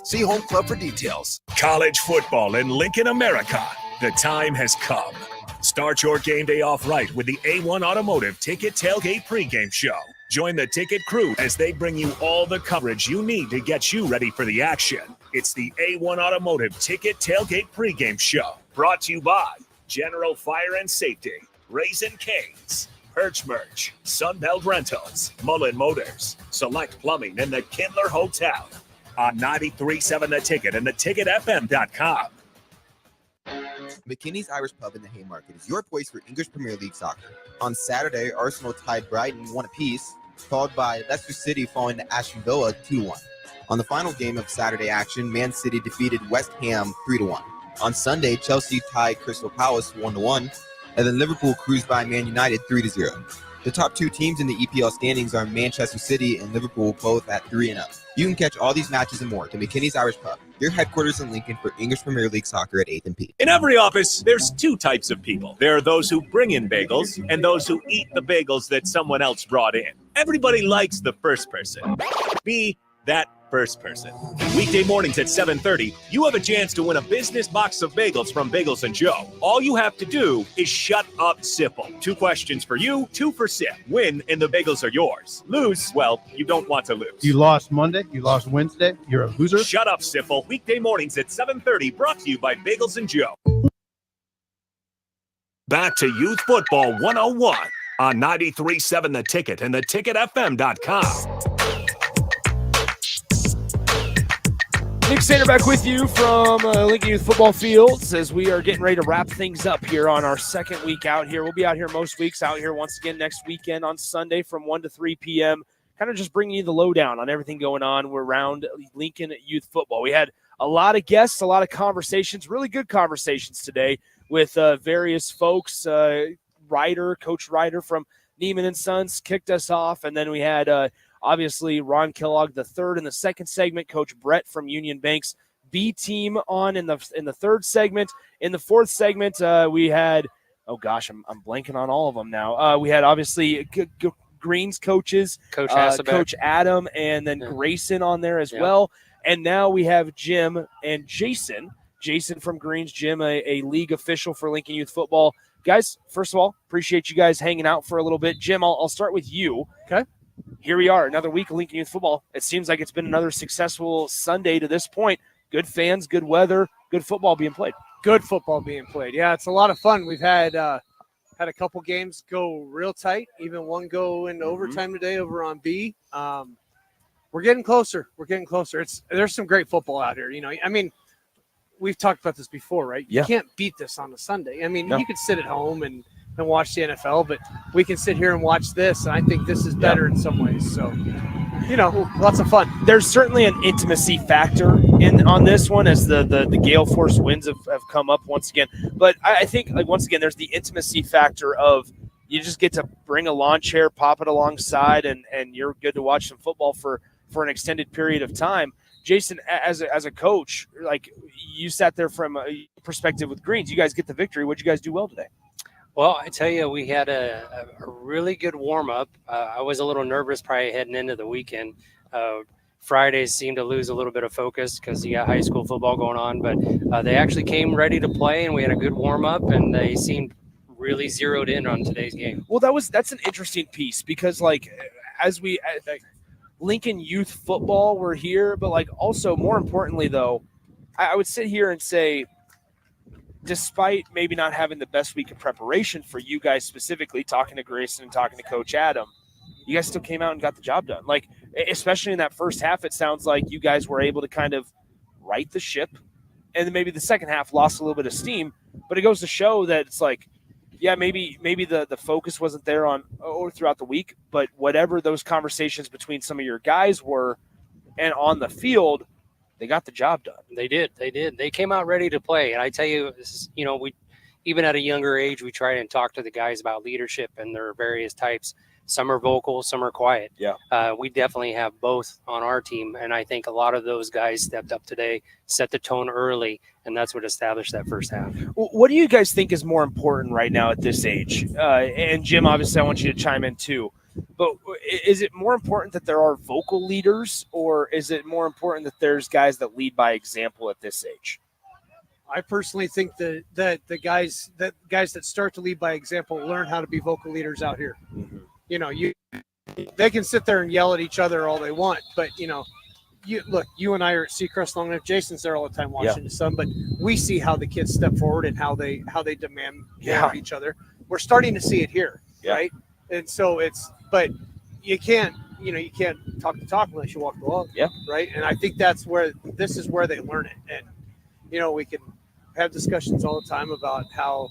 See Home Club for details. College football in Lincoln, America. The time has come. Start your game day off right with the A1 Automotive Ticket Tailgate pregame show. Join the Ticket crew as they bring you all the coverage you need to get you ready for the action. It's the A1 Automotive Ticket Tailgate pregame show. Brought to you by General Fire and Safety, Raising Cane's, Perch Merch, Sunbelt Rentals, Mullen Motors, Select Plumbing, and the Kindler Hotel. On 93.7 The Ticket and theticketfm.com. McKinney's Irish Pub in the Haymarket is your place for English Premier League soccer. On Saturday, Arsenal tied Brighton 1 apiece, followed by Leicester City falling to Aston Villa 2-1. On the final game of Saturday action, Man City defeated West Ham 3-1. On Sunday, Chelsea tied Crystal Palace 1-1, and then Liverpool cruised by Man United 3-0. The top two teams in the EPL standings are Manchester City and Liverpool, both at 3-0. You can catch all these matches and more at McKinney's Irish Pub, your headquarters in Lincoln for English Premier League soccer at 8th and P. In every office, there's two types of people. There are those who bring in bagels and those who eat the bagels that someone else brought in. Everybody likes the first person. Be that first person. Weekday mornings at 7:30, you have a chance to win a business box of bagels from Bagels & Joe. All you have to do is shut up, Sipple. 2 questions for you, 2 for Sip. Win, and the bagels are yours. Lose, well, you don't want to lose. You lost Monday, you lost Wednesday, you're a loser. Shut up, Sipple. Weekday mornings at 7:30, brought to you by Bagels & Joe. Back to Youth Football 101 on 93.7 The Ticket and theticketfm.com. Nick Sander back with you from Lincoln Youth Football Fields as we are getting ready to wrap things up here on our second week out here. We'll be out here most weeks, out here once again next weekend on Sunday from 1 to 3 p.m., kind of just bringing you the lowdown on everything going on around Lincoln Youth Football. We had a lot of guests, a lot of conversations, really good conversations today with various folks. Coach Ryder from Neiman & Sons kicked us off, and then we had obviously Ron Kellogg the third in the second segment, Coach Brett from Union Bank's B team on in the third segment. In the fourth segment, we had I'm blanking on all of them now. We had obviously Green's coaches, Coach Adam, and then Grayson on there as well. And now we have Jim and Jason from Green's, Jim, a league official for Lincoln Youth Football. Guys, first of all, appreciate you guys hanging out for a little bit. Jim, I'll start with you. Okay. Here we are, another week of Lincoln Youth Football. It seems like it's been another successful Sunday to this point. Good fans, good weather, good football being played. Good football being played. Yeah, it's a lot of fun. We've had a couple games go real tight, even one go into overtime today over on B. We're getting closer. There's some great football out here. You know, I mean, we've talked about this before, right? Yeah. You can't beat this on a Sunday. I mean, you could sit at home and watch the NFL, but we can sit here and watch this, and I think this is better in some ways. So, you know, lots of fun. There's certainly an intimacy factor on this one as the Gale Force winds have come up once again. But I think, like, once again, there's the intimacy factor of you just get to bring a lawn chair, pop it alongside, and you're good to watch some football for an extended period of time. Jason, as a coach, like, you sat there from a perspective with Greens. You guys get the victory. What'd you guys do well today? Well, I tell you, we had a really good warm-up. I was a little nervous probably heading into the weekend. Fridays seemed to lose a little bit of focus because you got high school football going on, but they actually came ready to play, and we had a good warm-up, and they seemed really zeroed in on today's game. Well, that's an interesting piece because, like, as Lincoln Youth Football, we're here, but, like, also more importantly, though, I would sit here and say, despite maybe not having the best week of preparation for you guys specifically, talking to Grayson and talking to Coach Adam, you guys still came out and got the job done. Like, especially in that first half, it sounds like you guys were able to kind of right the ship. And then maybe the second half lost a little bit of steam, but it goes to show that it's like, yeah, maybe the focus wasn't there or throughout the week, but whatever those conversations between some of your guys were and on the field, they got the job done. They did. They came out ready to play. And I tell you, we even at a younger age, we try and talk to the guys about leadership and their various types. Some are vocal, some are quiet. Yeah. We definitely have both on our team. And I think a lot of those guys stepped up today, set the tone early, and that's what established that first half. What do you guys think is more important right now at this age? And Jim, obviously, I want you to chime in too. But is it more important that there are vocal leaders, or is it more important that there's guys that lead by example at this age? I personally think that the guys that start to lead by example learn how to be vocal leaders out here. Mm-hmm. You know, they can sit there and yell at each other all they want, but you and I are at Seacrest long enough. Jason's there all the time watching the Sun, but we see how the kids step forward and how they demand of each other. We're starting to see it here, right? And so but you can't talk the talk unless you walk the walk. Yeah. Right. And I think this is where they learn it. And, we can have discussions all the time about how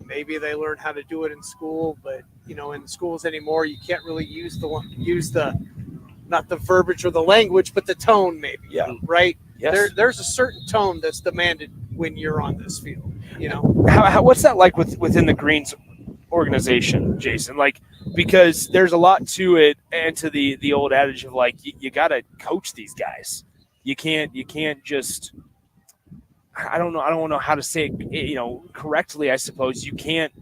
maybe they learn how to do it in school, but, in schools anymore, you can't really use the not the verbiage or the language, but the tone maybe. Yeah. Right. Yes. There's a certain tone that's demanded when you're on this field, What's that like within the Greens organization, Jason? Because there's a lot to it, and to the old adage of you got to coach these guys. You can't just, I don't know how to say it, correctly. I suppose you can't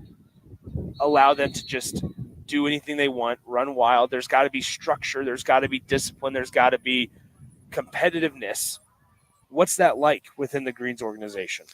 allow them to just do anything they want, run wild. There's got to be structure. There's got to be discipline. There's got to be competitiveness. What's that like within the Greens organization?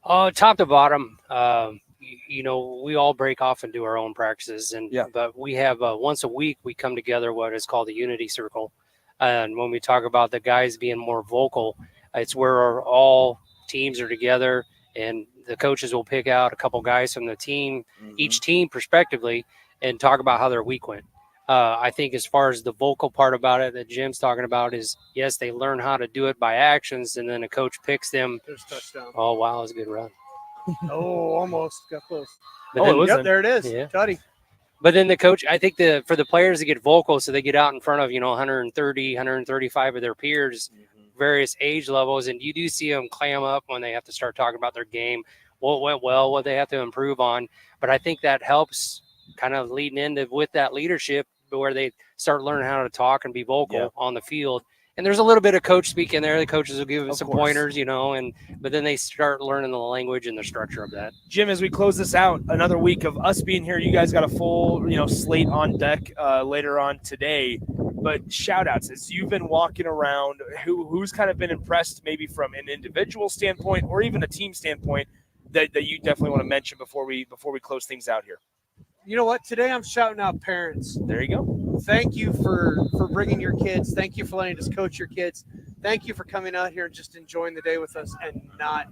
Top to bottom, we all break off and do our own practices, but we have once a week we come together, what is called the Unity Circle, and when we talk about the guys being more vocal, it's where all teams are together, and the coaches will pick out a couple guys from the team, each team prospectively, and talk about how their week went. I think as far as the vocal part about it that Jim's talking about is, yes, they learn how to do it by actions, and then a coach picks them. There's touchdown. Oh, wow, that was a good run. Oh, almost got close. But then, Yep, there it is. Yeah. Tutty. But then the coach, I think for the players to get vocal, so they get out in front of, 130, 135 of their peers, various age levels, and you do see them clam up when they have to start talking about their game, what went well, what they have to improve on. But I think that helps kind of leading into with that leadership where they start learning how to talk and be vocal on the field. And there's a little bit of coach speak in there. The coaches will give them some pointers, but then they start learning the language and the structure of that. Jim, as we close this out, another week of us being here, you guys got a full, slate on deck later on today. But shout outs, as you've been walking around, who's kind of been impressed maybe from an individual standpoint or even a team standpoint that you definitely want to mention before we close things out here? You know what? Today I'm shouting out parents. There you go. Thank you for bringing your kids. Thank you for letting us coach your kids. Thank you for coming out here and just enjoying the day with us and not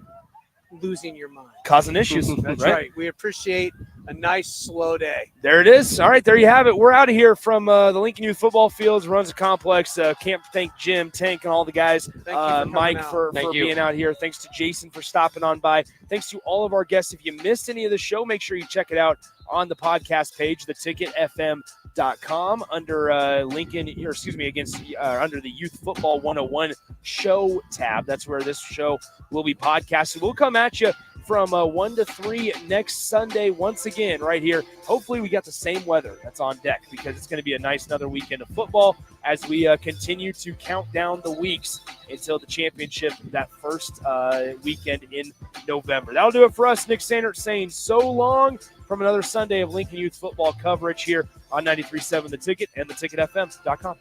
losing your mind. Causing issues. That's right. We appreciate a nice, slow day. There it is. All right, there you have it. We're out of here from the Lincoln Youth Football Fields, runs a complex. Can't thank Jim, Tank, and all the guys. Mike for being out here. Thanks to Jason for stopping on by. Thanks to all of our guests. If you missed any of the show, make sure you check it out on the podcast page, theticketfm.com, under under the Youth Football 101 show tab. That's where this show will be podcasted. We'll come at you from 1 to 3 next Sunday once again right here. Hopefully we got the same weather that's on deck, because it's going to be a nice another weekend of football as we continue to count down the weeks until the championship that first weekend in November. That'll do it for us. Nick Sanders saying so long from another Sunday of Lincoln Youth Football coverage here on 93.7 The Ticket and theticketfm.com.